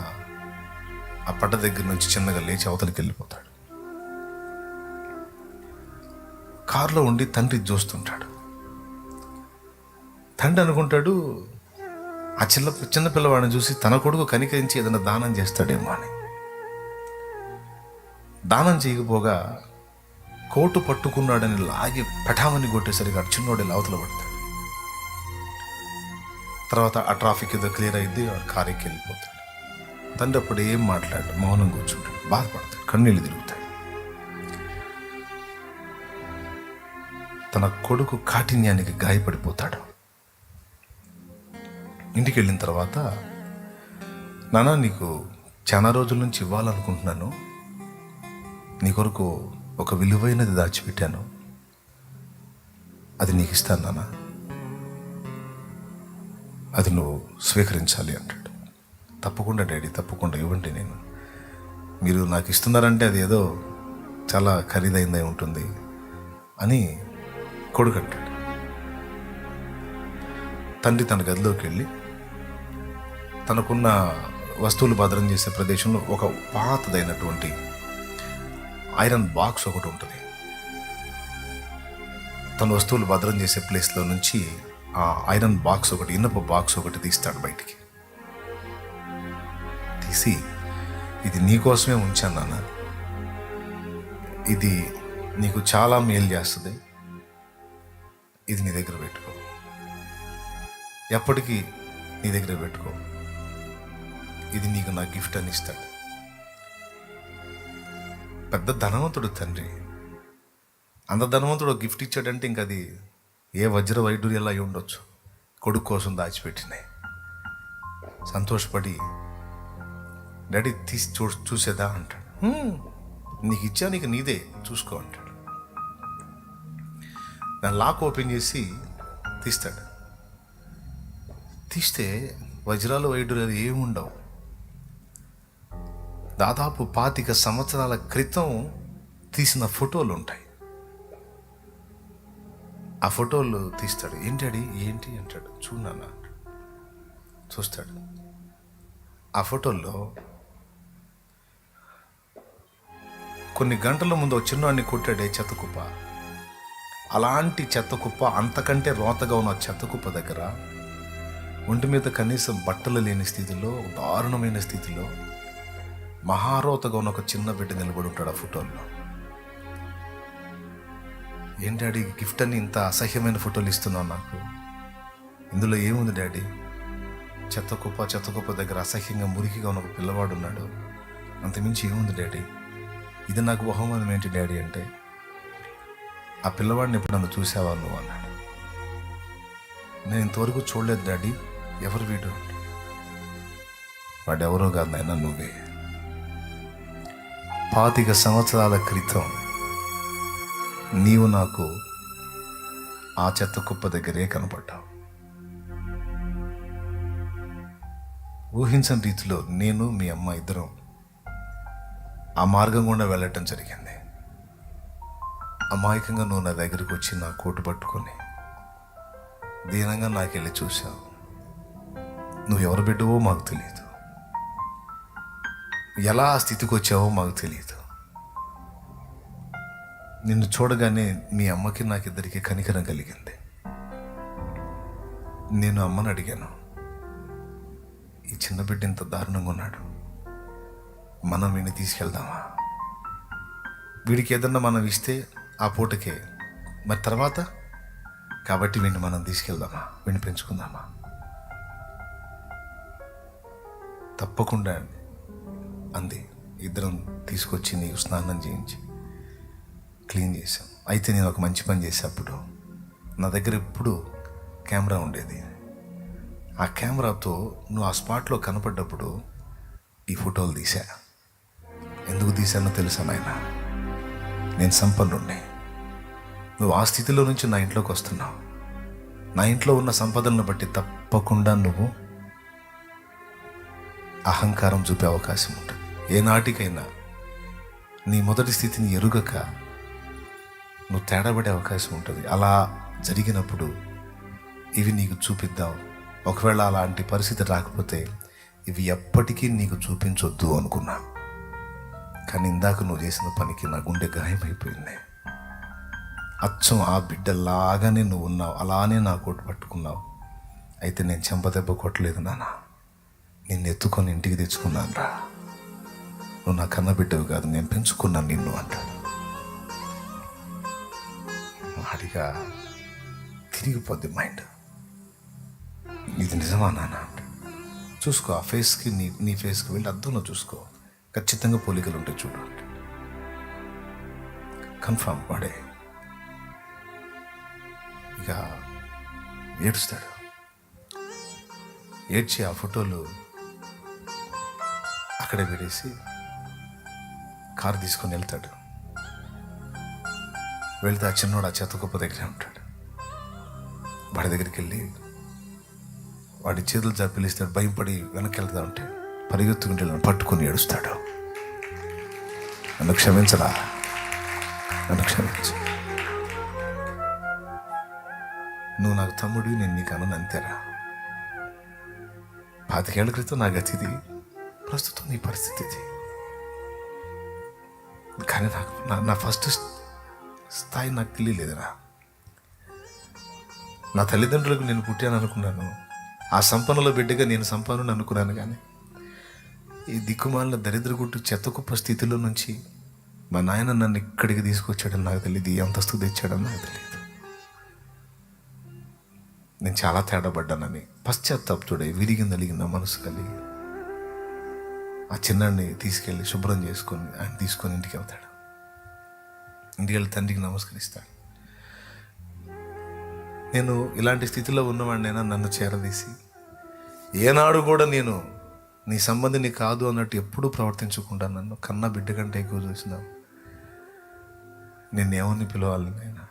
ఆ పడ్డ దగ్గర నుంచి చిన్నగా లేచి అవతలికి వెళ్ళిపోతాడు. కారులో ఉండి తండ్రి చూస్తుంటాడు. తండ్రి అనుకుంటాడు ఆ చిన్న పిల్లవాడిని చూసి తన కొడుకు కనికరించి ఏదైనా దానం చేస్తాడేమో అని. దానం చేయకపోగా కోటు పట్టుకున్నాడని లాగి పఠామని కొట్టేసరికి ఆ చిన్నోడు అవతల పడతాడు. తర్వాత ఆ ట్రాఫిక్ ఏదో క్లియర్ అయింది, కారుకి వెళ్ళిపోతాడు. తండ్రి అప్పుడు ఏం మాట్లాడు, మౌనం కూర్చుంటాడు, బాధపడతాడు, కన్నీళ్ళు తిరుగుతాడు. తన కొడుకు కాఠిన్యానికి గాయపడిపోతాడు. ఇంటికి వెళ్ళిన తర్వాత, నాన్న నీకు చాలా రోజుల నుంచి ఇవ్వాలనుకుంటున్నాను, నీ కొరకు ఒక విలువైనది దాచిపెట్టాను, అది నీకు ఇస్తాను నాన్న, అది నువ్వు స్వీకరించాలి అంటాడు. తప్పకుండా డాడీ, తప్పకుండా ఇవ్వండి, మీరు నాకు ఇస్తున్నారంటే అది ఏదో చాలా ఖరీదైందై ఉంటుంది అని కొడుకు అంటాడు. తండ్రి తన గదిలోకి వెళ్ళి తనకున్న వస్తువులు భద్రం చేసే ప్రదేశంలో ఒక పాతదైనటువంటి ఐరన్ బాక్స్ ఒకటి ఉంటుంది. తన వస్తువులు భద్రం చేసే ప్లేస్లో నుంచి ఆ ఐరన్ బాక్స్ ఒకటి, ఇనుప బాక్స్ ఒకటి తీస్తాడు బయటికి. తీసి, ఇది నీకోసమే ఉంచాను నాన్న, ఇది నీకు చాలా మేలు చేస్తుంది, ఇది నీ దగ్గర పెట్టుకో, ఎప్పటికీ నీ దగ్గర పెట్టుకో, ఇది నీకు నా గిఫ్ట్ అని ఇస్తాడు. పెద్ద ధనవంతుడు తండ్రి, అంత ధనవంతుడు గిఫ్ట్ ఇచ్చాడంటే ఇంక అది ఏ వజ్ర వైడూర్యాలు అయి ఉండొచ్చు, కొడుకు కోసం దాచిపెట్టినాయి. సంతోషపడి, డాడీ తీసి చూసేదా అంటాడు. నీకు ఇచ్చా, నీకు నీదే, చూసుకో అంటాడు. దాని లాక్ ఓపెన్ చేసి తీస్తాడు. తీస్తే వజ్రాలు వైడూర్యాలు ఏముండవు. దాదాపు 25 సంవత్సరాల క్రితం తీసిన ఫోటోలు ఉంటాయి. ఆ ఫోటోలు తీస్తాడు. ఏంటడి, ఏంటి అంటాడు. చూడన్నా, చూస్తాడు. ఆ ఫోటోల్లో కొన్ని గంటల ముందు చిన్నాన్ని కొట్టాడే చెత్త కుప్ప, అలాంటి చెత్త కుప్ప, అంతకంటే రోతగా ఉన్న చెత్త కుప్ప దగ్గర ఒంటి మీద కనీసం బట్టలు లేని స్థితిలో, దారుణమైన స్థితిలో, మహారోతగా ఉన్న ఒక చిన్న బిడ్డ నిలబడి ఉంటాడు ఆ ఫోటోల్లో. ఏం డాడీ, గిఫ్ట్ అని ఇంత అసహ్యమైన ఫోటోలు ఇస్తున్నావు నాకు, ఇందులో ఏముంది డాడీ? చెత్త కుప్ప దగ్గర అసహ్యంగా మురికిగా ఉన్న ఒక పిల్లవాడు ఉన్నాడు, అంతమించి ఏముంది డాడీ? ఇది నాకు బహుమానం ఏంటి డాడీ అంటే, ఆ పిల్లవాడిని ఎప్పుడు నన్ను చూసావా నువ్వు అన్నాడు. నేను ఇంతవరకు చూడలేదు డాడీ. ఎవరు వీడు? వాడెవరో కాదు నాయనా, నువ్వే. 25 సంవత్సరాల క్రితం నీవు నాకు ఆ చెత్త కుప్ప దగ్గరే కనపడ్డావు. ఊహించని రీతిలో నేను, మీ అమ్మ ఇద్దరం ఆ మార్గం గుండా వెళ్ళటం జరిగింది. అమాయకంగా నువ్వు నా దగ్గరికి వచ్చి నా కోటు పట్టుకొని దీనంగా నాకెళ్ళి చూశావు. నువ్వు ఎవరు బిడ్డవో మాకు తెలియదు, ఎలా ఆ స్థితికి వచ్చావో మాకు తెలియదు. నిన్ను చూడగానే మీ అమ్మకి నాకిద్దరికి కనికరం కలిగింది. నేను అమ్మని అడిగాను, ఈ చిన్న బిడ్డ ఇంత దారుణంగా ఉన్నాడు, మనం వీడిని తీసుకెళ్దామా? వీడికి ఏదన్నా మనం ఇస్తే ఆ పూటకే, మరి తర్వాత కాబట్టి వీడిని మనం తీసుకెళ్దామా, వీడిని పెంచుకుందామా? తప్పకుండా అంది. ఇద్దరం తీసుకొచ్చి నీకు స్నానం చేయించి క్లీన్ చేశాం. అయితే నేను ఒక మంచి పని చేసేటప్పుడు నా దగ్గర ఎప్పుడు కెమెరా ఉండేది. ఆ కెమెరాతో నువ్వు ఆ స్పాట్లో కనపడ్డప్పుడు ఈ ఫోటోలు తీసా. ఎందుకు తీశానో తెలుసా నాయన? నేను సంపన్నుణ్ణి, నువ్వు ఆ స్థితిలో నుంచి నా ఇంట్లోకి వస్తున్నావు, నా ఇంట్లో ఉన్న సంపదలను బట్టి తప్పకుండా నువ్వు అహంకారం చూపే అవకాశం ఉంటుంది. ఏనాటికైనా నీ మొదటి స్థితిని ఎరుగక నువ్వు తేడాపడే అవకాశం ఉంటుంది. అలా జరిగినప్పుడు ఇవి నీకు చూపిద్దాం. ఒకవేళ అలాంటి పరిస్థితి రాకపోతే ఇవి ఎప్పటికీ నీకు చూపించొద్దు అనుకున్నా. కానీ ఇందాక నువ్వు చేసిన పనికి నా గుండె గాయమైపోయింది. అచ్చం ఆ బిడ్డలాగానే నువ్వు ఉన్నావు, అలానే నా కోటు పట్టుకున్నావు. అయితే నేను చెంపదెబ్బ కొట్టలేదు నాన్న, నిన్ను ఎత్తుకొని ఇంటికి తెచ్చుకున్నాను రా. నువ్వు నా కన్న బిడ్డవు కాదు, నేను పెంచుకున్నాను నిన్ను అంటాడు. వాడిగా తిరిగిపోద్ది మైండ్. ఇది నిజమా నాన్న అంటే చూసుకో, ఆ ఫేస్కి నీ ఫేస్కి వెళ్ళి అద్దంలో చూసుకో, ఖచ్చితంగా పోలికలు ఉంటాయి చూడు. కన్ఫామ్ వాడే. ఇక ఏడుస్తాడు. ఏడ్చి ఆ ఫోటోలు అక్కడే పెట్టేసి కారు తీసుకొని వెళ్తాడు. వెళ్తే ఆ చిన్నోడు ఆ చెత్త కుప్ప దగ్గరే ఉంటాడు. వాడి దగ్గరికి వెళ్ళి వాడి చేతులు పిలుస్తాడు. భయపడి వెనక్కి వెళ్తా ఉంటే పరిగెత్తుకుంటే పట్టుకొని ఏడుస్తాడు. నన్ను క్షమించరా, నన్ను క్షమించు, నువ్వు నాకు తమ్ముడివి, నేను నీకు అన్నను అంతేరా. 25 ఏళ్ల క్రితం నా గతిది, ప్రస్తుతం నీ పరిస్థితి ఇది. కానీ నాకు నా ఫస్ట్ స్థాయి నాకు తెలియలేదురా. నా తల్లిదండ్రులకు నేను పుట్టాను అనుకున్నాను, ఆ సంపన్నుల బిడ్డగా నేను సంపన్నుని అనుకున్నాను. కానీ ఈ దిక్కుమాలిన దరిద్ర గుట్టు చెత్తకుప్ప స్థితిలో నుంచి మా నాయన నన్ను ఇక్కడికి తీసుకొచ్చాడని నాకు తెలియదు, ఈ అంతస్తు తెచ్చాడని నాకు తెలియదు. నేను చాలా తేడాపడ్డానని పశ్చాత్తాపతుడై విరిగి నలిగిన మనసు కలిగి ఆ చిన్నాడిని తీసుకెళ్ళి శుభ్రం చేసుకొని ఆయన తీసుకొని ఇంటికి వెళ్తాడు. ఇంటికి వెళ్ళి తండ్రికి నమస్కరిస్తాడు. నేను ఇలాంటి స్థితిలో ఉన్నవాడినైనా నన్ను చేరదీసి ఏనాడు కూడా నేను నీ సంబంధిని కాదు అన్నట్టు ఎప్పుడూ ప్రవర్తించకుండా నన్ను కన్నా బిడ్డ కంటే ఎక్కువ చూసినావు. నిన్నేమని పిలవాలి నాయనా?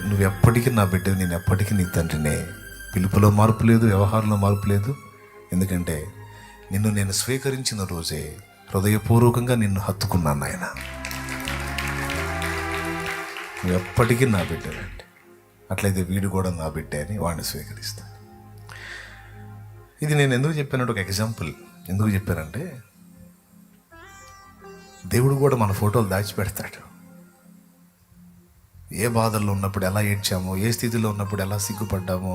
నువ్వు ఎప్పటికీ నా బిడ్డవి, నేను ఎప్పటికీ నీ తండ్రినే. పిలుపులో మార్పు లేదు, వ్యవహారంలో మార్పు లేదు. ఎందుకంటే నిన్ను నేను స్వీకరించిన రోజే హృదయపూర్వకంగా నిన్ను హత్తుకున్నాను ఆయన. నువ్వు ఎప్పటికీ నా బిడ్డనంటే, అట్లయితే వీడు కూడా నా బిడ్డ అని వాడిని స్వీకరిస్తాను. ఇది నేను ఎందుకు చెప్పానంటే ఒక ఎగ్జాంపుల్. ఎందుకు చెప్పానంటే దేవుడు కూడా మన ఫోటోలు దాచిపెడతాడు. ఏ బాధల్లో ఉన్నప్పుడు ఎలా ఏడ్చామో, ఏ స్థితిలో ఉన్నప్పుడు ఎలా సిగ్గుపడ్డామో,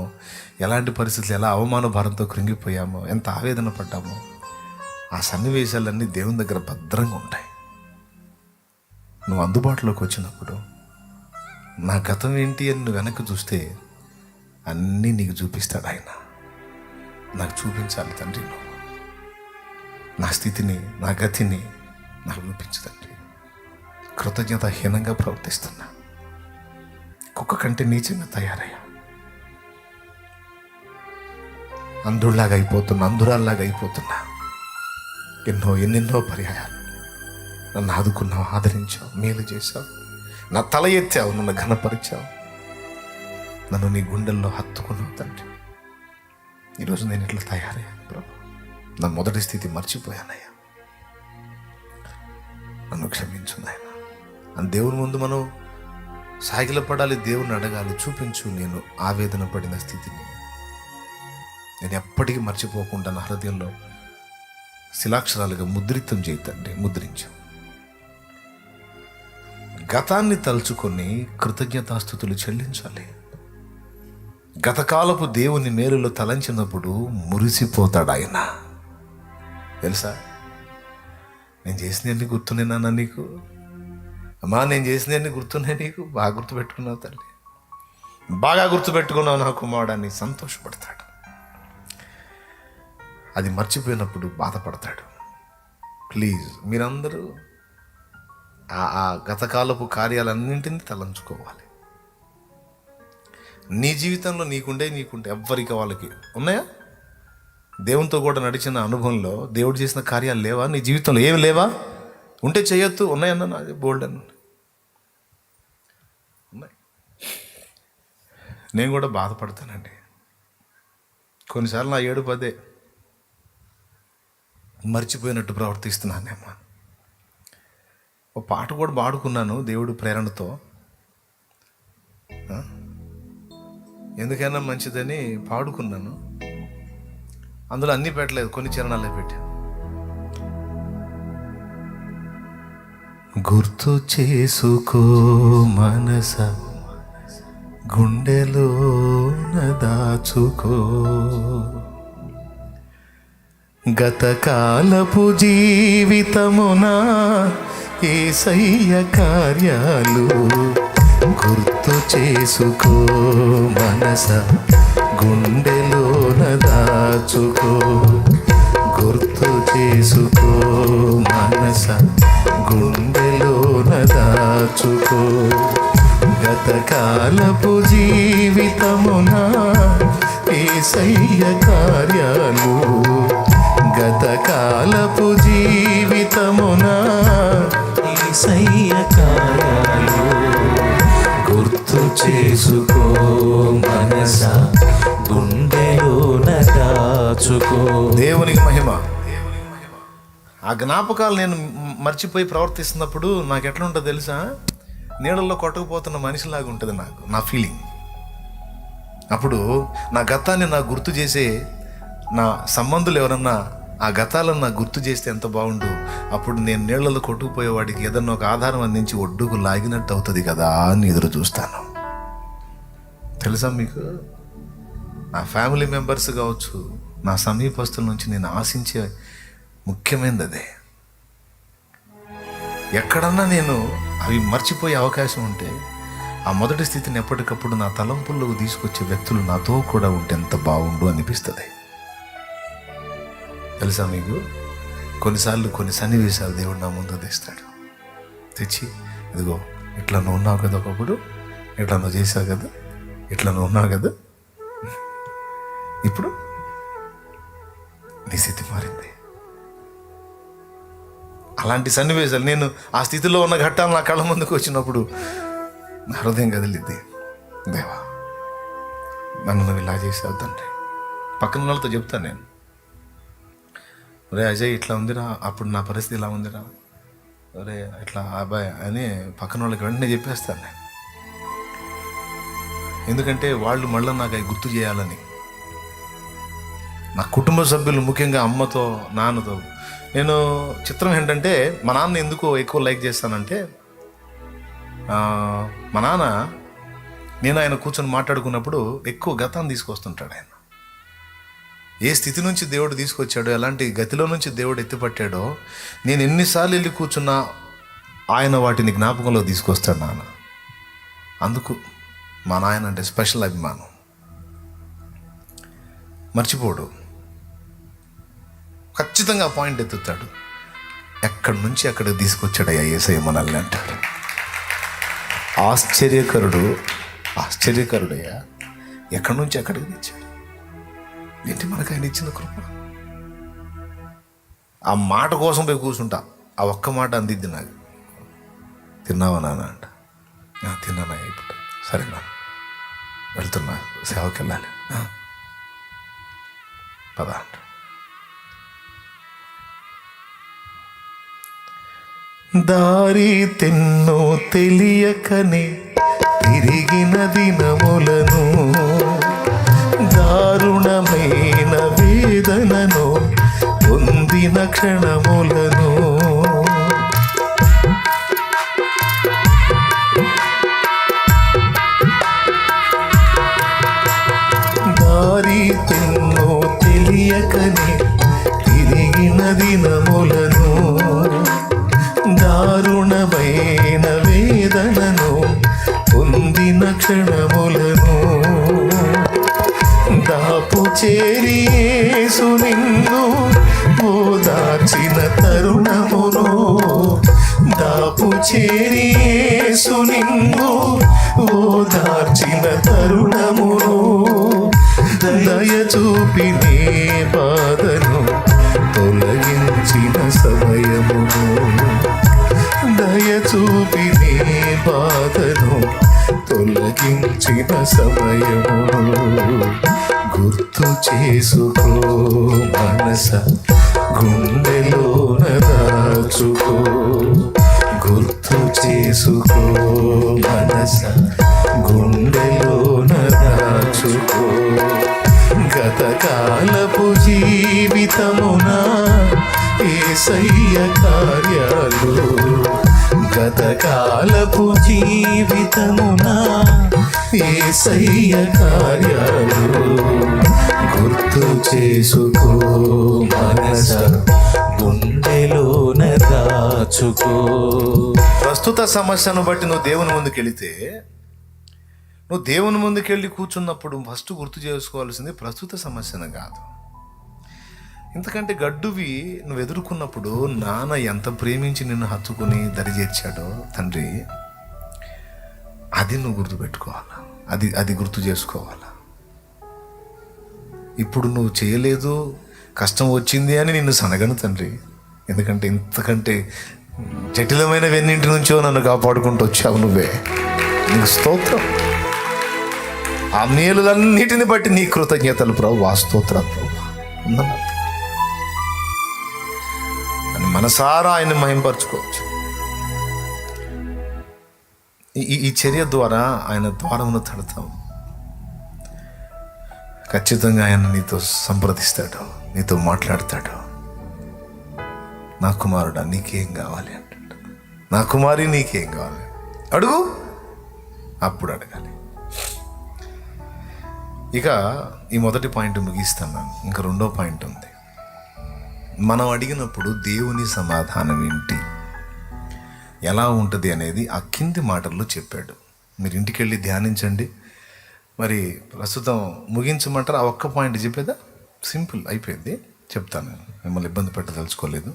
ఎలాంటి పరిస్థితులు ఎలా అవమాన భారంతో కృంగిపోయామో, ఎంత ఆవేదన పడ్డామో, ఆ సన్నివేశాలన్నీ దేవుని దగ్గర భద్రంగా ఉంటాయి. నువ్వు అందుబాటులోకి వచ్చినప్పుడు నా గతం ఏంటి అని నువ్వు వెనక్కి చూస్తే అన్నీ నీకు చూపిస్తాడు ఆయన. నాకు చూపించాలి తండ్రి, నువ్వు నా స్థితిని, నా గతిని నాకు చూపించు తండ్రి. కృతజ్ఞతాహీనంగా ప్రవర్తిస్తున్నా, కుక్క కంటే నీచంగా తయారయ్యా, అంధుల్లాగా అయిపోతున్నా, అంధురాల్లాగా అయిపోతున్నా. ఎన్నెన్నో పర్యాయాలు నన్ను ఆదుకున్నావు, ఆదరించావు, మేలు చేశావు, నా తల ఎత్తావు, నన్ను ఘనపరిచావు, నన్ను నీ గుండెల్లో హత్తుకున్నావు తండ్రి. ఈరోజు నేను ఇట్లా తయారయ్యాను ప్రభు, నా మొదటి స్థితి మర్చిపోయానయ్యా, నన్ను క్షమించు నాయనా అని దేవుని ముందు మనం సాగిలపడాలి, దేవుని అడగాలి. చూపించు నేను ఆవేదన పడిన స్థితిని, నేను ఎప్పటికీ మర్చిపోకుండా నా హృదయంలో శిలాక్షరాలుగా ముద్రితం చేయతండి, ముద్రించు. గతాన్ని తలుచుకొని కృతజ్ఞతాస్తుతులు చెల్లించాలి. గతకాలపు దేవుని మేలులో తలంచినప్పుడు మురిసిపోతాడు ఆయన. తెలుసా, నేను చేసినవన్నీ గుర్తున్నానా నీకు? అమ్మా, నేను చేసినవన్నీ గుర్తున్నాయి నీకు? బాగా గుర్తుపెట్టుకున్నావు తల్లి, బాగా గుర్తుపెట్టుకున్నావు నా కుమారుడాన్ని సంతోషపడతాడు. అది మర్చిపోయినప్పుడు బాధపడతాడు. ప్లీజ్ మీరందరూ ఆ గతకాలపు కార్యాలన్నింటినీ తలంచుకోవాలి. నీ జీవితంలో నీకుండే ఎవ్వరికి వాళ్ళకి ఉన్నాయా? దేవునితో కూడా నడిచిన అనుభవంలో దేవుడు చేసిన కార్యాలు లేవా? నీ జీవితంలో ఏమి లేవా? ఉంటే చేయొద్దు, ఉన్నాయన్నా నాది బోల్డ్ అని ఉన్నాయి. నేను కూడా బాధపడతానండి. కొన్నిసార్లు నా ఏడుపు అదే, మర్చిపోయినట్టు ప్రవర్తిస్తున్నానేమ్మా. ఒక పాట కూడా పాడుకున్నాను దేవుడి ప్రేరణతో, ఎందుకైనా మంచిదని పాడుకున్నాను. అందులో అన్నీ పెట్టలేదు, కొన్ని చరణాలే పెట్టాను. గుర్తు చేసుకో మనస, గుండెలోన దాచుకో, గతకాలపు జీవితమున యేసయ్య కార్యాలు గుర్తు చేసుకో మనస, గుండెలోన దాచుకో, గుర్తు చేసుకో మనస, గుండెలోన దాచుకో, గతకాలపు జీవితమున యేసయ్య కార్యాలు, గతకాలపు జీవితమున యేసయ్య కార్యాలు గుర్తు చేసుకో మనస, గుండెలోన దాచుకో. దేవునికి మహిమ. ఆ జ్ఞాపకాలు నేను మర్చిపోయి ప్రవర్తిస్తున్నప్పుడు నాకు ఎట్లా ఉంటుందో తెలుసా? నీళ్ళల్లో కొట్టకపోతున్న మనిషిలాగా ఉంటుంది నాకు, నా ఫీలింగ్. అప్పుడు నా గతాన్ని నాకు గుర్తు చేసే నా సంబంధులు ఎవరన్నా ఆ గతాలను నాకు గుర్తు చేస్తే ఎంత బాగుండు. అప్పుడు నేను నీళ్లలో కొట్టుకుపోయేవాడికి ఏదన్నా ఒక ఆధారం అందించి ఒడ్డుకు లాగినట్టు అవుతుంది కదా అని ఎదురు చూస్తాను. తెలుసా మీకు, నా ఫ్యామిలీ మెంబర్స్ కావచ్చు, నా సమీపస్తుల నుంచి నేను ఆశించే ముఖ్యమైనది అదే. ఎక్కడన్నా నేను అవి మర్చిపోయే అవకాశం ఉంటే ఆ మొదటి స్థితిని ఎప్పటికప్పుడు నా తలంపుల్లోకి తీసుకొచ్చే వ్యక్తులు నాతో కూడా ఉంటే ఎంత బాగుండు అనిపిస్తుంది. తెలుసా మీకు, కొన్నిసార్లు కొన్ని సన్నివేశాలు దేవుడు నా ముందు తెస్తాడు. తెచ్చి ఇదిగో ఇట్లా నువ్వు ఉన్నావు కదా, ఒకప్పుడు ఇట్లా నువ్వు చేసావు కదా, ఇట్లా నువ్వు ఉన్నావు కదా, ఇప్పుడు నీ స్థితి మారింది. అలాంటి సన్నివేశాలు, నేను ఆ స్థితిలో ఉన్న ఘట్టాలు నా కళ్ళ ముందుకు వచ్చినప్పుడు నా హృదయం కదిలిద్ది. దేవా, నన్ను నువ్వు ఇలా చేసావు తండ్రి. పక్కన వాళ్ళతో చెప్తాను నేను, ఒరే అజయ్ ఇట్లా ఉందిరా, అప్పుడు నా పరిస్థితి ఇలా ఉందిరా, ఒరే ఇట్లా అబ్బాయి అని పక్కన వాళ్ళకి వెంటనే చెప్పేస్తాను నేను. ఎందుకంటే వాళ్ళు మళ్ళీ నాకు అవి గుర్తు చేయాలని. నా కుటుంబ సభ్యులు, ముఖ్యంగా అమ్మతో నాన్నతో. నేను చిత్రం ఏంటంటే, మా నాన్న ఎందుకు ఎక్కువ లైక్ చేస్తానంటే, మా నాన్న నేను ఆయన కూర్చొని మాట్లాడుకున్నప్పుడు ఎక్కువ గతాన్ని తీసుకొస్తుంటాడు. ఆయన ఏ స్థితి నుంచి దేవుడు తీసుకొచ్చాడో, ఎలాంటి గతిలో నుంచి దేవుడు ఎత్తిపట్టాడో, నేను ఎన్నిసార్లు వెళ్ళి కూర్చున్నా ఆయన వాటిని జ్ఞాపకంలో తీసుకొస్తాడు నాన్న. అందుకు మా నాయన అంటే స్పెషల్ అభిమానం. మర్చిపోడు, ఖచ్చితంగా పాయింట్ ఎత్తుతాడు. ఎక్కడి నుంచి అక్కడికి తీసుకొచ్చాడయ్యా యేసయ్య మనల్ని అంటాడు. ఆశ్చర్యకరుడయ్యా, ఎక్కడి నుంచి అక్కడికి తెచ్చాడు. ఏంటి మనకు ఆయన ఇచ్చిన కృప. ఆ మాట కోసం పోయి కూర్చుంటా, ఆ ఒక్క మాట అందిద్ది నాకు. తిన్నావా నాన్న అంట. తిన్నానా, ఇప్పుడు సరేనా, వెళ్తున్నా, సేవకి వెళ్ళాలి, పద అంట. దారి తెన్నో తెలియకనే తిరిగిన దినములను, దారుణమైన వేదనను పొందిన క్షణములను, దారి తెన్నో తెలియకనే తిరిగిన దినములను, దారుణమైన వేదనను పొందిన క్షణములను, దాపు చేరి యేసు నిన్ను ఓదార్చిన తరుణమును, దాపు చేరి యేసు నిన్ను ఓదార్చిన తరుణమును, దయ చూపి నీ బాధను తొలగించిన సమయమును, దయ చూపి నీ బాధను తొలగించిన తొలగించిన సమయమును గుర్తు చేసుకో మనస, గుండెలోన దాచుకో. గుర్తు చేసుకో మనస, గుండెలోన దాచుకో. గతకాలపు జీవితమున యేసయ్య కార్యాలు, గతకాలపు జీవితమున యేసయ్య కార్యాలు గుర్తు చేసుకో మనస, గుండెలోన దాచుకో. ప్రస్తుత సమస్యను బట్టి నువ్వు దేవుని ముందుకెళితే, నువ్వు దేవుని ముందుకెళ్ళి కూర్చున్నప్పుడు ఫస్ట్ గుర్తు చేసుకోవాల్సింది ప్రస్తుత సమస్యను కాదు. ఎందుకంటే గడ్డువి నువ్వు ఎదుర్కొన్నప్పుడు నాన్న ఎంత ప్రేమించి నిన్ను హత్తుకుని దరిచేర్చాడో తండ్రి, అది నువ్వు గుర్తుపెట్టుకోవాలా, అది గుర్తు చేసుకోవాలా. ఇప్పుడు నువ్వు చేయలేదు, కష్టం వచ్చింది అని నిన్ను సనగను తండ్రి. ఎందుకంటే ఇంతకంటే జటిలమైన వెన్నింటి నుంచో నన్ను కాపాడుకుంటూ వచ్చావు నువ్వే. నీకు స్తోత్రం. ఆ మేలులన్నిటిని బట్టి నీ కృతజ్ఞతలు ప్రభు, ఆ స్తోత్రాలు ప్రభు. అని మనసారా ఆయన మహింపరచుకోవచ్చు. ఈ చర్య ద్వారా ఆయన ద్వారమును తడతాం. ఖచ్చితంగా ఆయన నీతో సంప్రదిస్తాడు, నీతో మాట్లాడతాడు. నా కుమారుడా నీకేం కావాలి అంటాడు, నా కుమారి నీకేం కావాలి అడుగు, అప్పుడు అడగాలి. ఇక ఈ మొదటి పాయింట్ ముగిస్తాను. ఇంకా రెండో పాయింట్ ఉంది. మనం అడిగినప్పుడు దేవుని సమాధానం ఏంటి, ఎలా ఉంటుంది అనేది ఆ కింది మాటల్లో చెప్పాడు. మీరు ఇంటికి వెళ్ళి ధ్యానించండి. మరి ప్రస్తుతం ముగించమంటారు. ఆ ఒక్క పాయింట్ చెప్పేదా? సింపుల్ అయిపోయింది. చెప్తాను, మిమ్మల్ని ఇబ్బంది పెట్టదలుచుకోలేదు.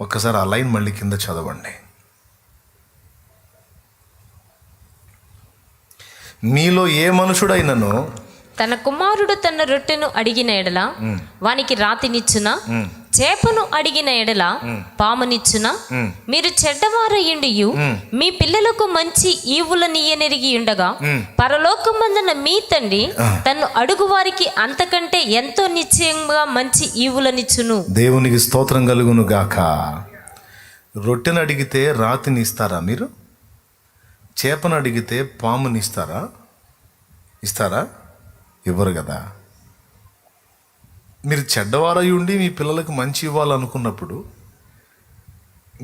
ఒక్కసారి ఆ లైన్ మళ్ళీ కింద చదవండి. మీలో ఏ మనుషుడైనను తన కుమారుడు తన రొట్టెను అడిగిన ఎడల వానికి రాతినిచ్చునా, చేపను అడిగిన ఎడల పామునిచ్చునా? మీరు చెడ్డవారయుండియు మీ పిల్లలకు మంచి ఈవులనియ్యనెరిగి ఉండగా పరలోకమందున మీ తండ్రి తన్ను అడుగు వారికి అంతకంటే ఎంతో నిశ్చయంగా మంచి ఈవులనిచ్చును. దేవునికి స్తోత్రం కలుగును గాక. రొట్టెను అడిగితే రాతిని ఇస్తారా మీరు? చేపను అడిగితే పాముని ఇస్తారా? ఇవ్వరు కదా. మీరు చెడ్డవారై ఉండి మీ పిల్లలకు మంచి ఇవ్వాలనుకున్నప్పుడు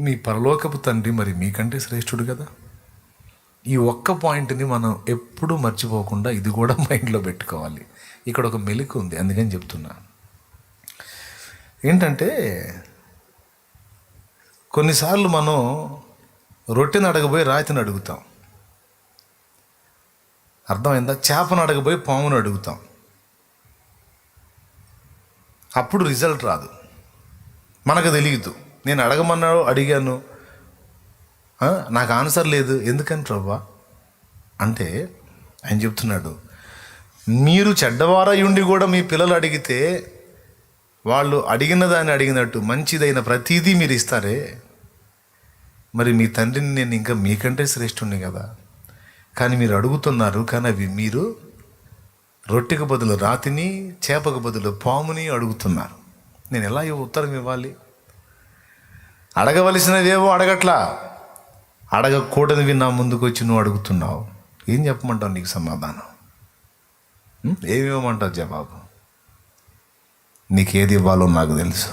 మీ పరలోకపు తండ్రి మరి మీకంటే శ్రేష్ఠుడు కదా. ఈ ఒక్క పాయింట్ని మనం ఎప్పుడూ మర్చిపోకుండా ఇది కూడా మైండ్లో పెట్టుకోవాలి. ఇక్కడ ఒక మెలిక ఉంది, అందుకని చెప్తున్నా. ఏంటంటే కొన్నిసార్లు మనం రొట్టెని అడగబోయి రాతిని అడుగుతాం. అర్థమైందా? చేపను అడగబోయి పామును అడుగుతాం. అప్పుడు రిజల్ట్ రాదు, మనకు తెలియదు. నేను అడిగాను, నాకు ఆన్సర్ లేదు. ఎందుకని ప్రభా అంటే ఆయన చెప్తున్నాడు, మీరు చెడ్డవారై ఉండి కూడా మీ పిల్లలు అడిగితే వాళ్ళు అడిగిన దాన్ని అడిగినట్టు మంచిదైన ప్రతిదీ మీరు ఇస్తారే, మరి మీ తండ్రిని నేను ఇంకా మీకంటే శ్రేష్ఠుణ్ణి కదా. కానీ మీరు అడుగుతున్నారు, కానీ అవి మీరు రొట్టెకు బదులు రాతిని, చేపకు బదులు పాముని అడుగుతున్నారు. నేను ఎలా ఉత్తరం ఇవ్వాలి? అడగవలసినవేవో అడగట్లా, అడగకూడనివి నా ముందుకు వచ్చి నువ్వు అడుగుతున్నావు. ఏం చెప్పమంటావు? నీకు సమాధానం ఏమి ఇవ్వమంటావు? జవాబు నీకేది ఇవ్వాలో నాకు తెలుసు.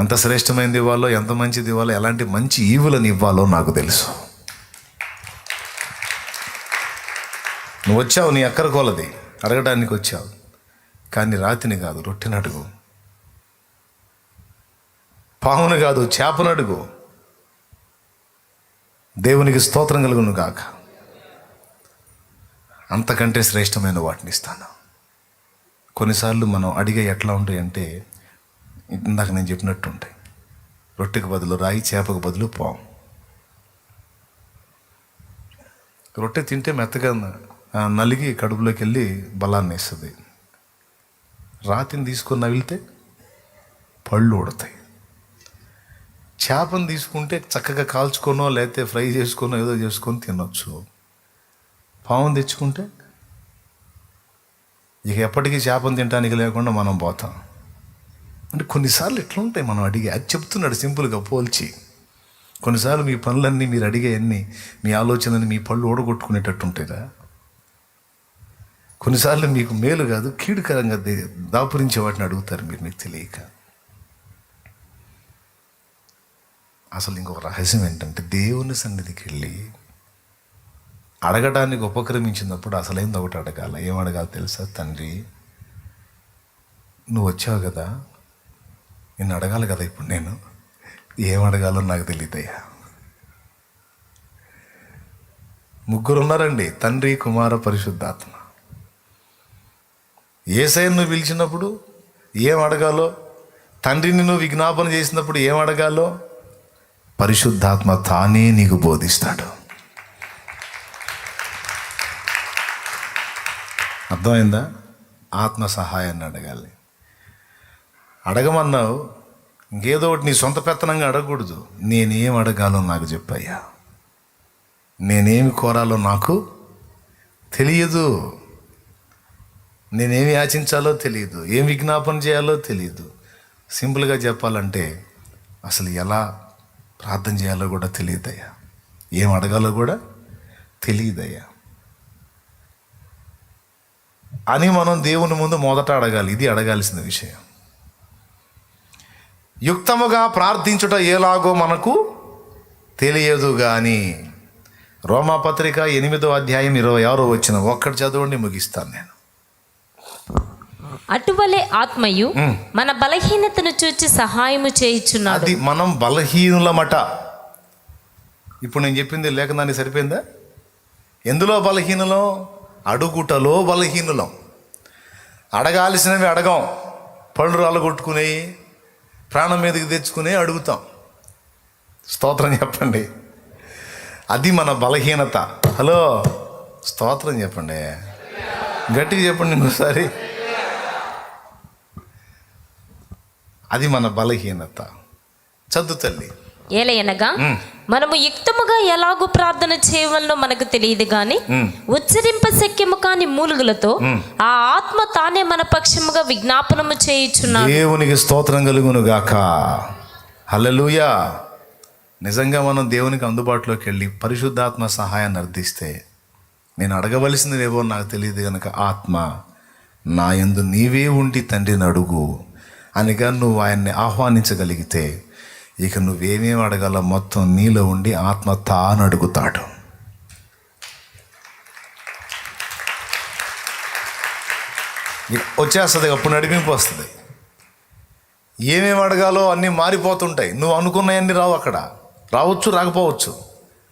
ఎంత శ్రేష్టమైనది ఇవ్వాలో, ఎంత మంచిది ఇవ్వాలో, ఎలాంటి మంచి ఈవులను ఇవ్వాలో నాకు తెలుసు. నువ్వు వచ్చావు నీ అక్కర కొలది అడగడానికి వచ్చావు, కానీ రాతిని కాదు రొట్టెని అడుగు, పామును కాదు చేపను అడుగు. దేవునికి స్తోత్రం కలుగును గాక. అంతకంటే శ్రేష్టమైన వాటిని ఇస్తాను. కొన్నిసార్లు మనం అడిగే ఎట్లా ఉంటాయంటే ఇందాక నేను చెప్పినట్టు ఉంటాయి. రొట్టెకు బదులు రాయి, చేపకు బదులు పాము. రొట్టె తింటే మెత్తగా నలిగి కడుపులోకి వెళ్ళి బలాన్ని ఇస్తుంది. రాతిని తీసుకొని నవిలితే పళ్ళు ఊడతాయి. చేపను తీసుకుంటే చక్కగా కాల్చుకొనో లేకపోతే ఫ్రై చేసుకొనో ఏదో చేసుకొని తినొచ్చు. పాముని తెచ్చుకుంటే ఇక ఎప్పటికీ చేపను తినడానికి లేకుండా మనం పోతాం. అంటే కొన్నిసార్లు ఎట్లుంటాయి మనం అడిగే, అది చెప్తున్నాడు సింపుల్గా పోల్చి. కొన్నిసార్లు మీ పనులన్నీ, మీరు అడిగేవన్నీ, మీ ఆలోచనని మీ పళ్ళు ఓడగొట్టుకునేటట్టు ఉంటాయిరా. కొన్నిసార్లు మీకు మేలు కాదు కీడుకరంగా దాపురించే వాటిని అడుగుతారు మీరు, మీకు తెలియక. అసలు ఇంకొక రహస్యం ఏంటంటే, దేవుని సన్నిధికి వెళ్ళి అడగడానికి ఉపక్రమించినప్పుడు అసలైంది ఒకటి అడగాల. ఏం అడగాలి తెలుసా? తండ్రి, నువ్వు వచ్చావు కదా, నిన్ను అడగాలి కదా, ఇప్పుడు నేను ఏం అడగాలో నాకు తెలియదయ్యా. ముగ్గురు ఉన్నారండి, తండ్రి, కుమార, పరిశుద్ధాత్మ. యేసయ్యను నువ్వు పిలిచినప్పుడు ఏం అడగాలో, తండ్రిని నువ్వు విజ్ఞాపన చేసినప్పుడు ఏం అడగాలో పరిశుద్ధాత్మ తానే నీకు బోధిస్తాడు. అర్థమైందా? ఆత్మ సహాయాన్ని అడగాలి. అడగమన్నావు, ఇంకేదో ఒకటి నీ సొంత పెత్తనంగా అడగకూడదు. నేనేం అడగాలో నాకు చెప్పయ్యా, నేనేమి కోరాలో నాకు తెలియదు, నేనేమి యాచించాలో తెలియదు, ఏం విజ్ఞాపన చేయాలో తెలియదు. సింపుల్గా చెప్పాలంటే అసలు ఎలా ప్రార్థన చేయాలో కూడా తెలియదయ్యా, ఏం అడగాలో కూడా తెలియదయ్యా అని మనం దేవుని ముందు మొదట అడగాలి. ఇది అడగాల్సిన విషయం. యుక్తముగా ప్రార్థించుట ఎలాగో మనకు తెలియదు కానీ, రోమాపత్రిక 8వ అధ్యాయం 26వ వచనం ఒక్కటి చదవండి, ముగిస్తాను నేను. అటువలే ఆత్మయు మన బలహీనతను చూచి సహాయము చేయుచున్నాడు. అది మనం బలహీనులమట. ఇప్పుడు నేను చెప్పింది లేఖనానికి సరిపోయిందా? ఎందులో బలహీనులం? అడుగుటలో బలహీనులం. అడగాల్సినవి అడగం, పళ్ళు రాళ్ళగొట్టుకుని ప్రాణం మీదకి తెచ్చుకుని అడుగుతాం. స్తోత్రం చెప్పండి. అది మన బలహీనత. హలో, స్తోత్రం చెప్పండి, గట్టిగా చెప్పండి ఇంకోసారి. అది మన బలహీనత. చదువు తల్లి. ఏలయనగా మనము యుక్తముగా ఎలాగూ ప్రార్థన చేయవలనో మనకు తెలియదు గాని ఉచ్చరింప శక్యము కాని మూలుగులతో ఆ ఆత్మ తానే మన పక్షముగా విజ్ఞాపనము చేయుచున్నాడు. దేవునికి స్తోత్రం కలుగును గాక. హల్లెలూయా. నిజంగా మనం దేవునికి అందుబాటులోకి వెళ్ళి పరిశుద్ధాత్మ సహాయాన్ని అర్థిస్తే, నేను అడగవలసినవేవో నాకు తెలియదు కనుక ఆత్మ నా యందు నీవే ఉండి తండ్రిని అడుగు అనిగా నువ్వు ఆయన్ని ఆహ్వానించగలిగితే, ఇక నువ్వేమేమి అడగాలో మొత్తం నీలో ఉండి ఆత్మ తాను అడుగుతాడు. వచ్చేస్తుంది, అప్పుడు నడిపింపు వస్తుంది. ఏమేమి అడగాలో అన్నీ మారిపోతుంటాయి. నువ్వు అనుకున్నవన్నీ రావు, అక్కడ రావచ్చు, రాకపోవచ్చు.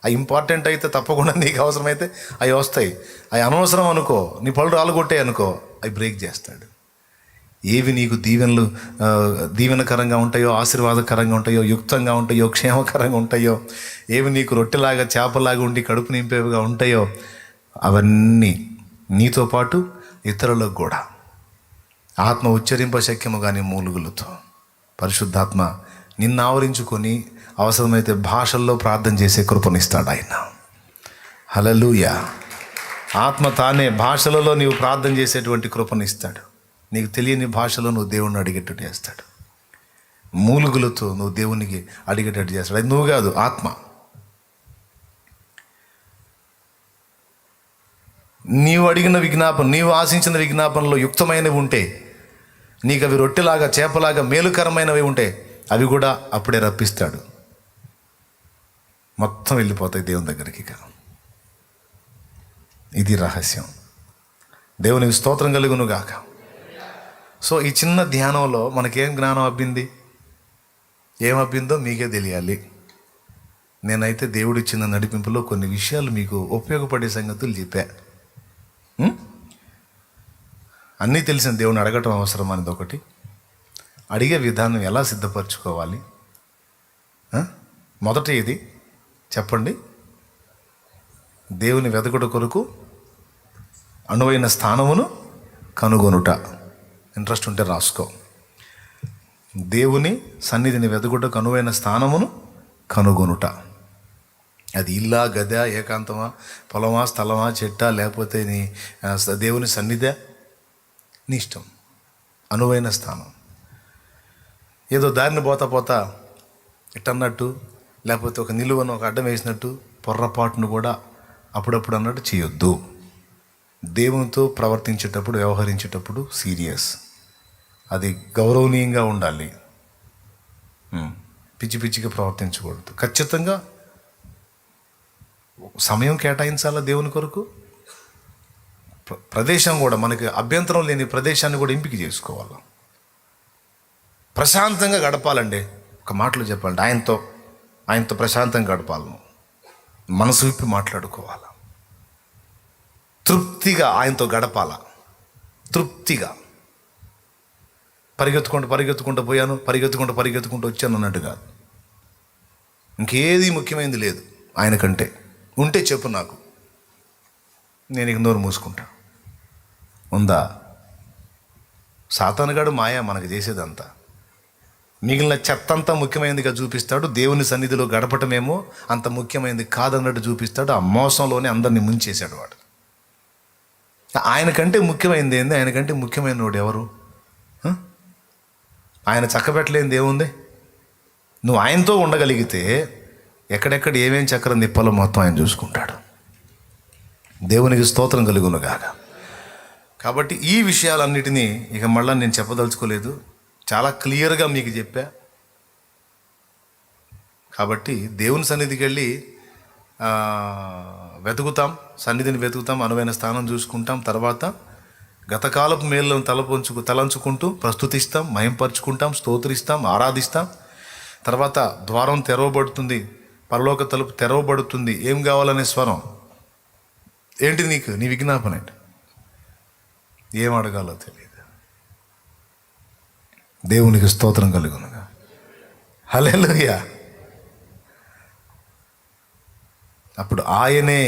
అవి ఇంపార్టెంట్ అయితే తప్పకుండా నీకు అవసరమైతే అవి వస్తాయి. అవి అనవసరం అనుకో, నీ పళ్ళు రాలుగొట్టాయి అనుకో, అవి బ్రేక్ చేస్తాడు. ఏవి నీకు దీవెనకరంగా ఉంటాయో, ఆశీర్వాదకరంగా ఉంటాయో, యుక్తంగా ఉంటాయో, క్షేమకరంగా ఉంటాయో, ఏవి నీకు రొట్టెలాగా చేపలాగా ఉండి కడుపు నింపేవిగా ఉంటాయో, అవన్నీ నీతో పాటు ఇతరులకు కూడా ఆత్మ ఉచ్చరింప శక్యము కానీ మూలుగులతో పరిశుద్ధాత్మ నిన్ను ఆవరించుకొని అవసరమైతే భాషల్లో ప్రార్థన చేసే కృపనిస్తాడు ఆయన. హల్లెలూయా. ఆత్మ తానే భాషలలో నీవు ప్రార్థన చేసేటువంటి కృపనిస్తాడు. నీకు తెలియని భాషలో నువ్వు దేవుణ్ణి అడిగేటట్టు చేస్తాడు. మూలుగులతో నువ్వు దేవునికి అడిగేటట్టు చేస్తాడు. అది నువ్వు కాదు, ఆత్మ. నీవు అడిగిన విజ్ఞాపన, నీవు ఆశించిన విజ్ఞాపనలో యుక్తమైనవి ఉంటే, నీకు అవి రొట్టెలాగా చేపలాగా మేలుకరమైనవి ఉంటే, అవి కూడా అప్పుడే రప్పిస్తాడు. మొత్తం వెళ్ళిపోతాయి దేవుని దగ్గరికి. ఇది రహస్యం. దేవునికి స్తోత్రం కలుగును గాక. సో ఈ చిన్న ధ్యానంలో మనకేం జ్ఞానం అబ్బింది, ఏమబ్బిందో మీకే తెలియాలి. నేనైతే దేవుడిచ్చిన నడిపింపులో కొన్ని విషయాలు మీకు ఉపయోగపడే సంగతులు చెప్పా. అన్నీ తెలిసిన దేవుని అడగటం అవసరం అనేది ఒకటి, అడిగే విధానం ఎలా సిద్ధపరచుకోవాలి. మొదట ఇది చెప్పండి, దేవుని వెదకుట కొరకు అనువైన స్థానమును కనుగొనుట. ఇంట్రెస్ట్ ఉంటే రాసుకో. దేవుని సన్నిధిని వెదకుటకు అనువైన స్థానమును కనుగొనుట. అది ఇల్లా, గదా, ఏకాంతమా, పొలమా, స్థలమా, చెట్టా, లేకపోతే నీ దేవుని సన్నిధా, నీ ఇష్టం. అనువైన స్థానం. ఏదో దారిని పోతా ఇట్టన్నట్టు, లేకపోతే ఒక నిలువను ఒక అడ్డం వేసినట్టు పొర్రపాటును కూడా అప్పుడప్పుడు అన్నట్టు చేయొద్దు. దేవునితో ప్రవర్తించేటప్పుడు, వ్యవహరించేటప్పుడు సీరియస్, అది గౌరవనీయంగా ఉండాలి. పిచ్చి పిచ్చిగా ప్రవర్తించకూడదు. ఖచ్చితంగా సమయం కేటాయించాలా దేవుని కొరకు. ప్రదేశం కూడా, మనకి అభ్యంతరం లేని ప్రదేశాన్ని కూడా ఎంపిక చేసుకోవాలి. ప్రశాంతంగా గడపాలండి. ఒక మాటలో చెప్పాలంటే ఆయనతో ప్రశాంతంగా గడపాలను. మనసు విప్పి మాట్లాడుకోవాలి. తృప్తిగా ఆయనతో గడపాల. తృప్తిగా. పరిగెత్తుకుంటూ పోయాను, పరిగెత్తుకుంటూ వచ్చాను అన్నట్టు కాదు. ఇంకేది ముఖ్యమైనది లేదు ఆయనకంటే. ఉంటే చెప్పు నాకు, నేను ఇక నోరు మూసుకుంటా. ఉందా? సాతానుగాడు మాయ మనకు చేసేదంతా. మిగిలిన చెత్తంతా ముఖ్యమైనదిగా చూపిస్తాడు. దేవుని సన్నిధిలో గడపటమేమో అంత ముఖ్యమైనది కాదన్నట్టు చూపిస్తాడు. ఆ మోసంలోనే అందరినీ ముంచేశాడు వాడు. ఆయనకంటే ముఖ్యమైనది ఏంది? ఆయనకంటే ముఖ్యమైన వాడు ఎవరు? ఆయన చక్కబెట్టలేనిది ఏముంది? నువ్వు ఆయనతో ఉండగలిగితే ఎక్కడెక్కడ ఏమేం చక్రం నిప్పాలో మొత్తం ఆయన చూసుకుంటాడు. దేవునికి స్తోత్రం కలుగునుగాక. కాబట్టి ఈ విషయాలన్నిటినీ ఇక మళ్ళీ నేను చెప్పదలుచుకోలేదు. చాలా క్లియర్గా మీకు చెప్పా. కాబట్టి దేవుని సన్నిధికి వెళ్ళి వెతుకుతాం, సన్నిధిని వెతుకుతాం, అనువైన స్థానం చూసుకుంటాం. తర్వాత గతకాలపు మేళ్ళను తలంచుకుంటూ ప్రస్తుతిస్తాం, మయంపరుచుకుంటాం, స్తోత్రిస్తాం, ఆరాధిస్తాం. తర్వాత ద్వారం తెరవబడుతుంది, పరలోక తలుపు తెరవబడుతుంది. ఏం కావాలనే స్వరం ఏంటి? నీ విజ్ఞాపన ఏంటి? ఏం అడగాలో తెలియదు. దేవునికి స్తోత్రం కలుగునుగా. హల్లెలూయా. అప్పుడు ఆయనే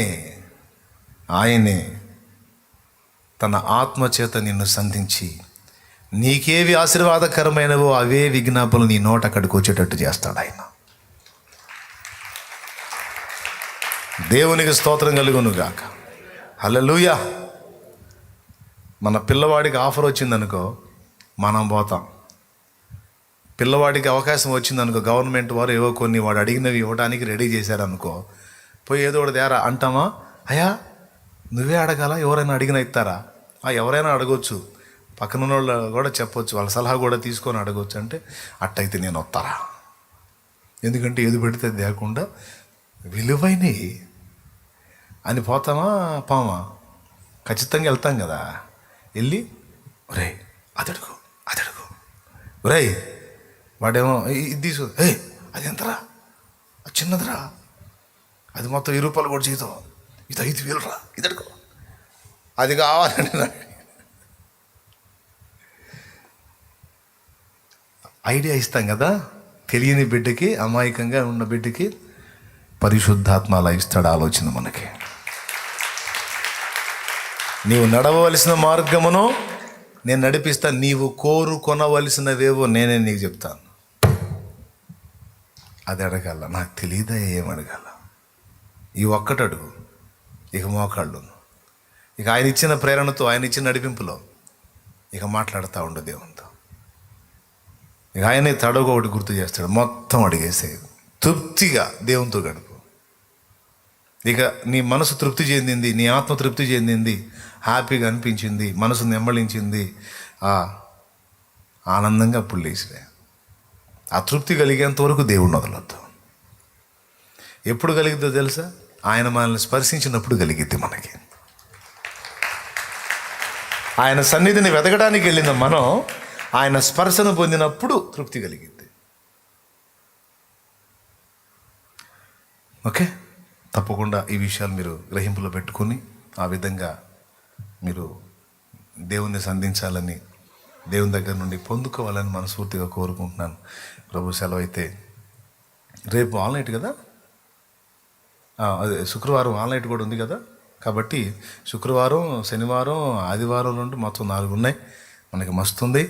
తన ఆత్మచేత నిన్ను సంధించి నీకేవి ఆశీర్వాదకరమైనవో అవే విజ్ఞాపనలు నీ నోట అక్కడికి వచ్చేటట్టు చేస్తాడు ఆయన. దేవునికి స్తోత్రం కలుగునుగాక. హల్లెలూయా. మన పిల్లవాడికి ఆఫర్ వచ్చిందనుకో, మనం పోతాం. పిల్లవాడికి అవకాశం వచ్చిందనుకో, గవర్నమెంట్ వారు ఏవో కొన్ని వాడు అడిగినవి ఇవ్వడానికి రెడీ చేశారనుకో, పోయి ఏదో ఒకటి దేరా అంటామా? అయ్యా నువ్వే అడగాల, ఎవరైనా అడిగినా ఇస్తారా? ఎవరైనా అడగొచ్చు, పక్కన వాళ్ళు కూడా చెప్పొచ్చు, వాళ్ళ సలహా కూడా తీసుకొని అడగొచ్చు. అంటే అట్టయితే నేను వస్తారా? ఎందుకంటే ఏది పెడితే లేకుండా విలువైనవి అని పోతామా పామా? ఖచ్చితంగా వెళ్తాం కదా. వెళ్ళి ఒరే అదడుగు ఒరే, వాడేమో ఇది తీసు, అది ఎంతరా, అది చిన్నదిరా, అది మొత్తం 20 రూపాయలు కూడా చేద్దాం, ఇది 5,000 రా, ఇది అడుగు, అది కావాలండి నాకు. ఐడియా ఇస్తాం కదా. తెలియని బిడ్డకి, అమాయకంగా ఉన్న బిడ్డకి పరిశుద్ధాత్మ అలా ఇస్తాడు ఆలోచన మనకి. నీవు నడవవలసిన మార్గమును నేను నడిపిస్తాను, నీవు కోరుకొనవలసినవేవో నేనే నీకు చెప్తాను. అది అడగాల, నాకు తెలియదా ఏం అడగాల. ఈ ఒక్కటి అడుగు, ఇక మోకాళ్ళు, ఇక ఆయన ఇచ్చిన ప్రేరణతో, ఆయన ఇచ్చిన నడిపింపులో ఇక మాట్లాడుతూ ఉండు దేవునితో. ఇక ఆయనే తడవ ఒకటి గుర్తు చేస్తాడు, మొత్తం అడిగేసేది. తృప్తిగా దేవునితో గడుపు. ఇక నీ మనసు తృప్తి చెందింది, నీ ఆత్మ తృప్తి చెందింది, హ్యాపీగా అనిపించింది, మనసు నెమ్మళించింది, ఆనందంగా అప్పుడు లేచిరే. ఆ తృప్తి కలిగేంత వరకు దేవుడిని వదలొద్దు. ఎప్పుడు కలిగిద్దో తెలుసా? ఆయన మనల్ని స్పర్శించినప్పుడు కలిగిద్ది మనకి. ఆయన సన్నిధిని వెతకడానికి వెళ్ళిన మనం ఆయన స్పర్శను పొందినప్పుడు తృప్తి కలిగిద్ది. ఓకే, తప్పకుండా ఈ విషయాలు మీరు గ్రహింపులో పెట్టుకొని ఆ విధంగా మీరు దేవుణ్ణి సంధించాలని, దేవుని దగ్గర నుండి పొందుకోవాలని మనస్ఫూర్తిగా కోరుకుంటున్నాను. ప్రభు సెలవు అయితే రేపు ఆల్నైట్ కదా, అదే శుక్రవారం ఆల్నైట్ కూడా ఉంది కదా. కాబట్టి శుక్రవారం, శనివారం, ఆదివారం నుండి మొత్తం 4 ఉన్నాయి. మనకి మస్తుంది.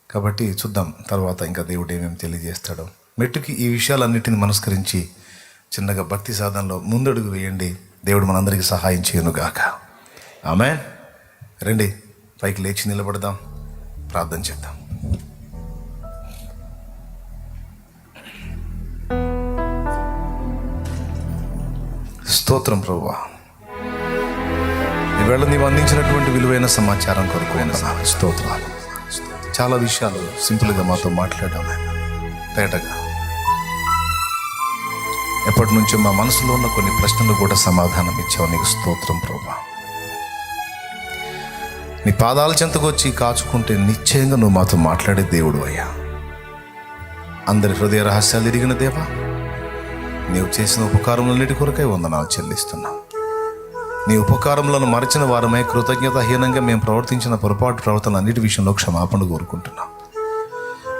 కాబట్టి చూద్దాం తర్వాత ఇంకా దేవుడు ఏమేమి తెలియజేస్తాడో. మెట్టుకి ఈ విషయాలన్నిటిని మనస్కరించి చిన్నగా భక్తి సాధనలో ముందడుగు వేయండి. దేవుడు మనందరికీ సహాయం చేయనుగాక. ఆమేన్. రండి, పైకి లేచి నిలబడదాం, ప్రార్థన చేద్దాం. స్తోత్రం ప్రభువా, ఈవేళ నీవు అందించినటువంటి విలువైన సమాచారం కొరకు స్తోత్రాలు. చాలా విషయాలు సింపుల్గా మాతో మాట్లాడాం ఆయన, తేటగా. ఎప్పటి నుంచో మా మనసులో ఉన్న కొన్ని ప్రశ్నలు కూడా సమాధానం ఇచ్చావు. నీకు స్తోత్రం ప్రభువా. నీ పాదాల చెంతకు వచ్చి కాచుకుంటే నిశ్చయంగా నువ్వు మాతో మాట్లాడే దేవుడు అయ్యా. అందరి హృదయ రహస్యాలు ఎరిగిన దేవా, నీవు చేసిన ఉపకారములన్నిటి కొరకై వందనాలు చెల్లిస్తున్నాం. నీ ఉపకారములను మరచిన వారమై కృతజ్ఞతాహీనంగా మేము ప్రవర్తించిన పొరపాటు ప్రవర్తన అన్నిటి విషయంలో క్షమాపణ కోరుకుంటున్నాం.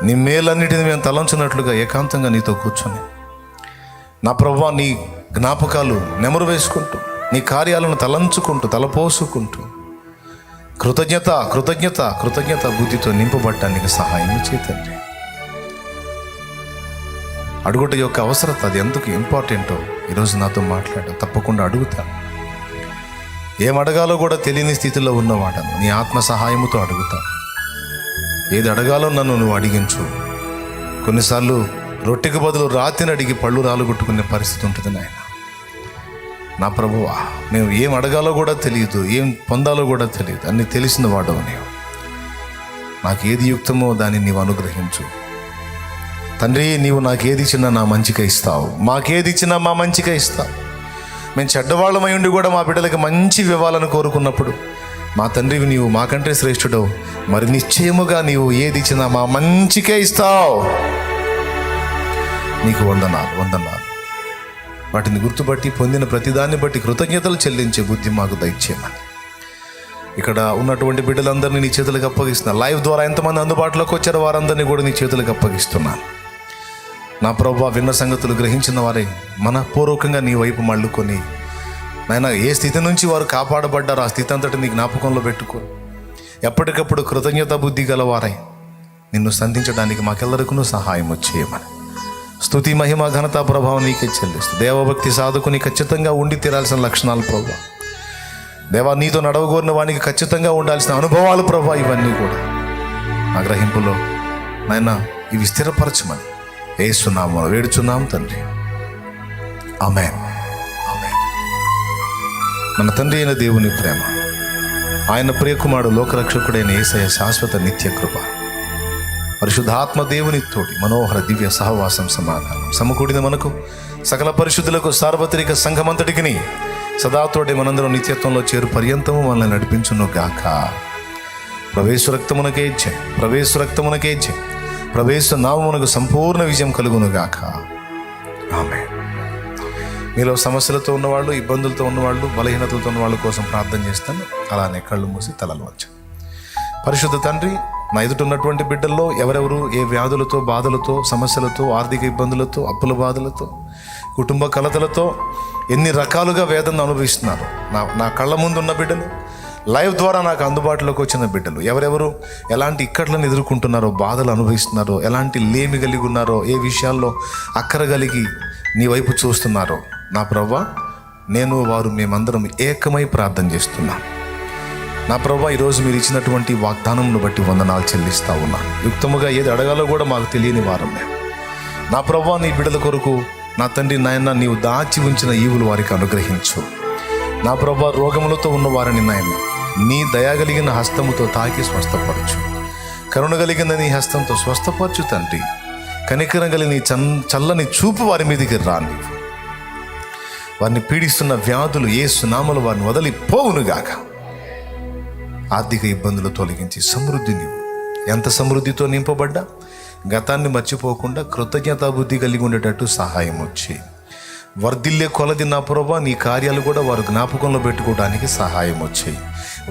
నీ మేలన్నిటిని మేము తలంచినట్లుగా ఏకాంతంగా నీతో కూర్చొని నా ప్రభువా, నీ జ్ఞాపకాలు నెమరు వేసుకుంటూ, నీ కార్యాలను తలంచుకుంటూ, తలపోసుకుంటూ కృతజ్ఞత కృతజ్ఞత కృతజ్ఞత బుద్ధితో నింపబడటానికి సహాయం చేతండి. అడుగుట యొక్క అవసరత, అది ఎందుకు ఇంపార్టెంటో ఈరోజు నాతో మాట్లాడావు. తప్పకుండా అడుగుతాను. ఏం అడగాలో కూడా తెలియని స్థితిలో ఉన్నవాడను. నీ ఆత్మ సహాయముతో అడుగుతాను. ఏది అడగాలో నన్ను నువ్వు అడిగించు. కొన్నిసార్లు రొట్టెకి బదులు రాతిని అడిగి పళ్ళు రాలుగొట్టుకునే పరిస్థితి ఉంటుంది నాయన. నా ప్రభువా, మేము ఏం అడగాలో కూడా తెలియదు, ఏం పొందాలో కూడా తెలియదు. అన్నీ తెలిసిన వాడవు నీవు. నాకు ఏది యుక్తమో దాన్ని నీవు అనుగ్రహించు తండ్రి. నీవు నాకేది ఇచ్చినా నా మంచిగా ఇస్తావు, మాకేది ఇచ్చినా మా మంచిగా ఇస్తావు. మేము చెడ్డవాళ్ళమై ఉండి కూడా మా బిడ్డలకి మంచి ఇవ్వాలని కోరుకున్నప్పుడు మా తండ్రివి నీవు మాకంటే శ్రేష్ఠుడవు. మరి నిశ్చయముగా నీవు ఏది ఇచ్చినా మా మంచికే ఇస్తావు. నీకు వందనాలు వందనాలు. వాటిని గుర్తుపట్టి పొందిన ప్రతిదాన్ని బట్టి కృతజ్ఞతలు చెల్లించే బుద్ధి మాకు దయచేయమని ఇక్కడ ఉన్నటువంటి బిడ్డలందరినీ నీ చేతులకు అప్పగిస్తున్నా. లైవ్ ద్వారా ఎంతమంది అందుబాటులోకి వచ్చారో వారందరినీ కూడా నీ చేతులకు అప్పగిస్తున్నాను. నా ప్రభువా, విన్న సంగతులు గ్రహించిన వారే మనపూర్వకంగా నీ వైపు మళ్ళుకొని నాయన, ఏ స్థితి నుంచి వారు కాపాడబడ్డారో ఆ స్థితి అంతటి నీ జ్ఞాపకంలో పెట్టుకొని ఎప్పటికప్పుడు కృతజ్ఞత బుద్ధి గలవారై నిన్ను సంధించడానికి మాకెల్లరికూ సహాయం చేయమని స్తుతి మహిమ ఘనత ప్రభావం నీకే చెల్లిస్తూ దేవభక్తి సాధకుని ఖచ్చితంగా ఉండి తీరాల్సిన లక్షణాలు ప్రభా, దేవా నీతో నడవగోరిన వానికి ఖచ్చితంగా ఉండాల్సిన అనుభవాలు ప్రభా, ఇవన్నీ కూడా ఆ గ్రహింపులో నాయన ఇవి స్థిరపరచమని యేసు నామములో వేడుచున్నాం తండ్రి. ఆమేన్. ఆమేన్. మన తండ్రి అయిన దేవుని ప్రేమ, ఆయన ప్రియకుమారుడు లోకరక్షకుడైన యేసయ్య శాశ్వత నిత్య కృప, పరిశుద్ధాత్మ దేవుని తోటి మనోహర దివ్య సహవాసం సమాధానం సమకూడిన మనకు సకల పరిశుద్ధులకు సార్వత్రిక సంఘమంతటికి సదాతోటి మనందరం నిత్యత్వంలో చేరు పర్యంతము మనల్ని నడిపించును గాక. ప్రవేశ రక్తమునకే జై, ప్రవేశ రక్తమునకే జై, ప్రవేశ నామమునకు సంపూర్ణ విజయం కలుగును గాక. ఆమేన్. మీలో సమస్యలతో ఉన్నవాళ్ళు, ఇబ్బందులతో ఉన్నవాళ్ళు, బలహీనతలతో ఉన్న వాళ్ళ కోసం ప్రార్థన చేస్తాను. అలానే కళ్ళు మూసి తలలు వంచండి. పరిశుద్ధ తండ్రి, నా ఎదుట ఉన్నటువంటి బిడ్డల్లో ఎవరెవరు ఏ వ్యాధులతో, బాధలతో, సమస్యలతో, ఆర్థిక ఇబ్బందులతో, అప్పుల బాధలతో, కుటుంబ కలతలతో ఎన్ని రకాలుగా వేదన అనుభవిస్తున్నారు, నా కళ్ళ ముందు ఉన్న బిడ్డలు, లైవ్ ద్వారా నాకు అందుబాటులోకి వచ్చిన బిడ్డలు, ఎవరెవరు ఎలాంటి ఇక్కట్లను ఎదుర్కొంటున్నారో, బాధలు అనుభవిస్తున్నారో, ఎలాంటి లేమి కలిగి ఉన్నారో, ఏ విషయాల్లో అక్కర కలిగి నీ వైపు చూస్తున్నారో, నా ప్రభువా, నేను వారు మేమందరం ఏకమై ప్రార్థన చేస్తున్నాం. నా ప్రభువా, ఈరోజు మీరు ఇచ్చినటువంటి వాగ్దానంను బట్టి వందనాలు చెల్లిస్తా ఉన్నాను. యుక్తముగా ఏది అడగాలో కూడా మాకు తెలియని వారం మేము. నా ప్రభువా, నీ బిడ్డల కొరకు నా తండ్రి నాయన నీవు దాచి ఉంచిన ఈవులు వారికి అనుగ్రహించు. నా ప్రభువా, రోగములతో ఉన్న వారిని నాయన నీ దయగలిగిన హస్తముతో తాకి స్వస్థపరచు. కరుణ కలిగిన నీ హస్తంతో స్వస్థపరచు తండ్రి. కనికరం కలిగిన నీ చల్లని చూపు వారి మీదకి రాని. వారిని పీడిస్తున్న వ్యాధులు యేసు నామములో వారిని వదిలిపోవునుగాక. ఆర్థిక ఇబ్బందులు తొలగించి సమృద్ధి నీవు. ఎంత సమృద్ధితో నింపబడ్డా గతాన్ని మర్చిపోకుండా కృతజ్ఞతా బుద్ధి కలిగి ఉండేటట్టు సహాయం వచ్చి వర్ధిల్లే కొలది నా ప్రభువా, నీ కార్యాలు కూడా వారు జ్ఞాపకంలో పెట్టుకోవడానికి సహాయం వచ్చాయి.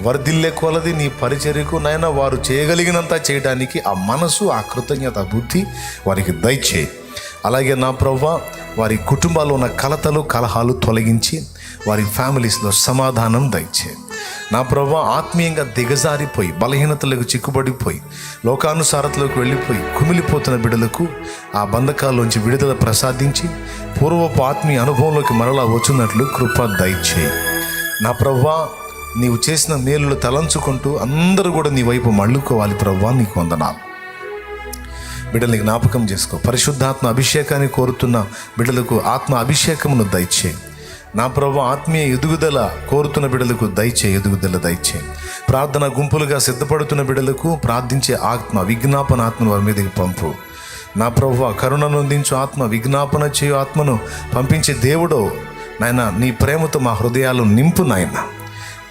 వర్ధిల్లే కొలది నీ పరిచర్యకు నాయన వారు చేయగలిగినంత చేయడానికి ఆ మనసు, ఆ కృతజ్ఞత బుద్ధి వారికి దయచేయి. అలాగే నా ప్రభువా, వారి కుటుంబాల్లో ఉన్న కలతలు, కలహాలు తొలగించి వారి ఫ్యామిలీస్లో సమాధానం దయచేయి. నా ప్రభు ఆత్మీయంగా దిగజారిపోయి బలహీనతలకు చిక్కుబడిపోయి లోకానుసారతలకు వెళ్ళిపోయి కుమిలిపోతున్న బిడ్డలకు ఆ బంధకాల్లోంచి విడుదల ప్రసాదించి పూర్వపు ఆత్మీయ అనుభవంలోకి మరలా వచ్చినట్లు కృప దయచేయి. నా ప్రభువా, నీవు చేసిన మేలులు తలంచుకుంటూ అందరూ కూడా నీ వైపు మళ్ళుకోవాలి. ప్రభువా, నీకు వందనాలు. బిడ్డల్ని జ్ఞాపకం చేసుకో. పరిశుద్ధాత్మ అభిషేకాన్ని కోరుతున్న బిడ్డలకు ఆత్మ అభిషేకమును దయచేయి. నా ప్రభు ఆత్మీయ ఎదుగుదల కోరుతున్న బిడ్డలకు ఎదుగుదల దయచేయి. ప్రార్థన గుంపులుగా సిద్ధపడుతున్న బిడ్డలకు ప్రార్థించే ఆత్మ, విజ్ఞాపన ఆత్మను వారి మీదకి పంపు. నా ప్రభు కరుణను అందించు ఆత్మ, విజ్ఞాపన చేయు ఆత్మను పంపించే దేవుడో నాయన, నీ ప్రేమతో మా హృదయాలు నింపు నాయన.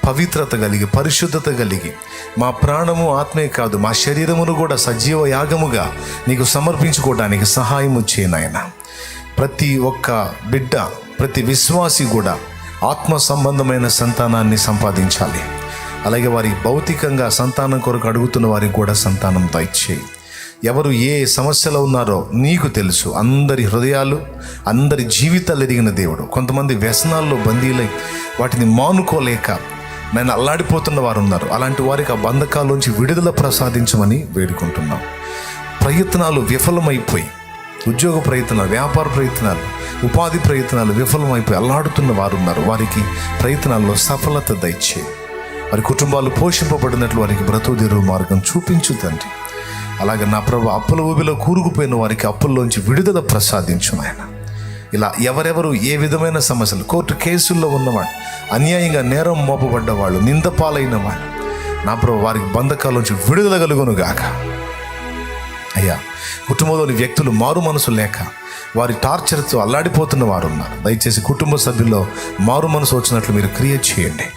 పవిత్రత కలిగి, పరిశుద్ధత కలిగి, మా ప్రాణము ఆత్మే కాదు మా శరీరమును కూడా సజీవ యాగముగా నీకు సమర్పించుకోవడానికి సహాయము చేయి నాయన. ప్రతి ఒక్క బిడ్డ, ప్రతి విశ్వాసి కూడా ఆత్మ సంబంధమైన సంతానాన్ని సంపాదించాలి. అలాగే వారి భౌతికంగా సంతానం కొరకు అడుగుతున్న వారికి కూడా సంతానం దయచేయి. ఎవరు ఏ సమస్యలో ఉన్నారో నీకు తెలుసు. అందరి హృదయాలు, అందరి జీవితాలు ఎరిగిన దేవుడు. కొంతమంది వ్యసనాల్లో బందీలై వాటిని మానుకోలేక నేను అల్లాడిపోతున్న వారు ఉన్నారు. అలాంటి వారికి ఆ బంధకాల్లోంచి విడుదల ప్రసాదించమని వేడుకుంటున్నాం. ప్రయత్నాలు విఫలమైపోయి, ఉద్యోగ ప్రయత్నాలు, వ్యాపార ప్రయత్నాలు, ఉపాధి ప్రయత్నాలు విఫలమైపోయి అల్లాడుతున్న వారు ఉన్నారు. వారికి ప్రయత్నాల్లో సఫలత దయచేయి. వారి కుటుంబాలు పోషింపబడినట్లు వారికి బ్రతుకుదెరువు మార్గం చూపించు తండ్రి. అలాగే నా ప్రభు అప్పుల ఊబిలో కూరుకుపోయిన వారికి అప్పుల్లోంచి విడుదల ప్రసాదించు నాయన. ఇలా ఎవరెవరు ఏ విధమైన సమస్యలు, కోర్టు కేసుల్లో ఉన్నవాడు, అన్యాయంగా నేరం మోపబడ్డ వాళ్ళు, నిందపాలైన వాళ్ళు, నా ప్రభు వారికి బంధకాల్లోంచి విడుదల కలుగును గాక. అయ్యా, కుటుంబంలోని వ్యక్తులు మారు మనసు లేక వారి టార్చర్తో అల్లాడిపోతున్న వారు ఉన్నారు. దయచేసి కుటుంబ సభ్యుల్లో మారు మనసు వచ్చినట్లు మీరు క్రియేట్ చేయండి.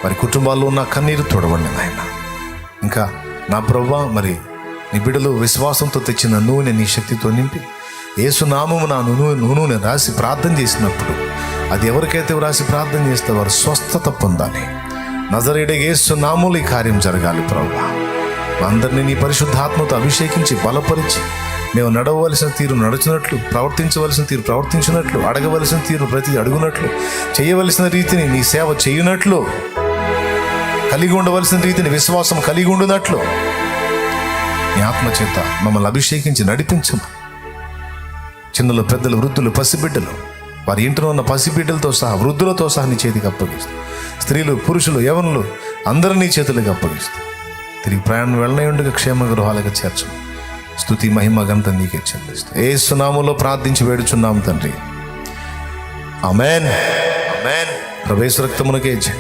వారి కుటుంబాల్లో ఉన్న కన్నీరు తోడవండి నాయన. ఇంకా నా ప్రభువా, మరి నీ బిడ్డలు విశ్వాసంతో తెచ్చిన నూనె నీ శక్తితో నింపి యేసునామము నా నూనె రాసి ప్రార్థన చేసినప్పుడు అది ఎవరికైతే రాసి ప్రార్థన చేస్తే వారు స్వస్థత పొందాలి. నజరేయుడైన యేసునామములో ఈ కార్యం జరగాలి. ప్రభువా, అందరినీ నీ పరిశుద్ధాత్మతో అభిషేకించి బలపరిచి మేము నడవలసిన తీరు నడుచున్నట్లు, ప్రవర్తించవలసిన తీరు ప్రవర్తించినట్లు, అడగవలసిన తీరు ప్రతి అడుగునట్లు, చేయవలసిన రీతిని నీ సేవ చేయునట్లు, కలిగి ఉండవలసిన రీతిని విశ్వాసం కలిగి ఉండునట్లు నీ ఆత్మచేత మమ్మల్ని అభిషేకించి నడిపించము. చిన్నలు, పెద్దలు, వృద్ధులు, పసిబిడ్డలు, వారి ఇంట్లో ఉన్న పసిబిడ్డలతో సహా వృద్ధులతో సహా నీ చేతికి అప్పగిస్తూ, స్త్రీలు, పురుషులు, యవనులు అందరూ నీ చేతులకు అప్పగిస్తూ తిరిగి ప్రయాణం వెళ్ళనయుండగా క్షేమ గృహాలకు చేర్చు. స్తుతి, మహిమ, ఘనత నీకే చెల్లిస్తూ యేసు నామములో ప్రార్థించి వేడుచున్నాము తండ్రి. ఆమేన్. ఆమేన్. ప్రవేశ రక్తమునకే జై,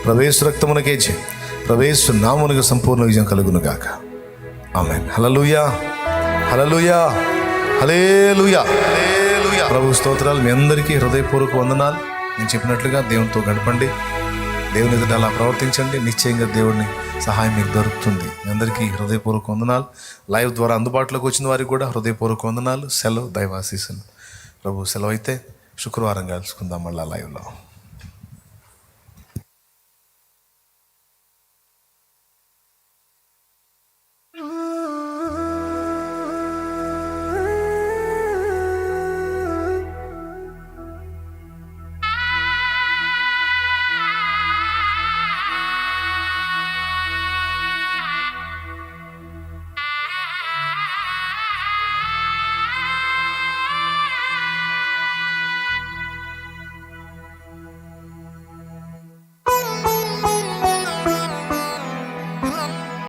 ప్రవేశ రక్తమునకే జై, ప్రవేశ నామమునకు సంపూర్ణ విజయం కలుగును గాక. ఆమేన్. హల్లెలూయా, హల్లెలూయా, హల్లెలూయా, హల్లెలూయా. ప్రభు స్తోత్రాలు. మీ అందరికీ హృదయపూర్వక వందనాలు. నేను చెప్పినట్లుగా దేవునితో గడపండి, దేవుని ఎదుట అలా ప్రవర్తించండి. నిశ్చయంగా దేవుడిని సహాయం మీకు దొరుకుతుంది. మీ అందరికీ హృదయపూర్వక వందనాలు. లైవ్ ద్వారా అందుబాటులోకి వచ్చిన వారికి కూడా హృదయపూర్వక వందనాలు. సెలవు, దైవాశీస్సులు. ప్రభు సెలవు అయితే శుక్రవారం కలుసుకుందాం మళ్ళీ లైవ్లో.